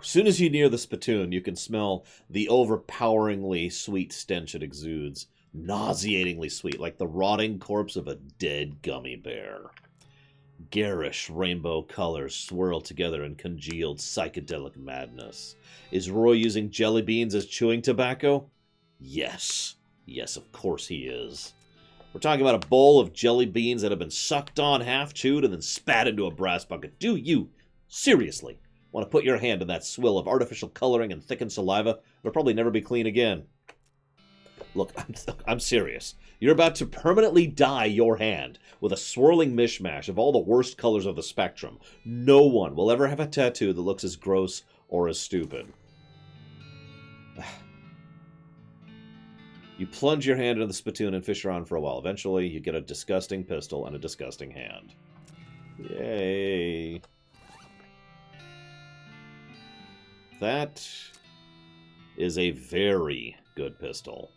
As soon as you near the spittoon, you can smell the overpoweringly sweet stench it exudes. Nauseatingly sweet, like the rotting corpse of a dead gummy bear. Garish rainbow colors swirl together in congealed psychedelic madness. Is Roy using jelly beans as chewing tobacco? Yes. Yes, of course he is. We're talking about a bowl of jelly beans that have been sucked on, half chewed, and then spat into a brass bucket. Do you, seriously, want to put your hand in that swill of artificial coloring and thickened saliva? It'll probably never be clean again. Look, I'm serious. You're about to permanently dye your hand with a swirling mishmash of all the worst colors of the spectrum. No one will ever have a tattoo that looks as gross or as stupid. You plunge your hand into the spittoon and fish around for a while. Eventually, you get a disgusting pistol and a disgusting hand. Yay. That is a very good pistol.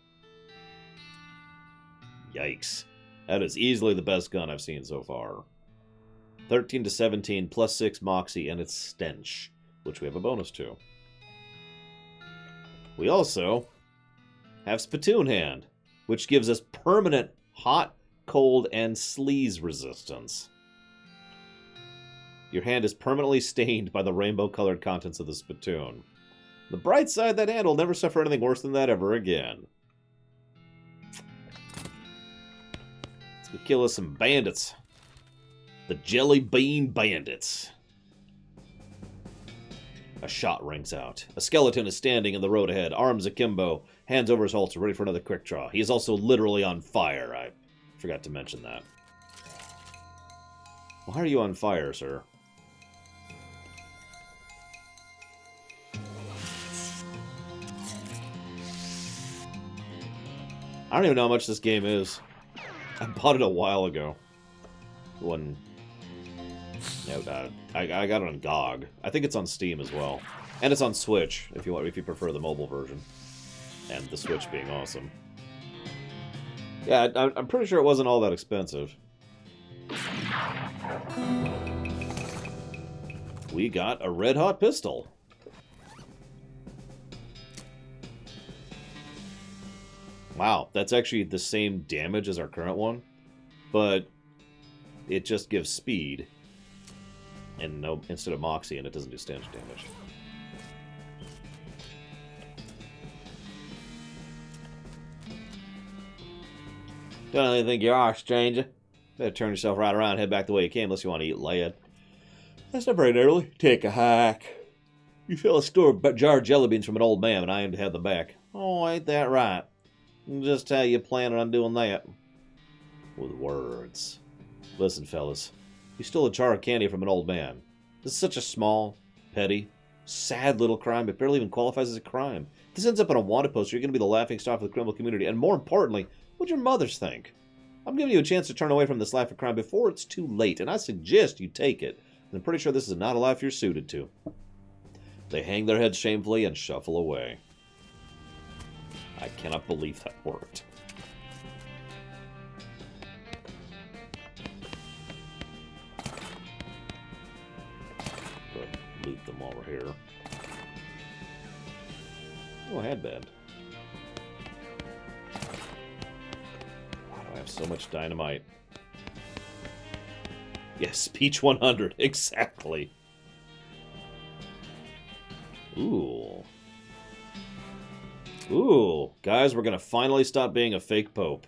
Yikes. That is easily the best gun I've seen so far. 13 to 17 plus 6 Moxie and its stench, which we have a bonus to. We also have Spittoon Hand, which gives us permanent hot, cold, and sleaze resistance. Your hand is permanently stained by the rainbow-colored contents of the spittoon. The bright side, that hand will never suffer anything worse than that ever again. Let's go kill us some bandits. The Jelly Bean Bandits. A shot rings out. A skeleton is standing in the road ahead, arms akimbo, hands over his holster, ready for another quick draw. He is also literally on fire. I forgot to mention that. Why are you on fire, sir? I don't even know how much this game is. I bought it a while ago. When... I got it on GOG. I think it's on Steam as well. And it's on Switch, if you prefer the mobile version. And the Switch being awesome. Yeah, I'm pretty sure it wasn't all that expensive. We got a red-hot pistol. Wow, that's actually the same damage as our current one, but it just gives speed. And no, instead of Moxie, and it doesn't do stench damage. Don't really think you are, stranger. Better turn yourself right around and head back the way you came, unless you want to eat lead. That's not very early. Take a hike. You fellas stole a jar of jelly beans from an old man, and I aim to have them back. Oh, ain't that right? Just how you planning on doing that? With words. Listen, fellas. You stole a jar of candy from an old man. This is such a small, petty, sad little crime. It barely even qualifies as a crime. If this ends up on a wanted poster, you're going to be the laughingstock of the criminal community. And more importantly, what'd your mothers think? I'm giving you a chance to turn away from this life of crime before it's too late, and I suggest you take it. I'm pretty sure this is not a life you're suited to. They hang their heads shamefully and shuffle away. I cannot believe that worked. But loot them while we're here. Oh, headband. Why do I have so much dynamite? Yes, Peach 100, exactly. Ooh. Ooh. Guys, we're gonna finally stop being a fake pope.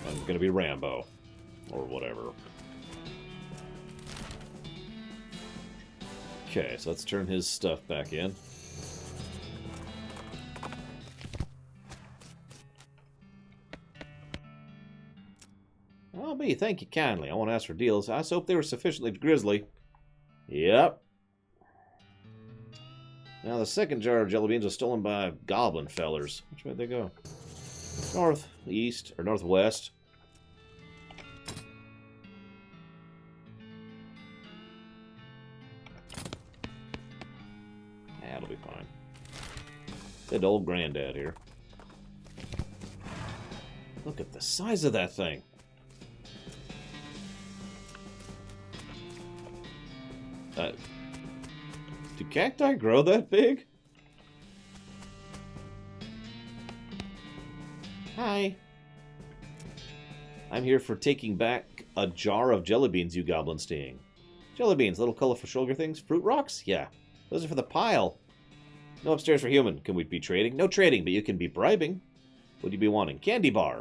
I'm gonna be Rambo. Or whatever. Okay, so let's turn his stuff back in. I'll be, thank you kindly. I won't ask for deals. I just hope they were sufficiently grisly. Yep. Now, the second jar of jelly beans was stolen by goblin fellers. Which way did they go? North, east, or northwest. That'll be fine. Good old granddad here. Look at the size of that thing. Do cacti grow that big? Hi. I'm here for taking back a jar of jelly beans you goblins stealing. Jelly beans, little colorful sugar things. Fruit rocks? Yeah. Those are for the pile. No upstairs for human. Can we be trading? No trading, but you can be bribing. What do you be wanting? Candy bar.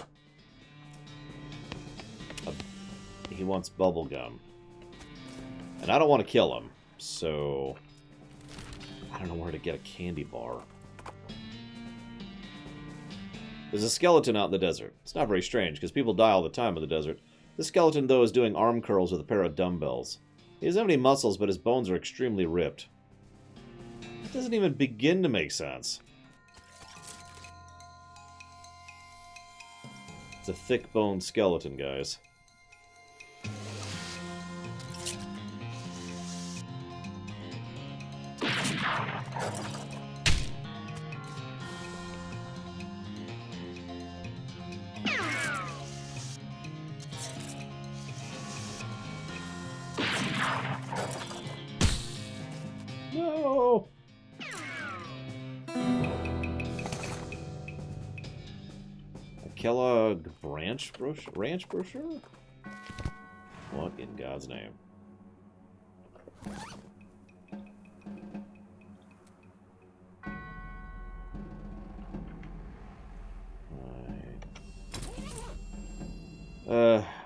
He wants bubble gum. And I don't want to kill him, so I don't know where to get a candy bar. There's a skeleton out in the desert. It's not very strange, because people die all the time in the desert. This skeleton, though, is doing arm curls with a pair of dumbbells. He doesn't have any muscles, but his bones are extremely ripped. It doesn't even begin to make sense. It's a thick-boned skeleton, guys. No! A Kellogg ranch brochure? What in God's name?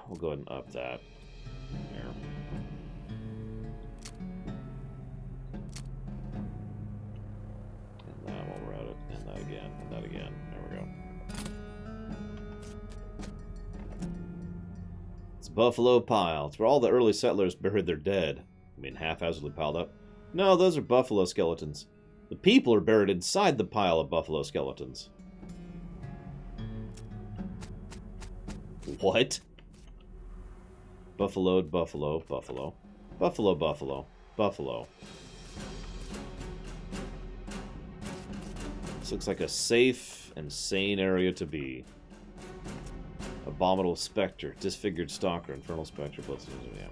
We'll go ahead and up that. There. And that while we're at it. And that again. And that again. There we go. It's Buffalo Pile. It's where all the early settlers buried their dead. I mean, haphazardly piled up. No, those are buffalo skeletons. The people are buried inside the pile of buffalo skeletons. What? Buffalo, buffalo, buffalo. Buffalo, buffalo, buffalo. This looks like a safe and sane area to be. Abominable specter, disfigured stalker, infernal specter, yeah,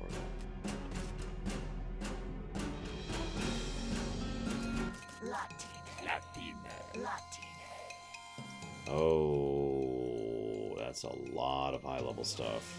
oh, that's a lot of high-level stuff.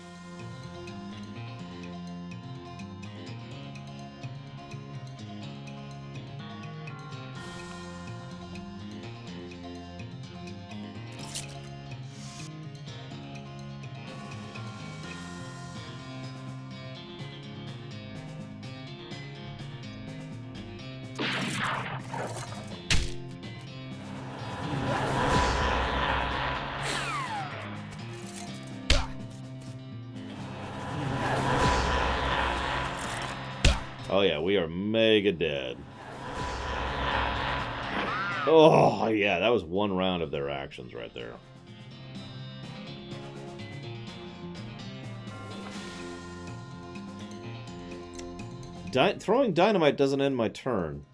Oh yeah, we are mega dead. Oh yeah, that was one round of their actions right there. Throwing dynamite doesn't end my turn.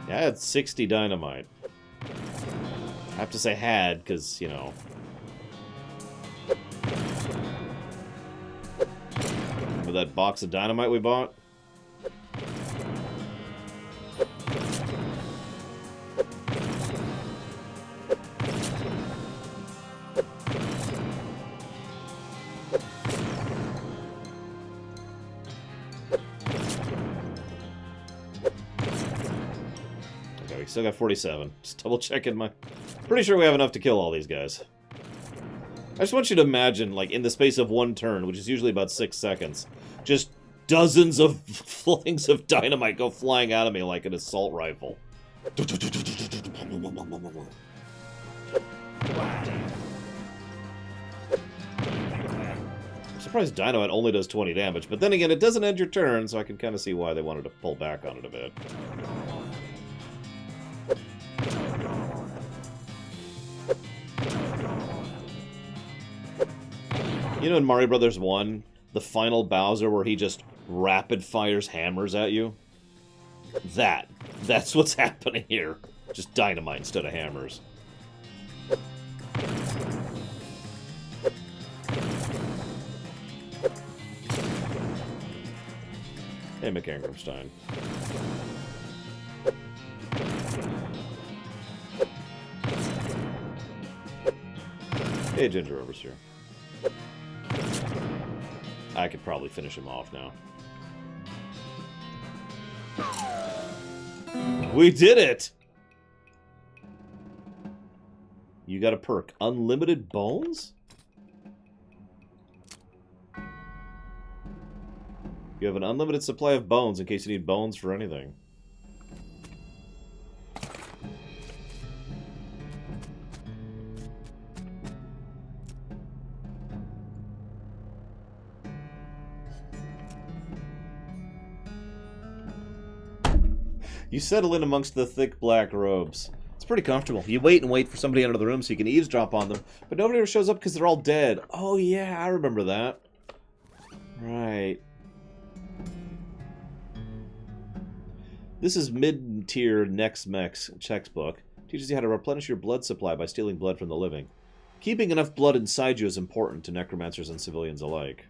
Yeah, I had 60 dynamite. I have to say had, because, you know... Remember that box of dynamite we bought? Okay, we still got 47. Just double checking my... Pretty sure we have enough to kill all these guys. I just want you to imagine, like, in the space of one turn, which is usually about 6 seconds, just dozens of flings of dynamite go flying out of me like an assault rifle. I'm surprised dynamite only does 20 damage, but then again, it doesn't end your turn, so I can kind of see why they wanted to pull back on it a bit. You know in Mario Brothers 1, the final Bowser where he just rapid fires hammers at you? That's what's happening here. Just dynamite instead of hammers. Hey, McAngramstein. Hey, Ginger Overseer. I could probably finish him off now. We did it! You got a perk. Unlimited bones? You have an unlimited supply of bones in case you need bones for anything. You settle in amongst the thick black robes. It's pretty comfortable. You wait and wait for somebody out of the room so you can eavesdrop on them, but nobody ever shows up because they're all dead. Oh yeah, I remember that. Right. This is mid-tier Next Mex textbook. Teaches you how to replenish your blood supply by stealing blood from the living. Keeping enough blood inside you is important to necromancers and civilians alike.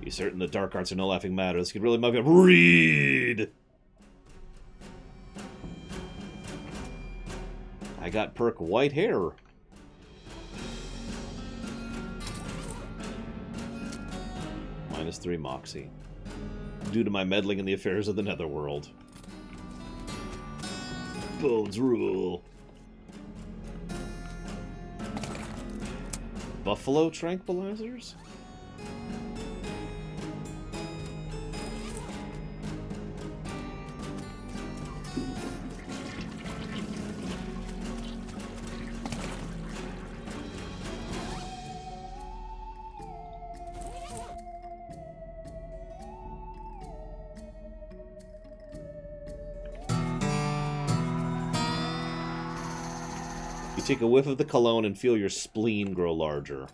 Be certain the dark arts are no laughing matter. This could really mug up. Read! I got perk white hair. -3 Moxie. Due to my meddling in the affairs of the Netherworld. Bones rule. Buffalo tranquilizers? You take a whiff of the cologne and feel your spleen grow larger.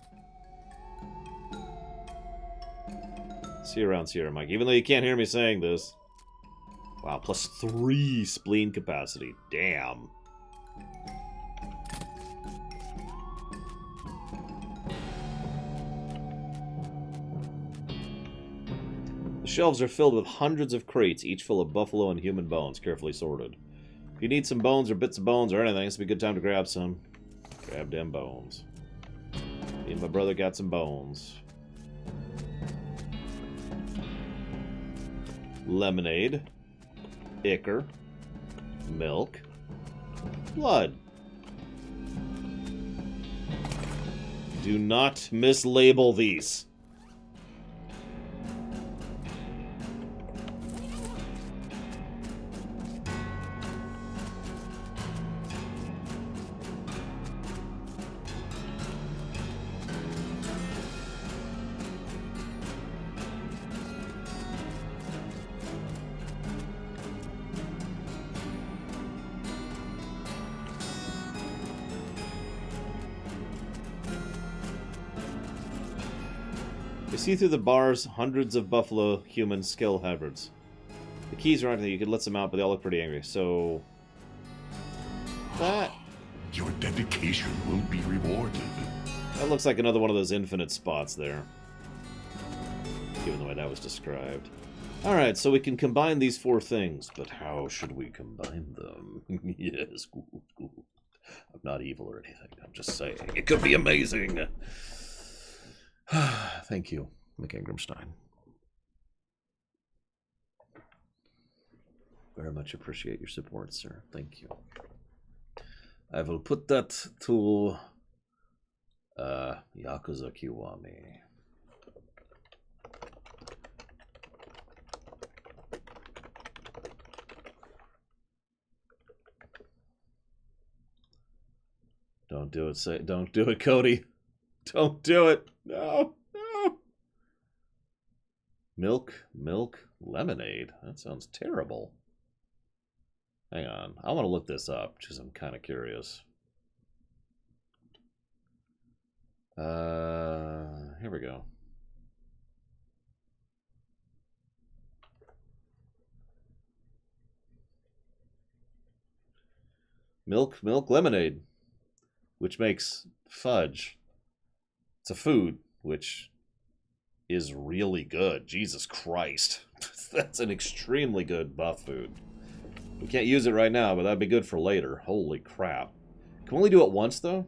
See you around, Sierra Mike. Even though you can't hear me saying this. Wow, +3 spleen capacity. Damn. The shelves are filled with hundreds of crates, each full of buffalo and human bones, carefully sorted. If you need some bones or bits of bones or anything, it's a good time to grab some. Grab them bones. Me and my brother got some bones. Lemonade. Ichor. Milk. Blood. Do not mislabel these. You see through the bars hundreds of buffalo human skill hybrids. The keys are on there. You could let them out, but they all look pretty angry. So that Your dedication will be rewarded. looks like another one of those infinite spots there. Given the way that was described. Alright, so we can combine these 4 things, but how should we combine them? Yes, cool. I'm not evil or anything, I'm just saying. It could be amazing! Thank you, McIngramstein. Very much appreciate your support, sir. Thank you. I will put that to Yakuza Kiwami. Don't do it, don't do it, Cody. Don't do it. No, no. Milk, lemonade. That sounds terrible. Hang on. I want to look this up because I'm kind of curious. Here we go. Milk, lemonade, which makes fudge. It's a food, which is really good. Jesus Christ. That's an extremely good buff food. We can't use it right now, but that'd be good for later. Holy crap. Can we only do it once, though?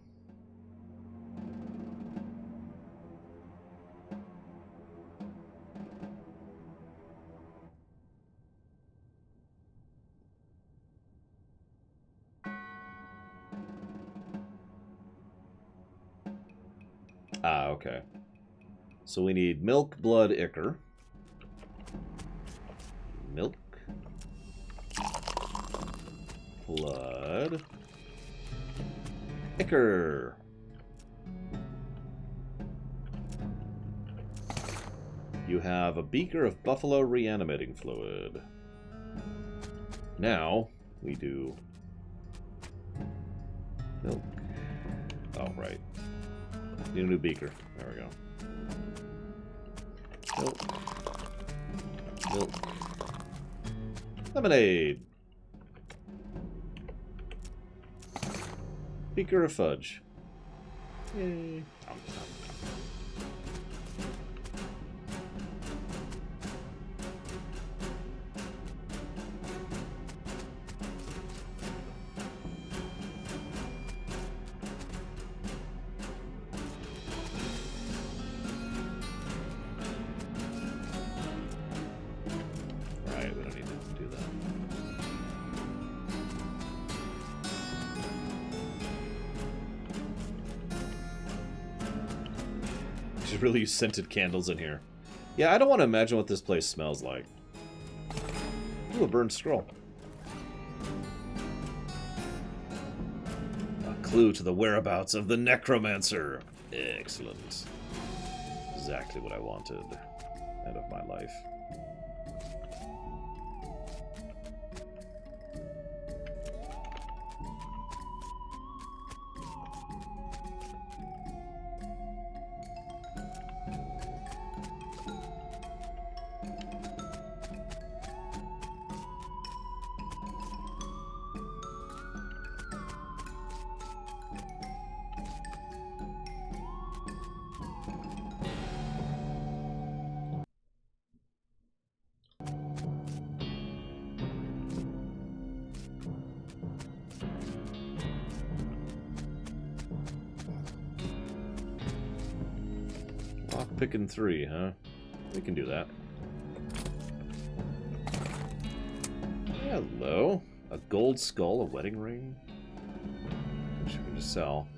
Ah, okay. So we need milk, blood, ichor. Milk. Blood. Ichor. You have a beaker of buffalo reanimating fluid. Now, we do milk. Oh, right. Need a new beaker. There we go. Milk. Lemonade. Beaker of fudge. Yay. Right, we don't need to do that. Should really use scented candles in here. Yeah, I don't want to imagine what this place smells like. Ooh, a burned scroll. A clue to the whereabouts of the necromancer. Excellent. Exactly what I wanted out of my life. Picking 3, huh? We can do that. Hello. A gold skull, a wedding ring. Which we can just sell.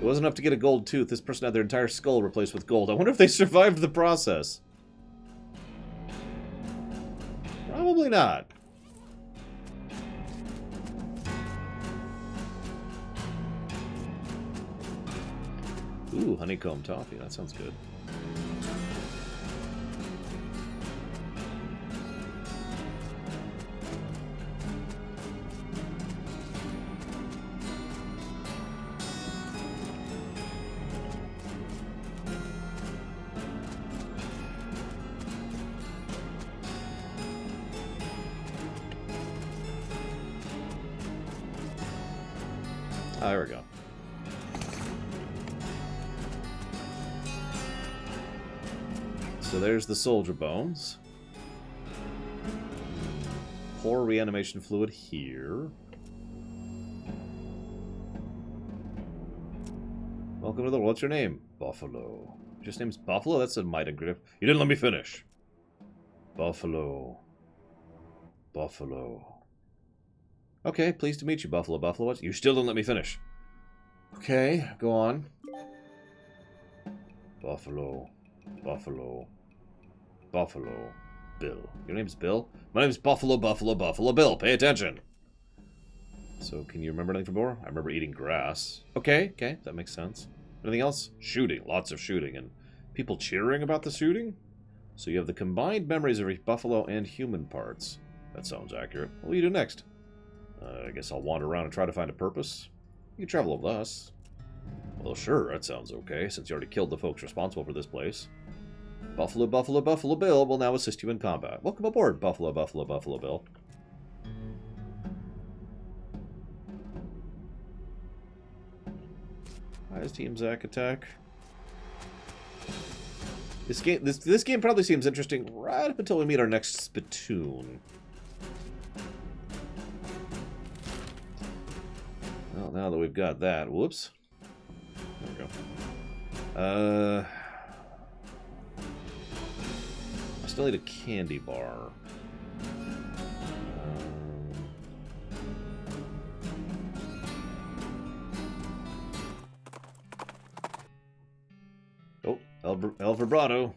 It wasn't enough to get a gold tooth. This person had their entire skull replaced with gold. I wonder if they survived the process. Probably not. Ooh, honeycomb toffee. That sounds good. Ah, there we go. So there's the soldier bones. Pour reanimation fluid here. Welcome to the world. What's your name? Buffalo. Your name's Buffalo? That's a might ingredient. You didn't let me finish. Buffalo. Buffalo. Okay, pleased to meet you, Buffalo. Buffalo. You still didn't let me finish. Okay, go on. Buffalo. Buffalo. Buffalo. Bill. Your name's Bill? My name's Buffalo, Buffalo, Buffalo Bill. Pay attention. So, can you remember anything from before? I remember eating grass. Okay, that makes sense. Anything else? Shooting. Lots of shooting. And people cheering about the shooting? So you have the combined memories of buffalo and human parts. That sounds accurate. What will you do next? I guess I'll wander around and try to find a purpose. You can travel with us. Well, sure, that sounds okay, since you already killed the folks responsible for this place. Buffalo, Buffalo, Buffalo Bill will now assist you in combat. Welcome aboard, Buffalo, Buffalo, Buffalo Bill. Hi, is Team Zack attack? This game probably seems interesting right up until we meet our next spittoon. Well, now that we've got that, whoops. There we go. I still need a candy bar. Oh, El Vibrato.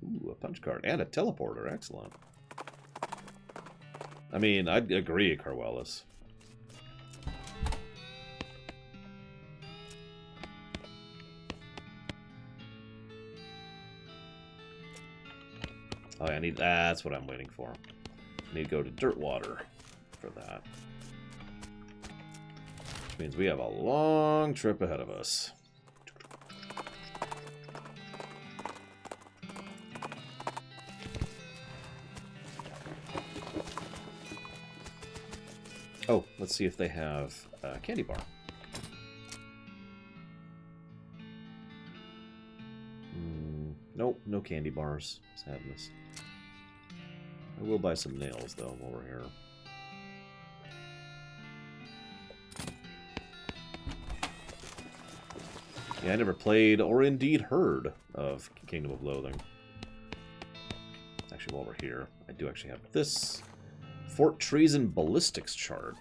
Ooh, a punch card and a teleporter. Excellent. I mean, I'd agree, Carwellis. Oh, I need... That's what I'm waiting for. I need to go to Dirtwater for that. Which means we have a long trip ahead of us. Oh, let's see if they have a candy bar. Nope, no candy bars. Sadness. I will buy some nails, though, while we're here. Yeah, I never played or indeed heard of Kingdom of Loathing. Actually, while we're here, I do actually have this Fort Treason Ballistics chart.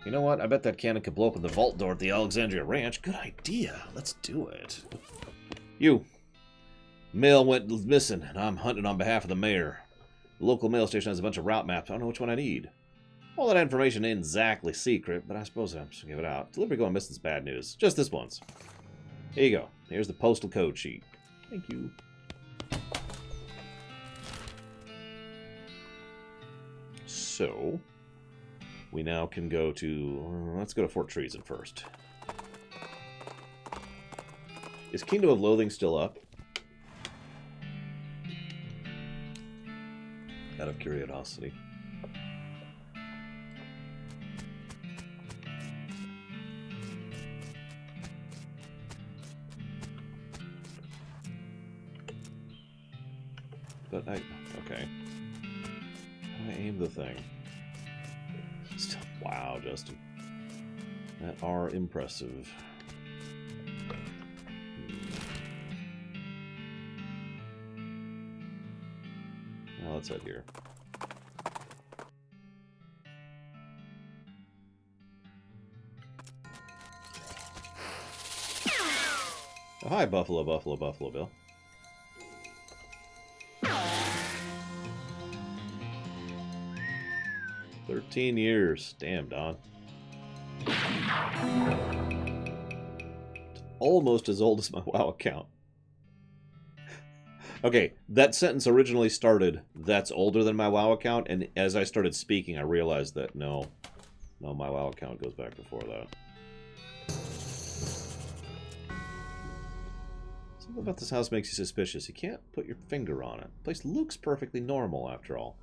You know what? I bet that cannon could blow open the vault door at the Alexandria Ranch. Good idea. Let's do it. You. Mail went missing, and I'm hunting on behalf of the mayor. The local mail station has a bunch of route maps. I don't know which one I need. All that information ain't exactly secret, but I suppose I'm just going to give it out. Delivery going missing is bad news. Just this once. Here you go. Here's the postal code sheet. Thank you. So, we now can go to... let's go to Fort Treason first. Is Kingdom of Loathing still up? Out of curiosity. But I... okay. How do I aim the thing? Still, wow, Justin. That are impressive. Now let's head here. Oh, hi, Buffalo, Buffalo, Buffalo Bill. $13 years. Damn, Don. It's almost as old as my WoW account. Okay, that sentence originally started, that's older than my WoW account, and as I started speaking, I realized that no, my WoW account goes back before that. Something about this house makes you suspicious. You can't put your finger on it. The place looks perfectly normal, after all.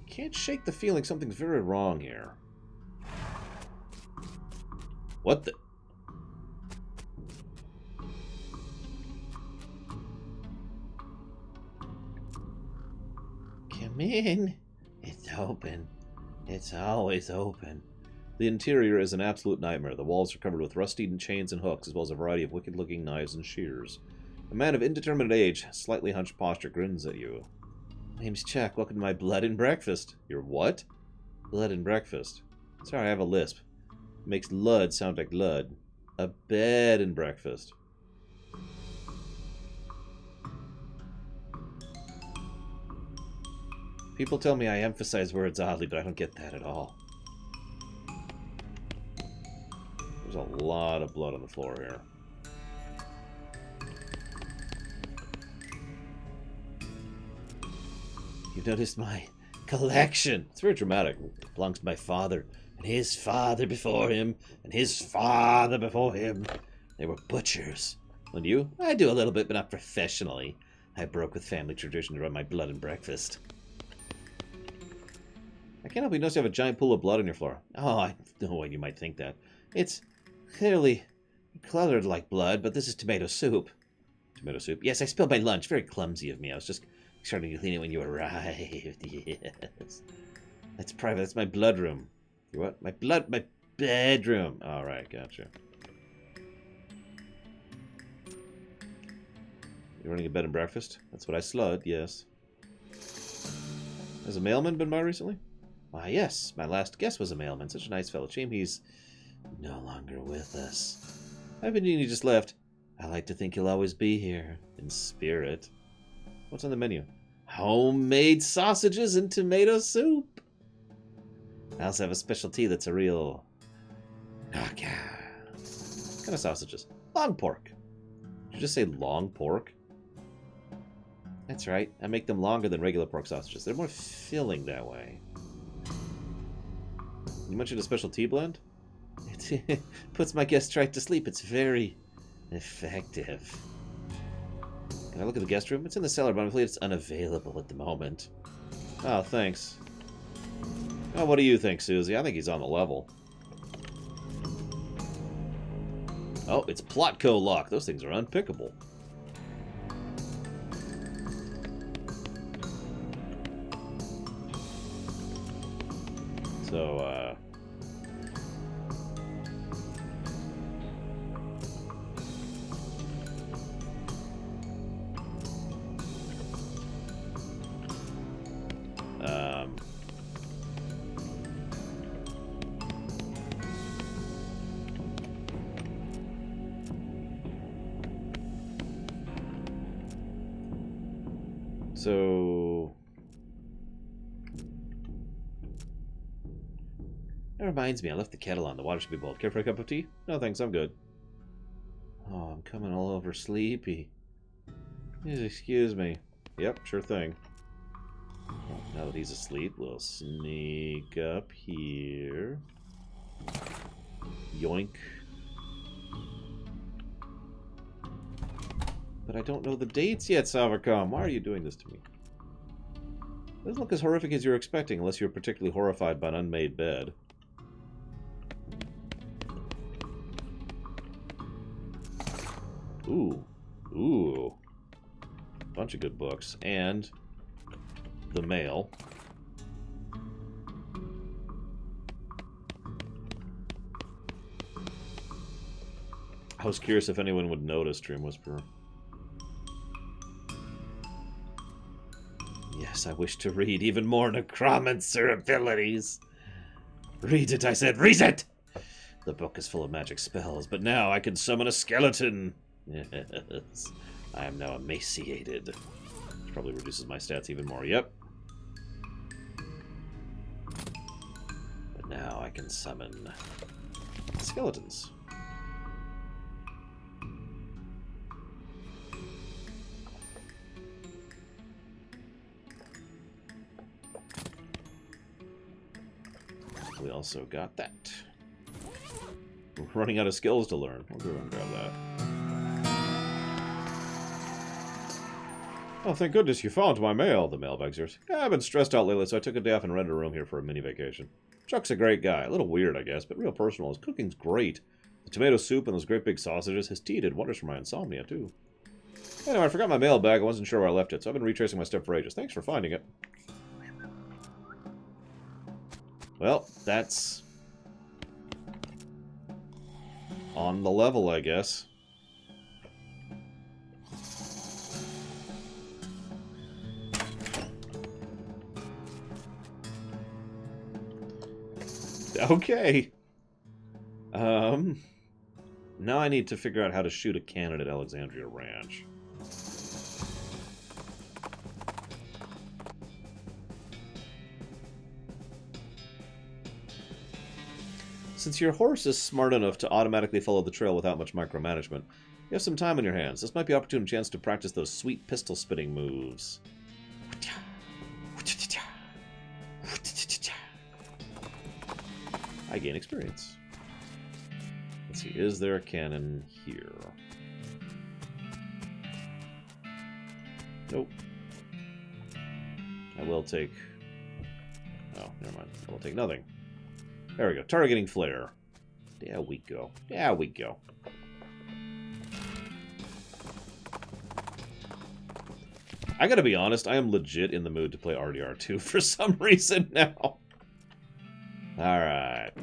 You can't shake the feeling something's very wrong here. What the... Come in. It's open. It's always open. The interior is an absolute nightmare. The walls are covered with rusty chains and hooks, as well as a variety of wicked-looking knives and shears. A man of indeterminate age, slightly hunched posture, grins at you. My name's Chuck. Welcome to my blood and breakfast. Your what? Blood and breakfast. Sorry, I have a lisp. It makes lud sound like lud. A bed and breakfast. People tell me I emphasize words oddly, but I don't get that at all. There's a lot of blood on the floor here. You've noticed my collection. It's very dramatic. It belongs to my father, and his father before him, and his father before him. They were butchers. And you? I do a little bit, but not professionally. I broke with family tradition to run my blood and breakfast. I can't help but notice you have a giant pool of blood on your floor. Oh, I know why you might think that. It's clearly colored like blood, but this is tomato soup. Tomato soup? Yes, I spilled my lunch. Very clumsy of me. I was just starting to clean it when you arrived. Yes. That's private. That's my blood room. Your what? My bedroom. All right, gotcha. You're running a bed and breakfast? That's what I slud, yes. Has a mailman been by recently? Why, yes. My last guest was a mailman. Such a nice fellow. Shame he's no longer with us. I've been he just left. I like to think he'll always be here. In spirit. What's on the menu? Homemade sausages and tomato soup. I also have a special tea that's a real knockout. What kind of sausages? Long pork. Did you just say long pork? That's right. I make them longer than regular pork sausages. They're more filling that way. You mentioned a special tea blend? It puts my guests right to sleep. It's very effective. Can I look at the guest room? It's in the cellar, but I'm afraid it's unavailable at the moment. Oh, thanks. Oh, what do you think, Susie? I think he's on the level. Oh, it's Plotco lock. Those things are unpickable. So, that reminds me, I left the kettle on. The water should be boiled. Care for a cup of tea? No, thanks, I'm good. Oh, I'm coming all over sleepy. Please excuse me. Yep, sure thing. Well, now that he's asleep, we'll sneak up here. Yoink. But I don't know the dates yet, Savarcom. Why are you doing this to me? It doesn't look as horrific as you're expecting, unless you're particularly horrified by an unmade bed. Ooh. Ooh. Bunch of good books. And the mail. I was curious if anyone would notice, Dream Whisperer. Yes, I wish to read even more necromancer abilities. Read it, I said. Read it! The book is full of magic spells, but now I can summon a skeleton. Yes. I am now emaciated. Which probably reduces my stats even more. Yep. But now I can summon skeletons. We also got that. We're running out of skills to learn. We'll go and grab that. Oh, thank goodness you found my mail, the mailbag says. Yeah, I've been stressed out lately, so I took a day off and rented a room here for a mini vacation. Chuck's a great guy. A little weird, I guess, but real personal. His cooking's great. The tomato soup and those great big sausages. His tea did wonders for my insomnia, too. Anyway, I forgot my mailbag. I wasn't sure where I left it, so I've been retracing my step for ages. Thanks for finding it. Well, that's on the level, I guess. Okay. Now I need to figure out how to shoot a cannon at Alexandria Ranch. Since your horse is smart enough to automatically follow the trail without much micromanagement, you have some time on your hands. This might be an opportune chance to practice those sweet pistol spitting moves. I gain experience. Let's see, is there a cannon here? Nope. I will take... Oh, never mind. I will take nothing. There we go. Targeting flare. There we go. There we go. I gotta be honest, I am legit in the mood to play RDR2 for some reason now. Alright.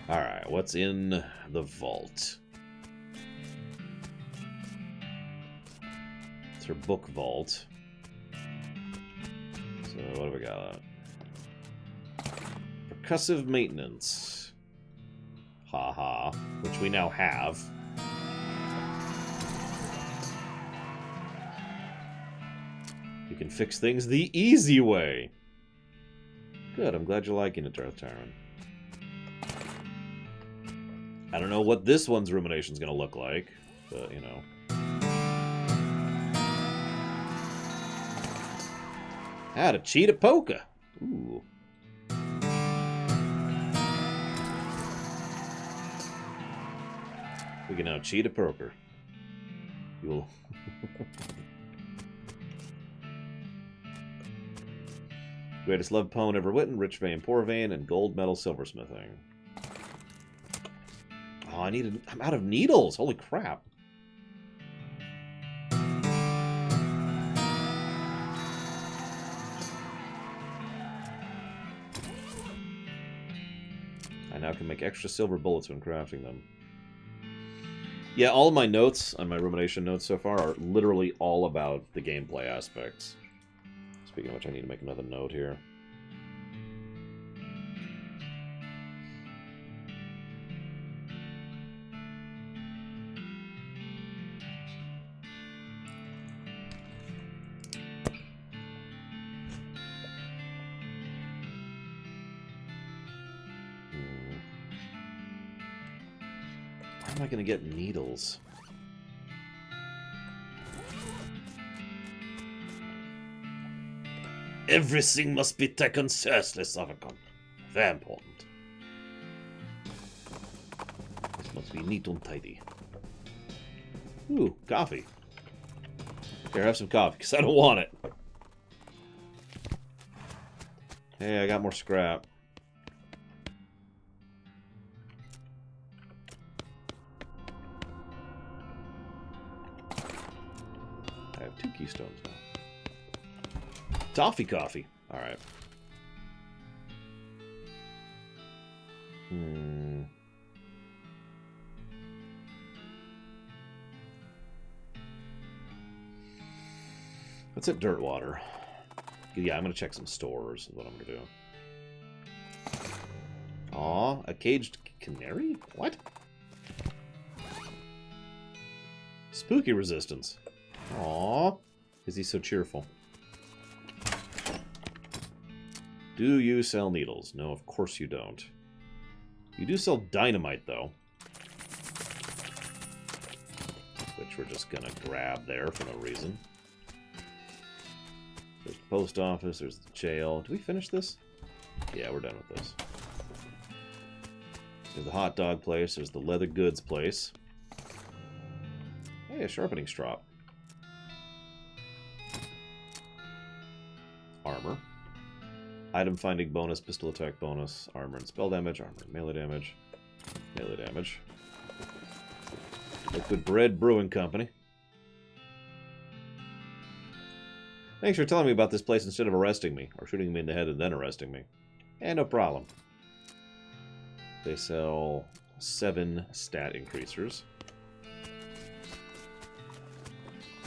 Alright, what's in the vault? It's her book vault. So, what have we got? Percussive maintenance. Haha. Which we now have. You can fix things the easy way. Good, I'm glad you're liking it, Darth Tyron. I don't know what this one's rumination's gonna look like, but, you know. How to cheat at poker. Ooh. We can now cheat at poker. You'll... Greatest love poem ever written, rich vein, poor vein, and gold medal silversmithing. Oh, I'm out of needles. Holy crap. I now can make extra silver bullets when crafting them. Yeah, all of my notes on my rumination notes so far are literally all about the gameplay aspects. Speaking of which, I need to make another note here. Where am I going to get needles? Everything must be taken seriously, Savacon. Very important. This must be neat and tidy. Ooh, coffee. Here, have some coffee, because I don't want it. Hey, I got more scrap. I have 2 keystones now. Toffee coffee. Alright. What's at Dirtwater? Yeah, I'm gonna check some stores. Is what I'm gonna do. Aw, a caged canary? What? Spooky resistance. Aw, is he so cheerful? Do you sell needles? No, of course you don't. You do sell dynamite, though. Which we're just gonna grab there for no reason. There's the post office, there's the jail. Do we finish this? Yeah, we're done with this. There's the hot dog place, there's the leather goods place. Hey, a sharpening strop. Armor. Item finding bonus, pistol attack bonus, armor and spell damage, armor and melee damage. Melee damage. Liquid Bread Brewing Company. Thanks for telling me about this place instead of arresting me, or shooting me in the head and then arresting me. No problem. They sell 7 stat increasers.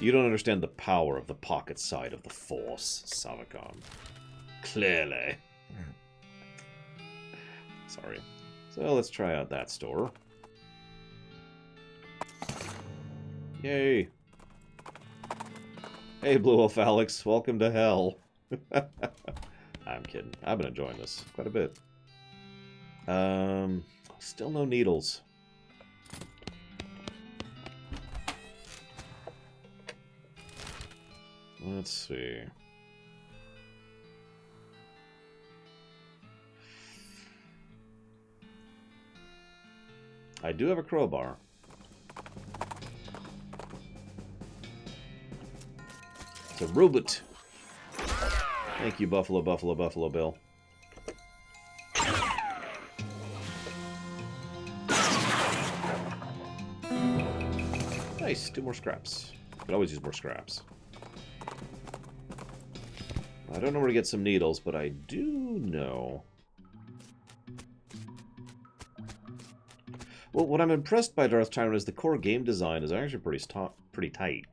You don't understand the power of the pocket side of the Force, Savicon. Clearly. Sorry. So let's try out that store. Yay. Hey, Blue Wolf Alex, welcome to hell. I'm kidding. I've been enjoying this quite a bit. Still no needles. Let's see. I do have a crowbar. It's a robot. Thank you, Buffalo Bill. Nice, 2 more scraps. Could always use more scraps. I don't know where to get some needles, but I do know. Well, what I'm impressed by Darth Tyrant is the core game design is actually pretty tight.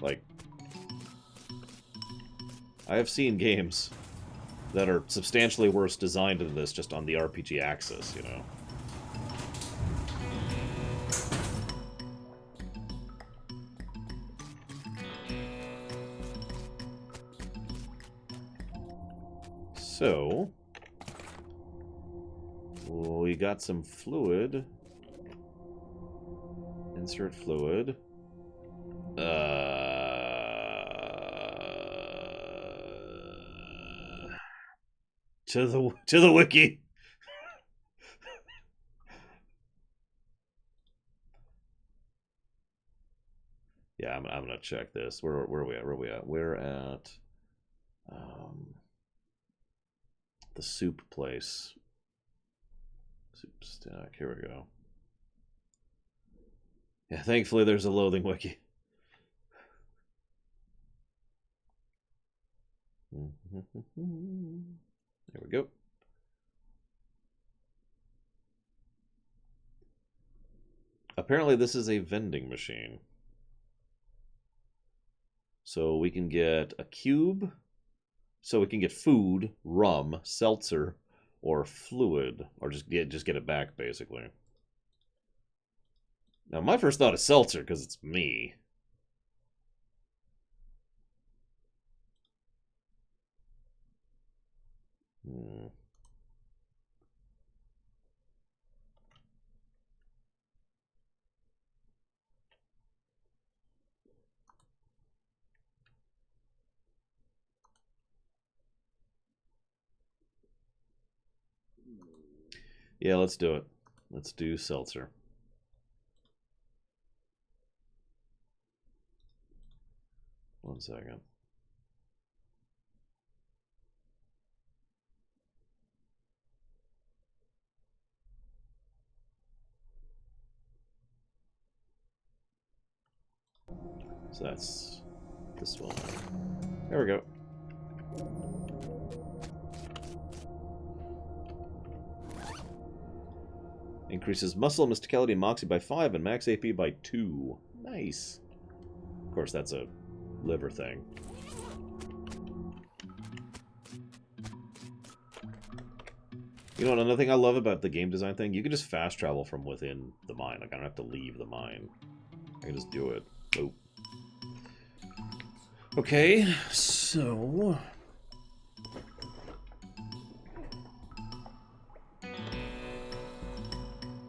Like, I have seen games that are substantially worse designed than this just on the RPG axis, you know. So, we got some fluid. Insert fluid. To the wiki. Yeah, I'm gonna check this. Where are we at? Where are we at? We're at the soup place. Soup stack. Here we go. Yeah, thankfully there's a Loathing wiki. There we go. Apparently this is a vending machine. So we can get a cube. So we can get food, rum, seltzer, or fluid. Or just get it back, basically. Now, my first thought is seltzer, because it's me. Yeah, let's do it. Let's do seltzer. One second. So that's this one. There we go. Increases muscle, mysticality, and moxie by 5 and max AP by 2. Nice. Of course, that's a liver thing. You know, another thing I love about the game design thing, you can just fast travel from within the mine. Like, I don't have to leave the mine. I can just do it. Oh. Okay, so...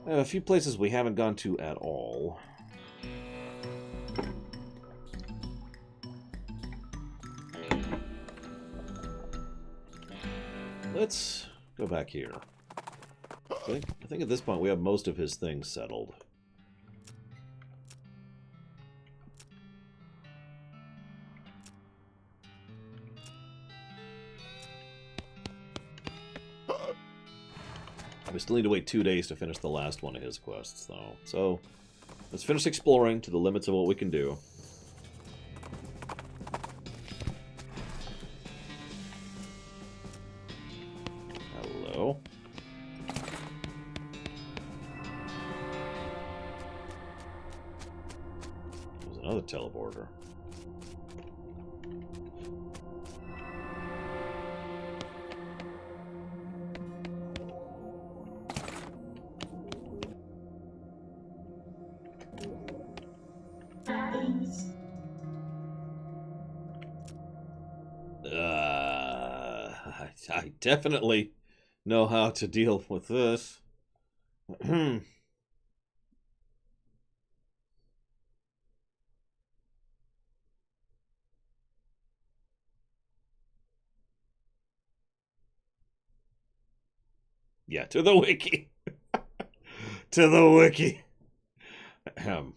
a few places we haven't gone to at all. Let's go back here. I think at this point we have most of his things settled. We still need to wait 2 days to finish the last one of his quests, though. So, let's finish exploring to the limits of what we can do. Hello. There's another teleporter. I definitely know how to deal with this. Yeah, to the wiki. To the wiki. Hang on.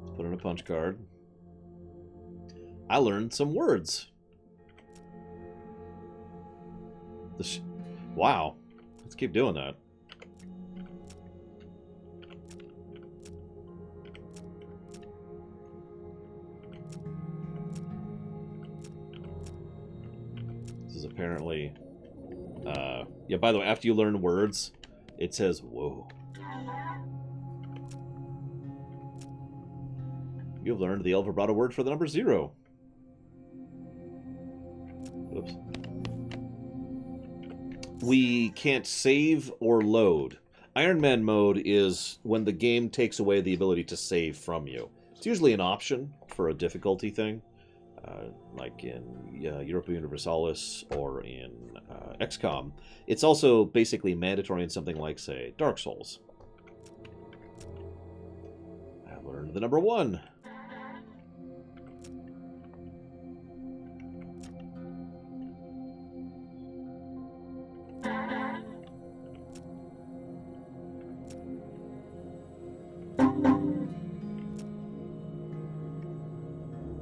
Let's put in a punch card. I learned some words. Wow. Let's keep doing that. This is apparently... yeah, by the way, after you learn words, it says, whoa. You've learned the El Vibrato word for the number 0. Oops. We can't save or load. Iron Man mode is when the game takes away the ability to save from you. It's usually an option for a difficulty thing, like in Europa Universalis or in XCOM. It's also basically mandatory in something like, say, Dark Souls. I learned the number 1.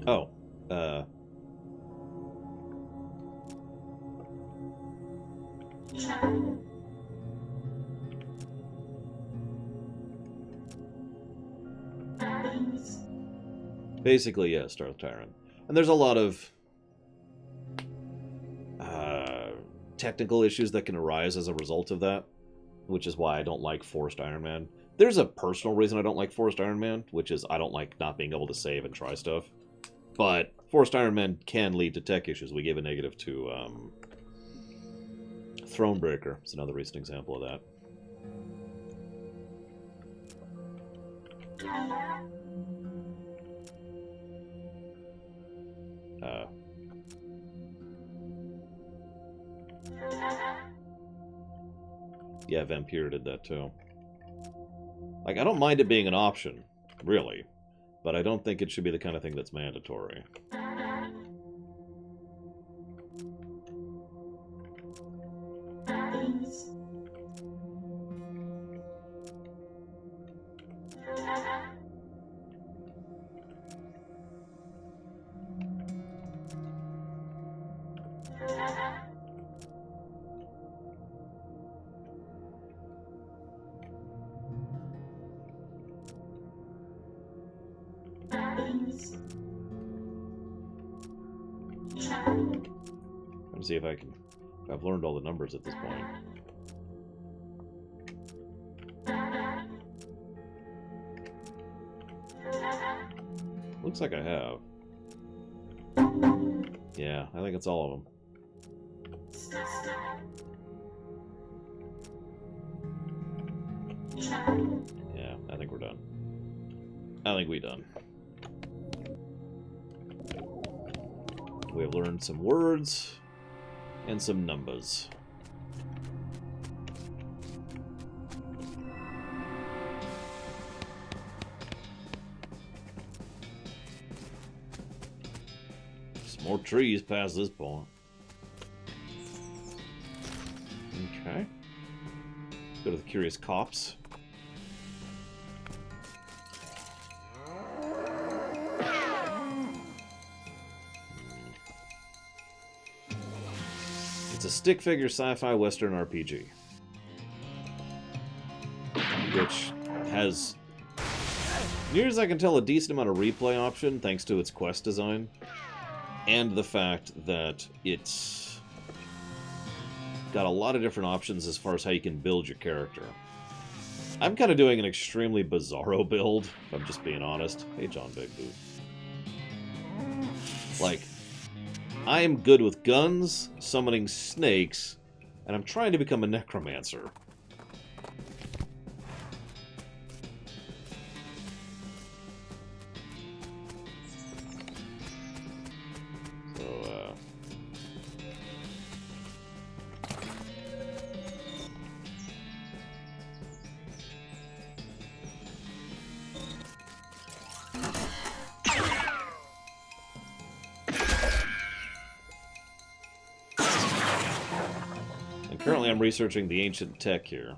Oh, basically, yeah, Star Tyrant. And there's a lot of technical issues that can arise as a result of that, which is why I don't like Forced Iron Man. There's a personal reason I don't like Forced Iron Man, which is I don't like not being able to save and try stuff. But Forced Iron Man can lead to tech issues. We gave a negative to Thronebreaker. It's another recent example of that. Yeah, Vampire did that too. Like, I don't mind it being an option, really, but I don't think it should be the kind of thing that's mandatory. Let's see if I've learned all the numbers at this point. Looks like I have. Yeah, I think it's all of them. Yeah, I think we're done. I think we're done. We have learned some words and some numbers. Some more trees past this point. Okay. Go to the Curious Cops. It's a stick figure sci-fi western RPG, which has, near as I can tell, a decent amount of replay option thanks to its quest design, and the fact that it's got a lot of different options as far as how you can build your character. I'm kind of doing an extremely bizarro build, if I'm just being honest. Hey, John Big Boot. Like, I am good with guns, summoning snakes, and I'm trying to become a necromancer. So, and currently I'm researching the ancient tech here.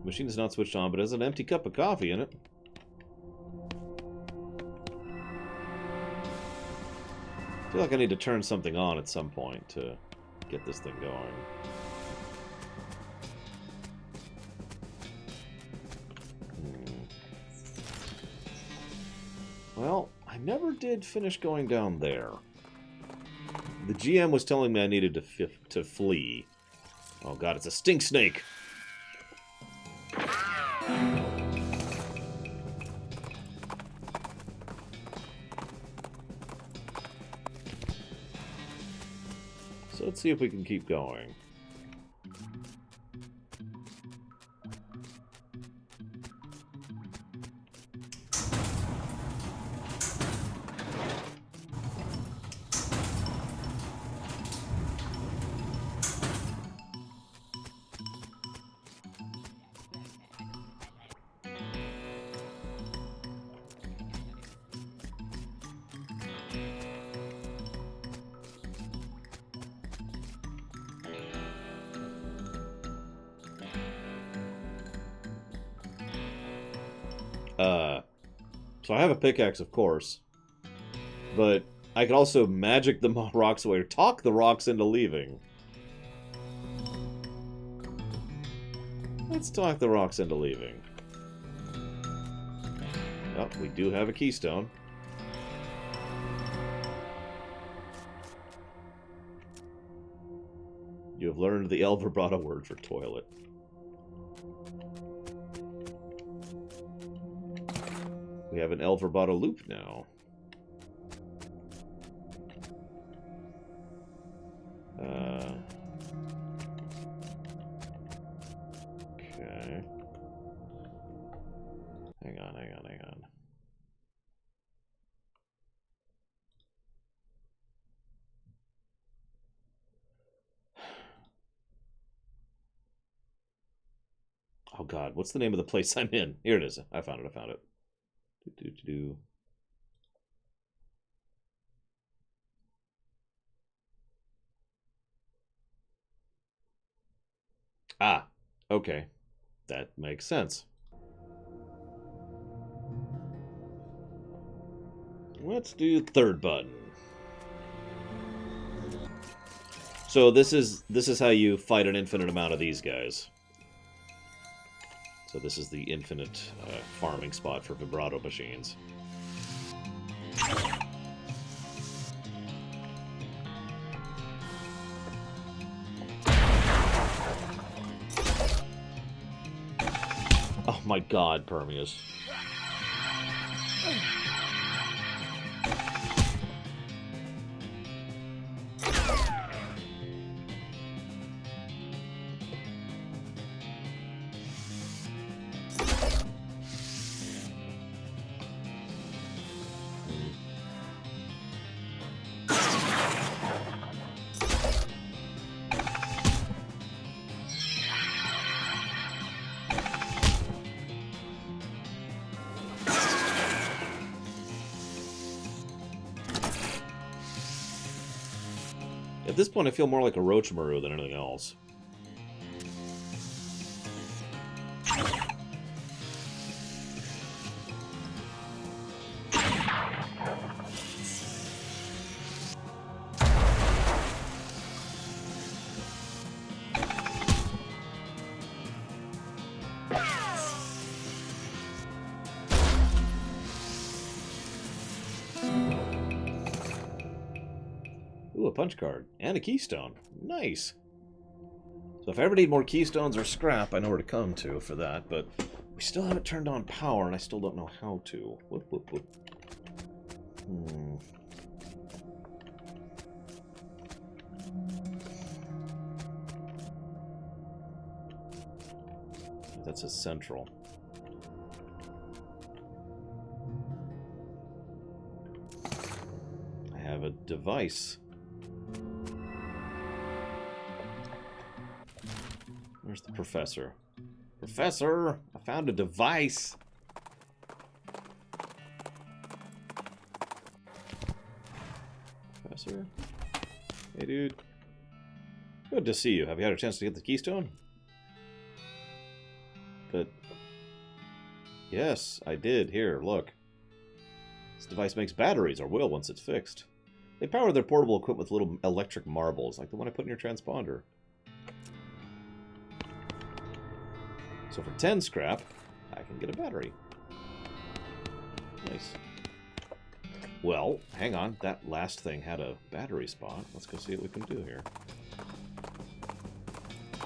Machine is not switched on, but has an empty cup of coffee in it. I feel like I need to turn something on at some point to get this thing going. Well, I never did finish going down there. The GM was telling me I needed to flee. Oh god, it's a stink snake! So let's see if we can keep going. So I have a pickaxe, of course, but I can also magic the rocks away, or talk the rocks into leaving. Let's talk the rocks into leaving. Oh, we do have a keystone. You have learned the El Vibrato word for toilet. We have an El Vibrato loop now. Okay. Hang on. Oh god, what's the name of the place I'm in? Here it is. I found it. Ah, okay. That makes sense. Let's do third button. So this is how you fight an infinite amount of these guys. So this is the infinite farming spot for vibrato machines. Oh my god, Permeus. At this point, I feel more like a Roachmaru than anything else. Ooh, a punch card. And a keystone. Nice. So if I ever need more keystones or scrap, I know where to come to for that, but we still haven't turned on power, and I still don't know how to. Whoop, whoop, whoop. That's a central. I have a device. Where's the professor? Professor! I found a device! Professor? Hey, dude. Good to see you. Have you had a chance to get the keystone? But... yes, I did. Here, look. This device makes batteries, or will once it's fixed. They power their portable equipment with little electric marbles, like the one I put in your transponder. So for 10 scrap, I can get a battery. Nice. Well, hang on. That last thing had a battery spot. Let's go see what we can do here.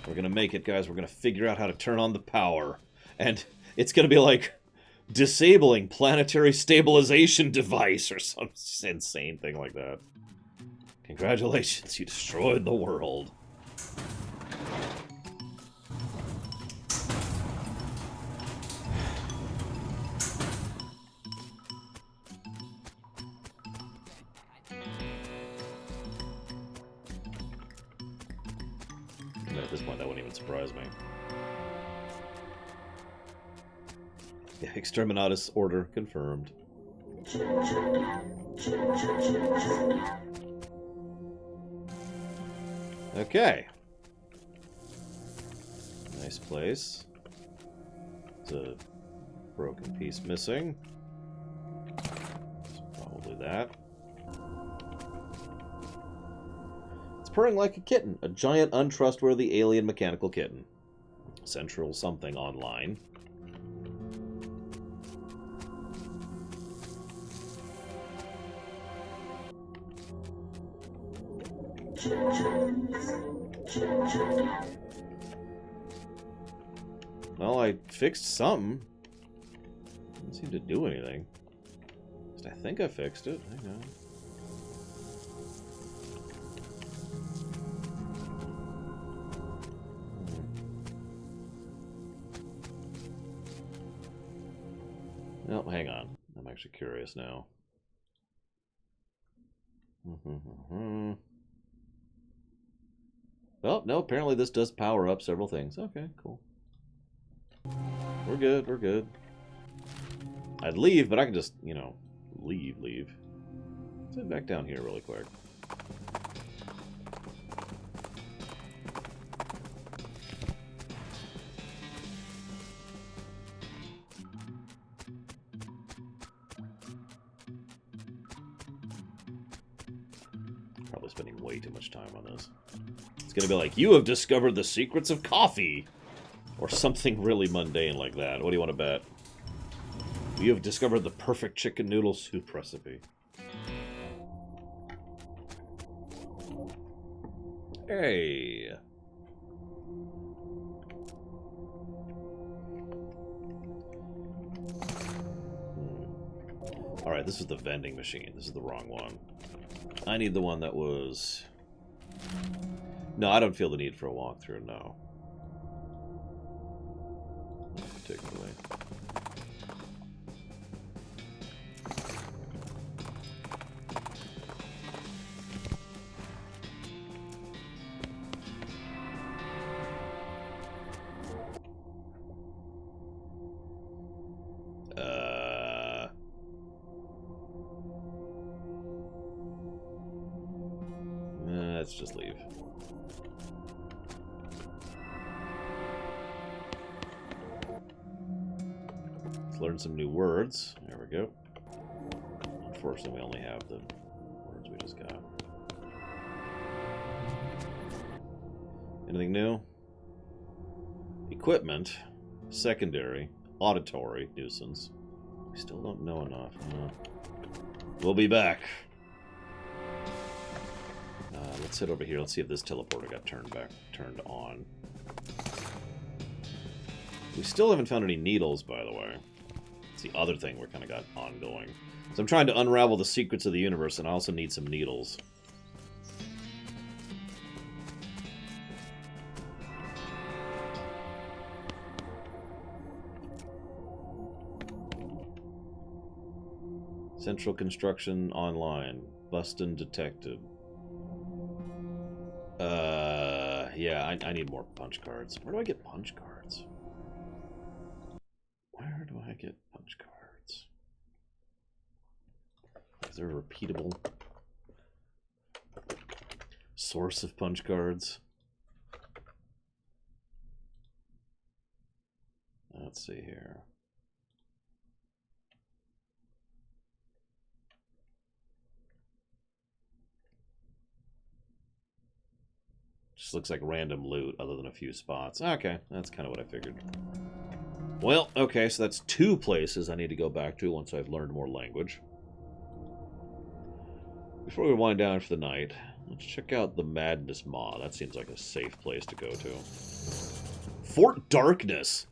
We're going to make it, guys. We're going to figure out how to turn on the power. And it's going to be like disabling planetary stabilization device or some insane thing like that. Congratulations, you destroyed the world. At this point, that wouldn't even surprise me. Yeah, Exterminatus order confirmed. Okay. Nice place. It's a broken piece missing. Probably that. Purring like a kitten, a giant, untrustworthy alien mechanical kitten. Central something online. Well, I fixed something. Didn't seem to do anything. I think I fixed it. Hang on. No, hang on. I'm actually curious now. Oh, no, apparently this does power up several things. Okay, cool. We're good, we're good. I'd leave, but I can just, you know, leave. Let's head back down here really quick. Probably spending way too much time on this. It's gonna be like, you have discovered the secrets of coffee! Or something really mundane like that. What do you want to bet? You have discovered the perfect chicken noodle soup recipe. Hey! Alright, this is the vending machine. This is the wrong one. I need the one that was... No, I don't feel the need for a walkthrough, no. Not particularly. Let's just leave. Let's learn some new words. There we go. Unfortunately, we only have the words we just got. Anything new? Equipment. Secondary. Auditory. Nuisance. We still don't know enough. We'll be back. Let's head over here. Let's see if this teleporter got turned on. We still haven't found any needles, by the way. It's the other thing we're kind of got ongoing. So I'm trying to unravel the secrets of the universe, and I also need some needles. Central construction online. Bustin' detected. Yeah, I need more punch cards. Where do I get punch cards? Where do I get punch cards? Is there a repeatable source of punch cards? Let's see here. Just looks like random loot other than a few spots. Okay, that's kind of what I figured. Well, okay, so that's 2 places I need to go back to once I've learned more language. Before we wind down for the night, let's check out the Madness Maw. That seems like a safe place to go to. Fort Darkness!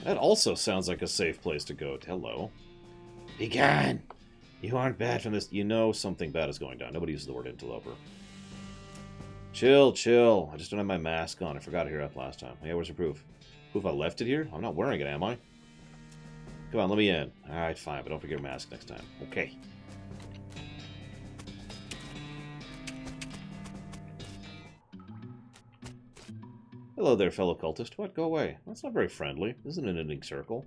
That also sounds like a safe place to go to. Hello. Be gone! You aren't bad from this. You know something bad is going down. Nobody uses the word interloper. Chill, chill. I just don't have my mask on. I forgot it here up last time. Yeah, where's your proof? Proof I left it here? I'm not wearing it, am I? Come on, let me in. Alright, fine, but don't forget your mask next time. Okay. Hello there, fellow cultist. What? Go away. That's not very friendly. This isn't an ending circle.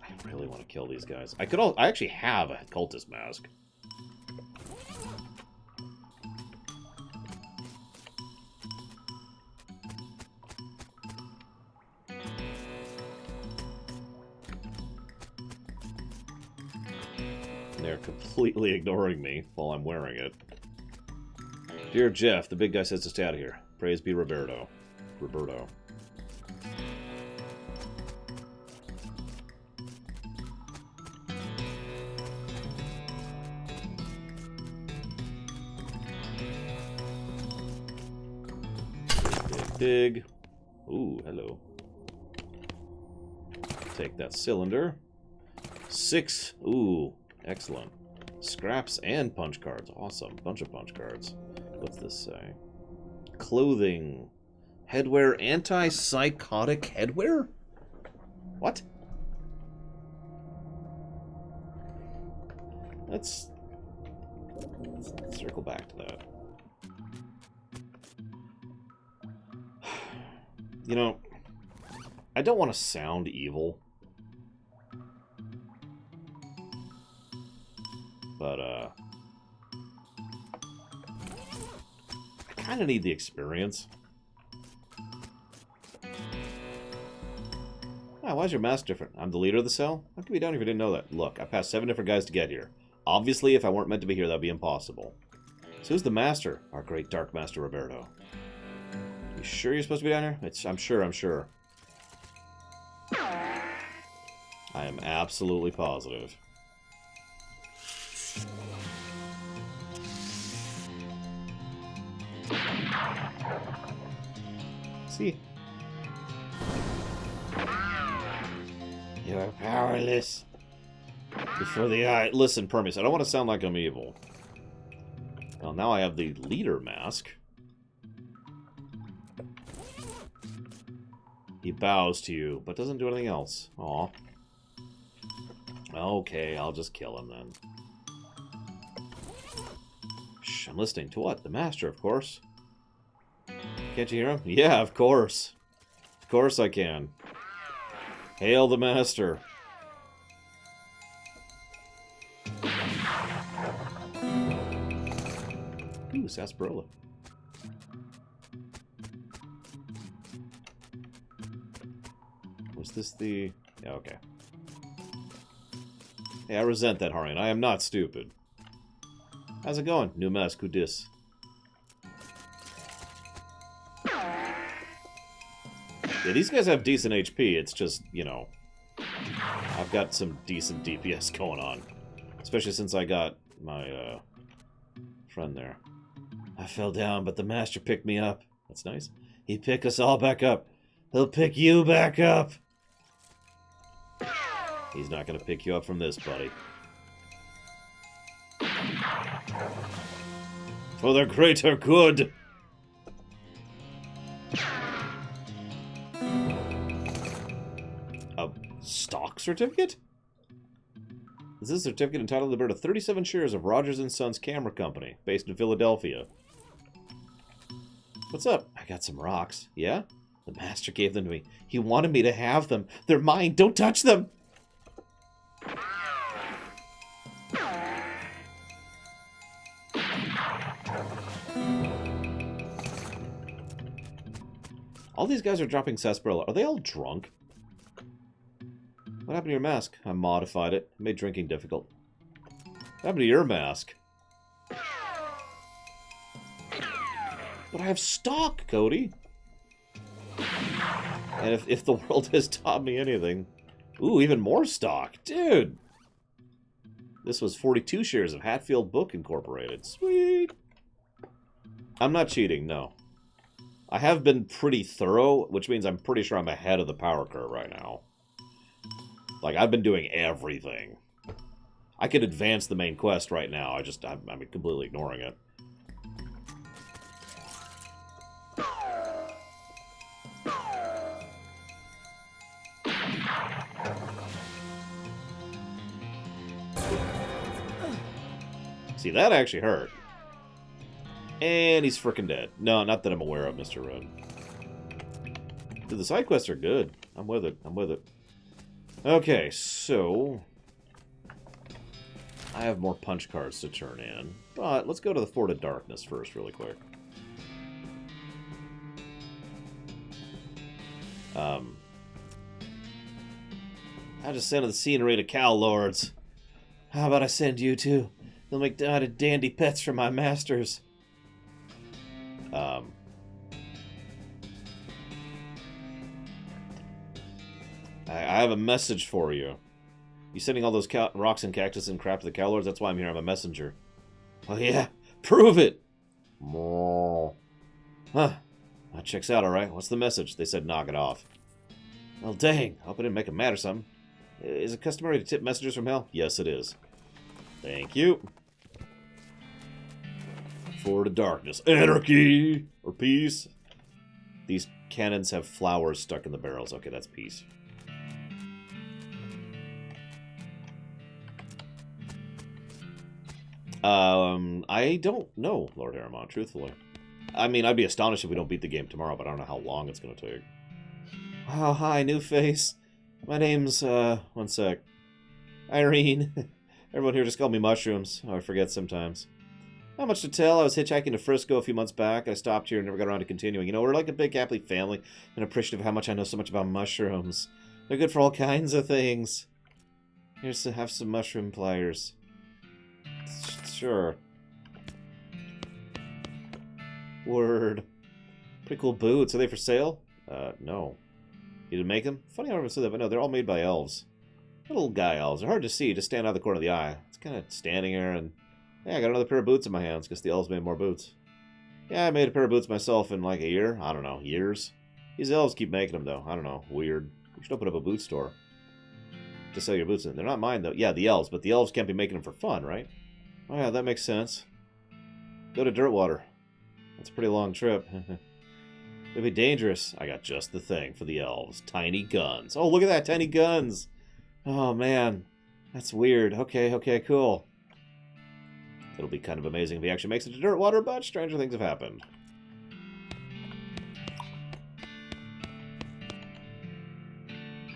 I really want to kill these guys. I actually have a cultist mask. They're completely ignoring me while I'm wearing it. Dear Jeff, the big guy says to stay out of here. Praise be Roberto. Roberto. Dig. Ooh, hello. Take that cylinder. 6. Ooh, excellent. Scraps and punch cards. Awesome. Bunch of punch cards. What's this say? Clothing. Headwear. Anti-psychotic headwear? What? Let's circle back to that. You know, I don't want to sound evil, but I kind of need the experience. Ah, why is your mask different? I'm the leader of the cell? How can we be down if you didn't know that? Look, I passed 7 different guys to get here. Obviously, if I weren't meant to be here, that would be impossible. So who's the master? Our great Dark Master Roberto. You sure you're supposed to be down here? I'm sure. I am absolutely positive. See? You are powerless. Before the eye. Listen, Permius, I don't want to sound like I'm evil. Well, now I have the leader mask. He bows to you, but doesn't do anything else. Aw. Okay, I'll just kill him then. Shh, I'm listening to what? The master, of course. Can't you hear him? Yeah, of course. Of course I can. Hail the master. Ooh, sarsaparilla. Was this the... Yeah, okay. Hey, I resent that, Harian. I am not stupid. How's it going? New mask, who dis? Yeah, these guys have decent HP. It's just, you know... I've got some decent DPS going on. Especially since I got my, friend there. I fell down, but the master picked me up. That's nice. He picked us all back up. He'll pick you back up. He's not going to pick you up from this, buddy. For the greater good. A stock certificate? This is a certificate entitled to bear to 37 shares of Rogers & Sons Camera Company, based in Philadelphia. What's up? I got some rocks. Yeah? The master gave them to me. He wanted me to have them. They're mine. Don't touch them! All these guys are dropping sarsaparilla. Are they all drunk? What happened to your mask? I modified it. Made drinking difficult. What happened to your mask? But I have stock, Cody. And if the world has taught me anything... Ooh, even more stock. Dude! This was 42 shares of Hatfield Book Incorporated. Sweet! I'm not cheating, no. I have been pretty thorough, which means I'm pretty sure I'm ahead of the power curve right now. Like, I've been doing everything. I could advance the main quest right now, I'm completely ignoring it. See, that actually hurt. And he's frickin' dead. No, not that I'm aware of, Mr. Rudd. Dude, the side quests are good. I'm with it. I'm with it. Okay, so... I have more punch cards to turn in. But let's go to the Fort of Darkness first, really quick. I just sent the scenery to Cow Lords. How about I send you too? They'll make dandy pets for my masters. I have a message for you. You sending all those rocks and cactus and crap to the Cow Lords? That's why I'm here. I'm a messenger. Oh yeah? Prove it! Huh. That checks out, alright. What's the message? They said knock it off. Well, dang. I hope I didn't make them mad or something. Is it customary to tip messengers from hell? Yes, it is. Thank you. Fort of Darkness. Anarchy! Or peace. These cannons have flowers stuck in the barrels. Okay, that's peace. I don't know, Lord Aramon, truthfully. I mean, I'd be astonished if we don't beat the game tomorrow, but I don't know how long it's going to take. Oh, hi, new face. My name's, one sec. Irene. Everyone here just called me Mushrooms. Oh, I forget sometimes. Not much to tell. I was hitchhiking to Frisco a few months back. I stopped here and never got around to continuing. You know, we're like a big happy family and appreciative of how much I know so much about mushrooms. They're good for all kinds of things. Here's to have some mushroom pliers. Sure. Word. Pretty cool boots. Are they for sale? No. You didn't make them? Funny I never said that, but no, they're all made by elves. Little guy elves. They're hard to see, just stand out of the corner of the eye. It's kind of standing there and... Yeah, I got another pair of boots in my hands, because the elves made more boots. Yeah, I made a pair of boots myself in like a year. I don't know, years. These elves keep making them, though. I don't know, weird. You should open up a boot store to sell your boots in. They're not mine, though. Yeah, the elves, but the elves can't be making them for fun, right? Oh, yeah, that makes sense. Go to Dirtwater. That's a pretty long trip. It'd be dangerous. I got just the thing for the elves. Tiny guns. Oh, look at that, tiny guns. Oh, man. That's weird. Okay, cool. It'll be kind of amazing if he actually makes it to Dirtwater, but stranger things have happened.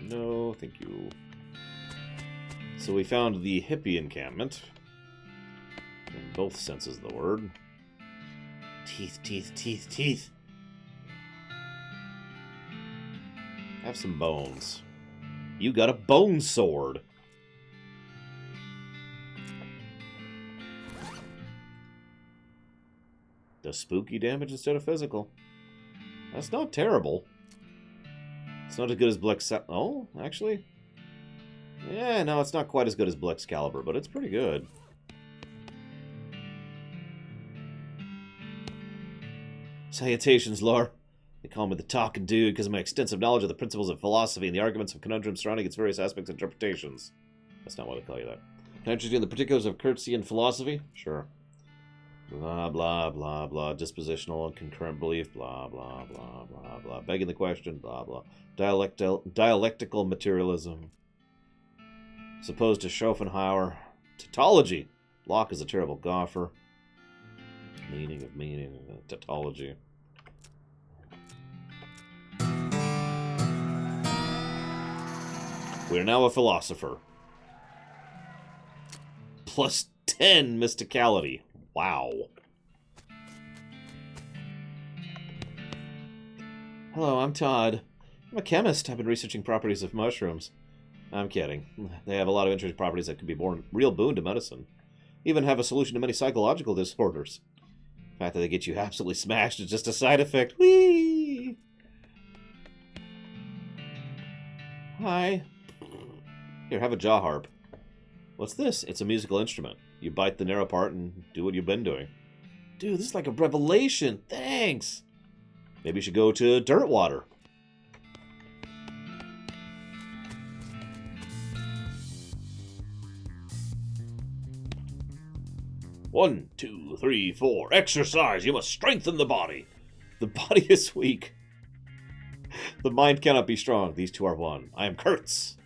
No, thank you. So we found the hippie encampment. In both senses of the word. Teeth, teeth, teeth, teeth. Have some bones. You got a bone sword. Does spooky damage instead of physical. That's not terrible. It's not as good as Blex... Oh, actually? Yeah, no, it's not quite as good as Blexcalibur, but it's pretty good. Salutations, Lore. They call me the Talking Dude because of my extensive knowledge of the principles of philosophy and the arguments of conundrums surrounding its various aspects and interpretations. That's not why they call you that. Can I interest you in the particulars of courtesy and philosophy? Sure. Blah, blah, blah, blah. Dispositional and concurrent belief. Blah, blah, blah, blah, blah. Begging the question. Blah, blah. Dialectical materialism. Supposed to Schopenhauer. Tautology. Locke is a terrible golfer. Meaning of meaning. Tautology. We are now a philosopher. Plus 10 mysticality. Wow. Hello, I'm Todd. I'm a chemist. I've been researching properties of mushrooms. I'm kidding. They have a lot of interesting properties that could be born real boon to medicine. Even have a solution to many psychological disorders. The fact that they get you absolutely smashed is just a side effect. Whee! Hi. Here, have a jaw harp. What's this? It's a musical instrument. You bite the narrow part and do what you've been doing. Dude, this is like a revelation. Thanks. Maybe you should go to Dirtwater. One, two, three, four. Exercise. You must strengthen the body. The body is weak. The mind cannot be strong. These two are one. I am Kurtz.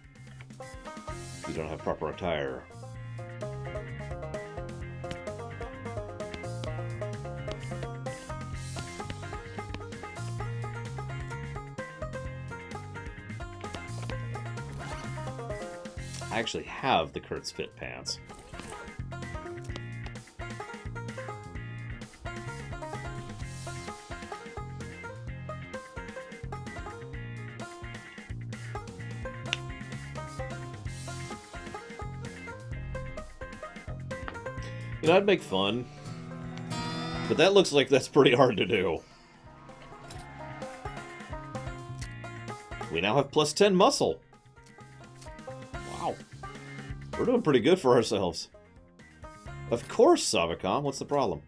You don't have proper attire. I actually have the Kurtz fit pants. You know, I'd make fun, but that looks like that's pretty hard to do. We now have plus 10 muscle. Wow. We're doing pretty good for ourselves. Of course, Savicom. What's the problem?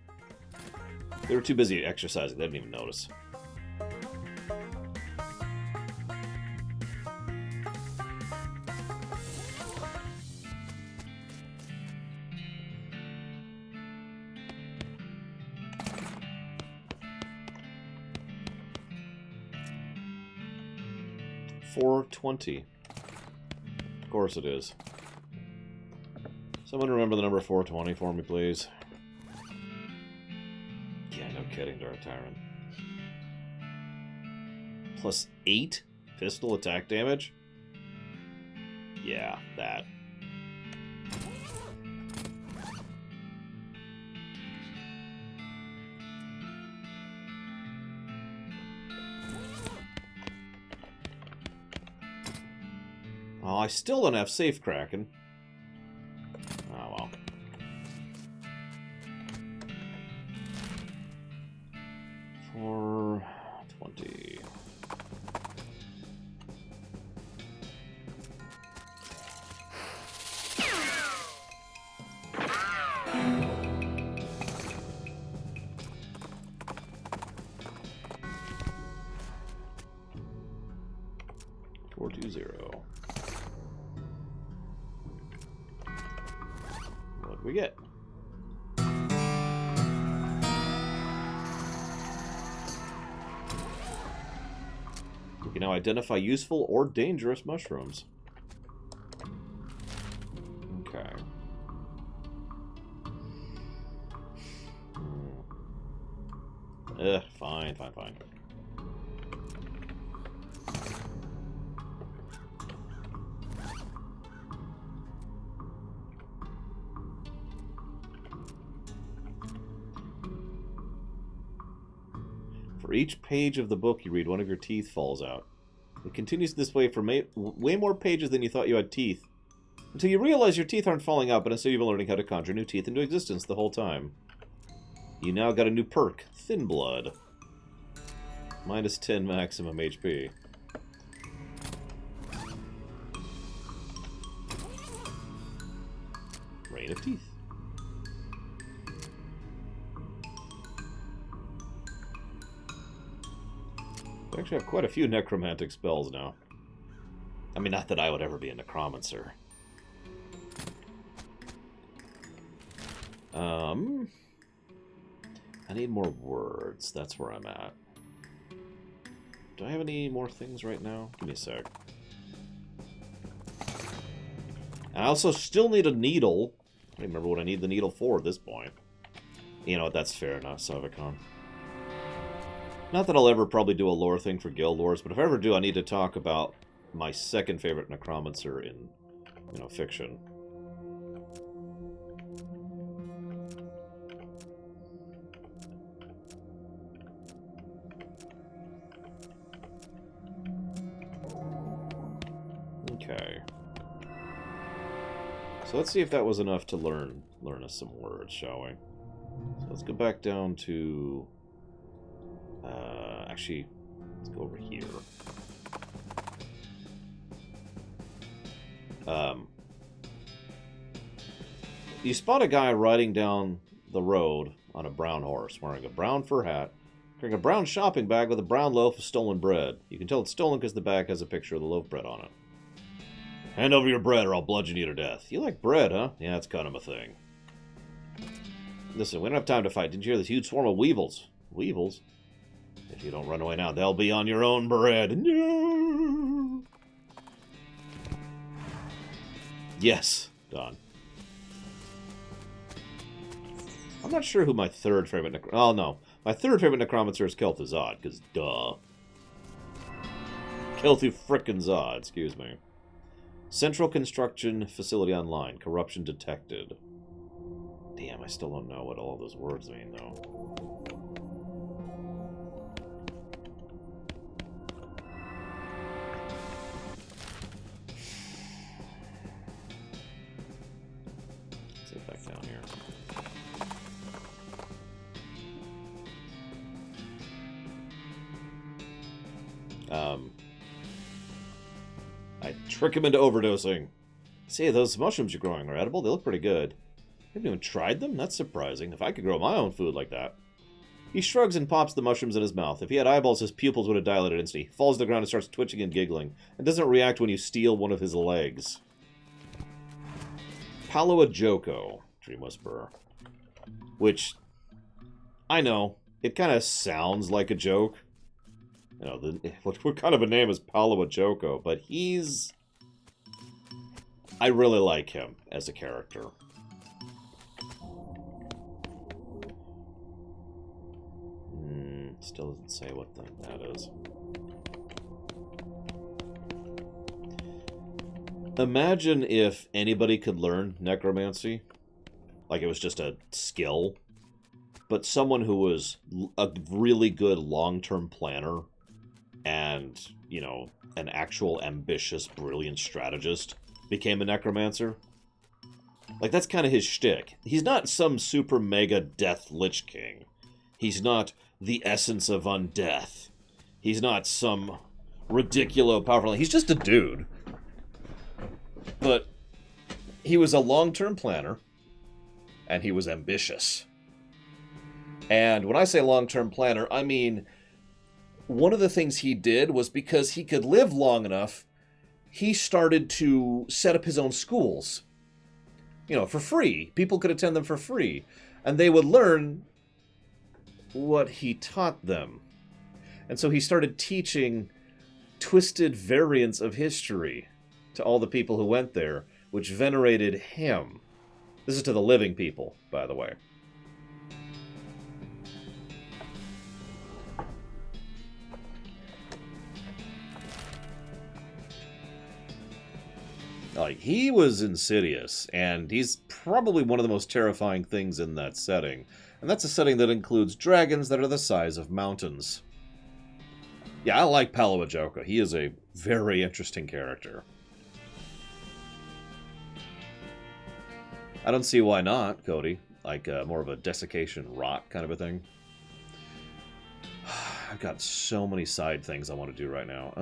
They were too busy exercising. They didn't even notice. $4.20. Of course it is. Someone remember the number 420 for me, please. Yeah, no kidding, Dark Tyrant. Plus 8 pistol attack damage? Yeah, that. Oh, I still don't have safe cracking. Oh, well. 420. What do we get? We can now identify useful or dangerous mushrooms. Okay. Fine. For each page of the book you read, one of your teeth falls out. It continues this way for way more pages than you thought you had teeth. Until you realize your teeth aren't falling out, but instead you've been learning how to conjure new teeth into existence the whole time. You now got a new perk, Thin Blood. Minus 10 maximum HP. Rain of Teeth. I actually have quite a few necromantic spells now. I mean, not that I would ever be a necromancer. I need more words. That's where I'm at. Do I have any more things right now? Give me a sec. I also still need a needle. I don't remember what I need the needle for at this point. You know what, that's fair enough, Savicon. Not that I'll ever probably do a lore thing for Guild Wars, but if I ever do, I need to talk about my second favorite necromancer in, fiction. Okay. So let's see if that was enough to learn us some words, shall we? So let's go back down to... actually, let's go over here. You spot a guy riding down the road on a brown horse, wearing a brown fur hat, carrying a brown shopping bag with a brown loaf of stolen bread. You can tell it's stolen because the bag has a picture of the loaf bread on it. Hand over your bread or I'll bludgeon you to death. You like bread, huh? Yeah, that's kind of a thing. Listen, we don't have time to fight. Didn't you hear this huge swarm of weevils? Weevils? If you don't run away now, they'll be on your own bread. No! Yes, Don. I'm not sure who my third favorite oh, no. My third favorite necromancer is Kel'Thuzad, because duh. Kel'Thu frickin' Zod, excuse me. Central Construction Facility Online. Corruption detected. Damn, I still don't know what all those words mean, though. Let's get back down here. I trick him into overdosing. Say, those mushrooms you're growing are edible? They look pretty good. You haven't even tried them? That's surprising. If I could grow my own food like that. He shrugs and pops the mushrooms in his mouth. If he had eyeballs, his pupils would have dilated instantly. He falls to the ground and starts twitching and giggling, and doesn't react when you steal one of his legs. Palo Joko, Dream Whisperer. Which, I know, it kind of sounds like a joke. You know, what kind of a name is Palo Joko? But he's... I really like him as a character. Still doesn't say what that is. Imagine if anybody could learn necromancy. Like it was just a skill. But someone who was a really good long-term planner and, you know, an actual ambitious, brilliant strategist became a necromancer. Like, that's kind of his shtick. He's not some super mega death lich king. He's not the essence of undeath. He's not some ridiculous powerful... He's just a dude. But he was a long-term planner, and he was ambitious. And when I say long-term planner, I mean... One of the things he did was because he could live long enough he started to set up his own schools, you know, for free. People could attend them for free, and they would learn what he taught them. And so he started teaching twisted variants of history to all the people who went there, which venerated him. This is to the living people, by the way. Like, he was insidious, and he's probably one of the most terrifying things in that setting. And that's a setting that includes dragons that are the size of mountains. Yeah, I like Palo Ajoka. He is a very interesting character. I don't see why not, Cody. Like, more of a desiccation rot kind of a thing. I've got so many side things I want to do right now.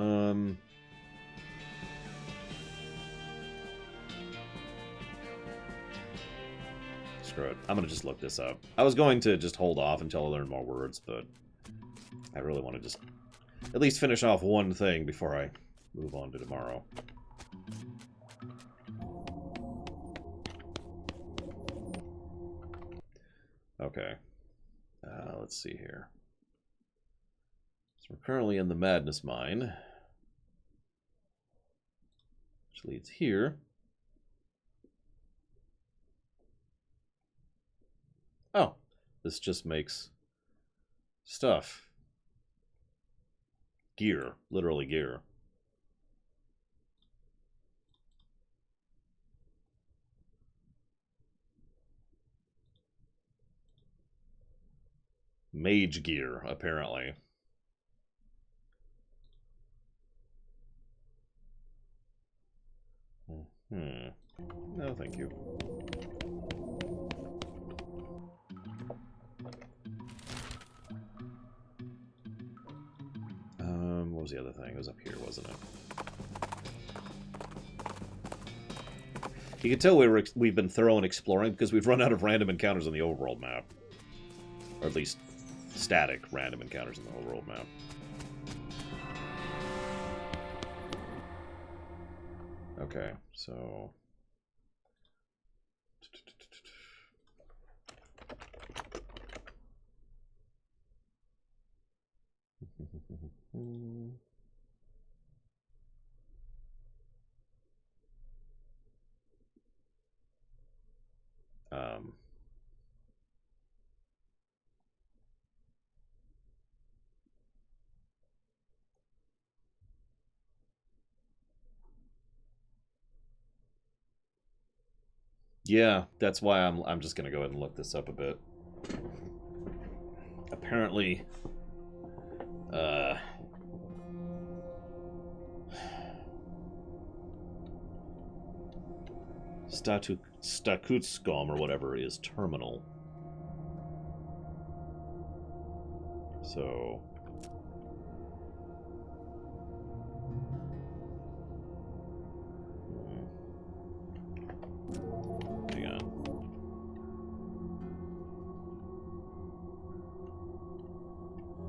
Screw it. I'm going to just look this up. I was going to just hold off until I learn more words, but I really want to just at least finish off one thing before I move on to tomorrow. Okay. Let's see here. So we're currently in the Madness Mine, which leads here. Oh, this just makes stuff. Gear. Literally gear. Mage gear, apparently. No, thank you. What was the other thing? It was up here, wasn't it? You can tell we've been thorough in exploring because we've run out of random encounters on the overworld map. Or at least static random encounters on the overworld map. Okay, so... Yeah, that's why I'm just gonna go ahead and look this up a bit. Apparently, Stakutskom or whatever is terminal. So... hang on.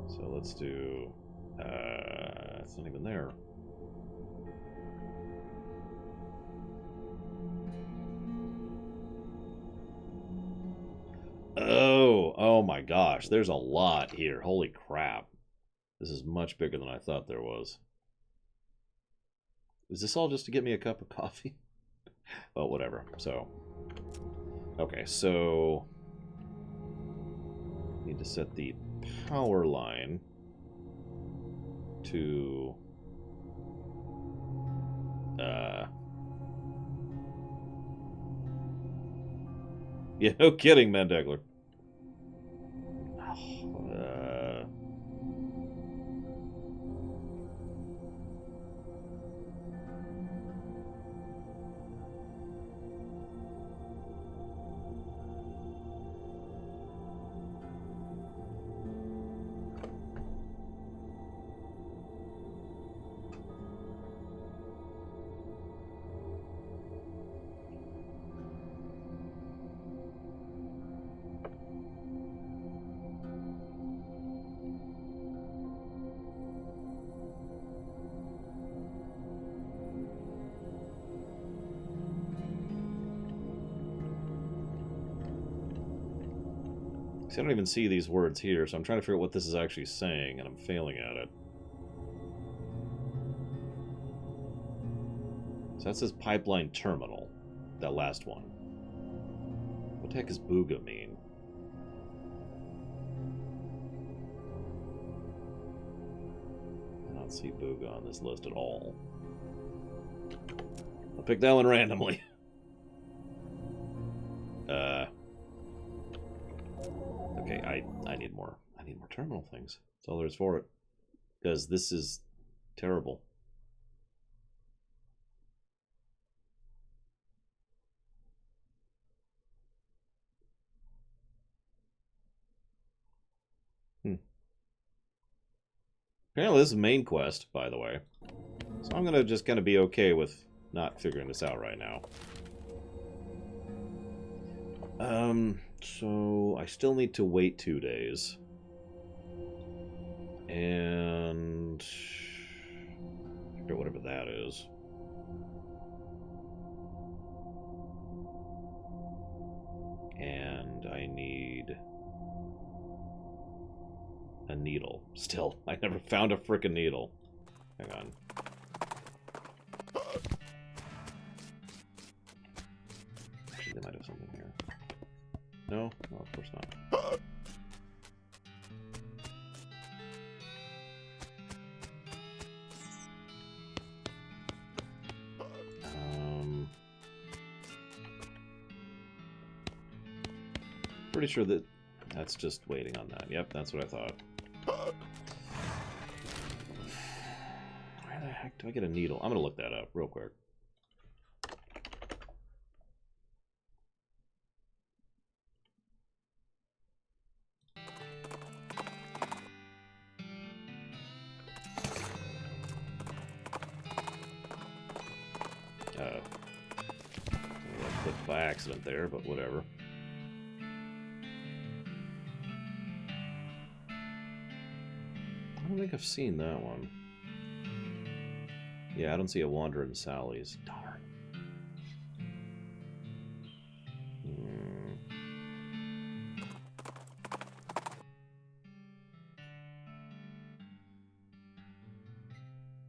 So let's do... it's not even there. Oh my gosh, there's a lot here. Holy crap. This is much bigger than I thought there was. Is this all just to get me a cup of coffee? Well, whatever. So, okay, so need to set the power line to yeah, no kidding, Mandegler. See, I don't even see these words here, so I'm trying to figure out what this is actually saying, and I'm failing at it. So that says pipeline terminal. That last one. What the heck does Booga mean? I don't see Booga on this list at all. I'll pick that one randomly. Okay, I need more. I need more terminal things. That's all there is for it. Because this is terrible. Apparently this is main quest, by the way. So I'm gonna just kind of be okay with not figuring this out right now. So I still need to wait 2 days. And figure whatever that is. And I need a needle. Still, I never found a frickin' needle. Hang on. Actually, they might have something here. No? No, of course not. Pretty sure that that's just waiting on that. Yep, that's what I thought. Where the heck do I get a needle? I'm gonna look that up real quick. I clicked by accident there, but whatever. I don't think I've seen that one. Yeah, I don't see a Wanderin' Sally's. Darn.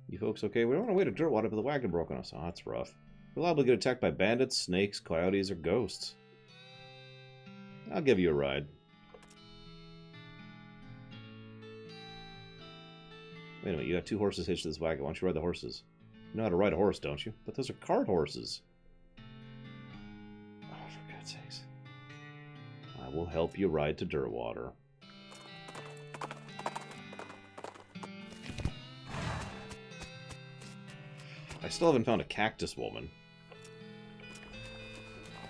You folks okay? We're on our way to Dirtwater, but the wagon broke on us. Oh, that's rough. We're liable to get attacked by bandits, snakes, coyotes, or ghosts. I'll give you a ride. Wait a minute, you got 2 horses hitched to this wagon. Why don't you ride the horses? You know how to ride a horse, don't you? But those are cart horses. Oh, for God's sakes. I will help you ride to Dirtwater. I still haven't found a cactus woman.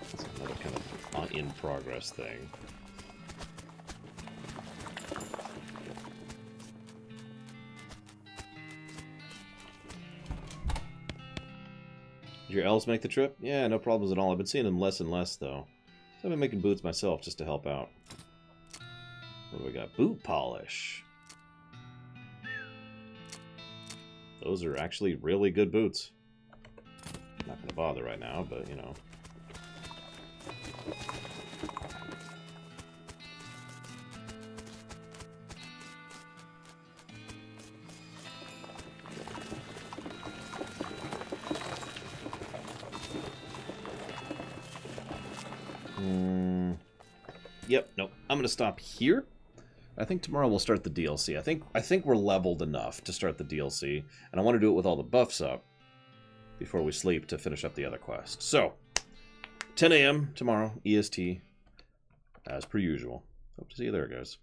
That's another kind of in-progress thing. Did your elves make the trip? Yeah, no problems at all. I've been seeing them less and less, though. So I've been making boots myself just to help out. What do we got? Boot polish. Those are actually really good boots. Not going to bother right now, but, you know. Yep, nope. I'm going to stop here. I think tomorrow we'll start the DLC. I think we're leveled enough to start the DLC, and I want to do it with all the buffs up before we sleep to finish up the other quest. So, 10 a.m. tomorrow, EST, as per usual. Hope to see you there, guys.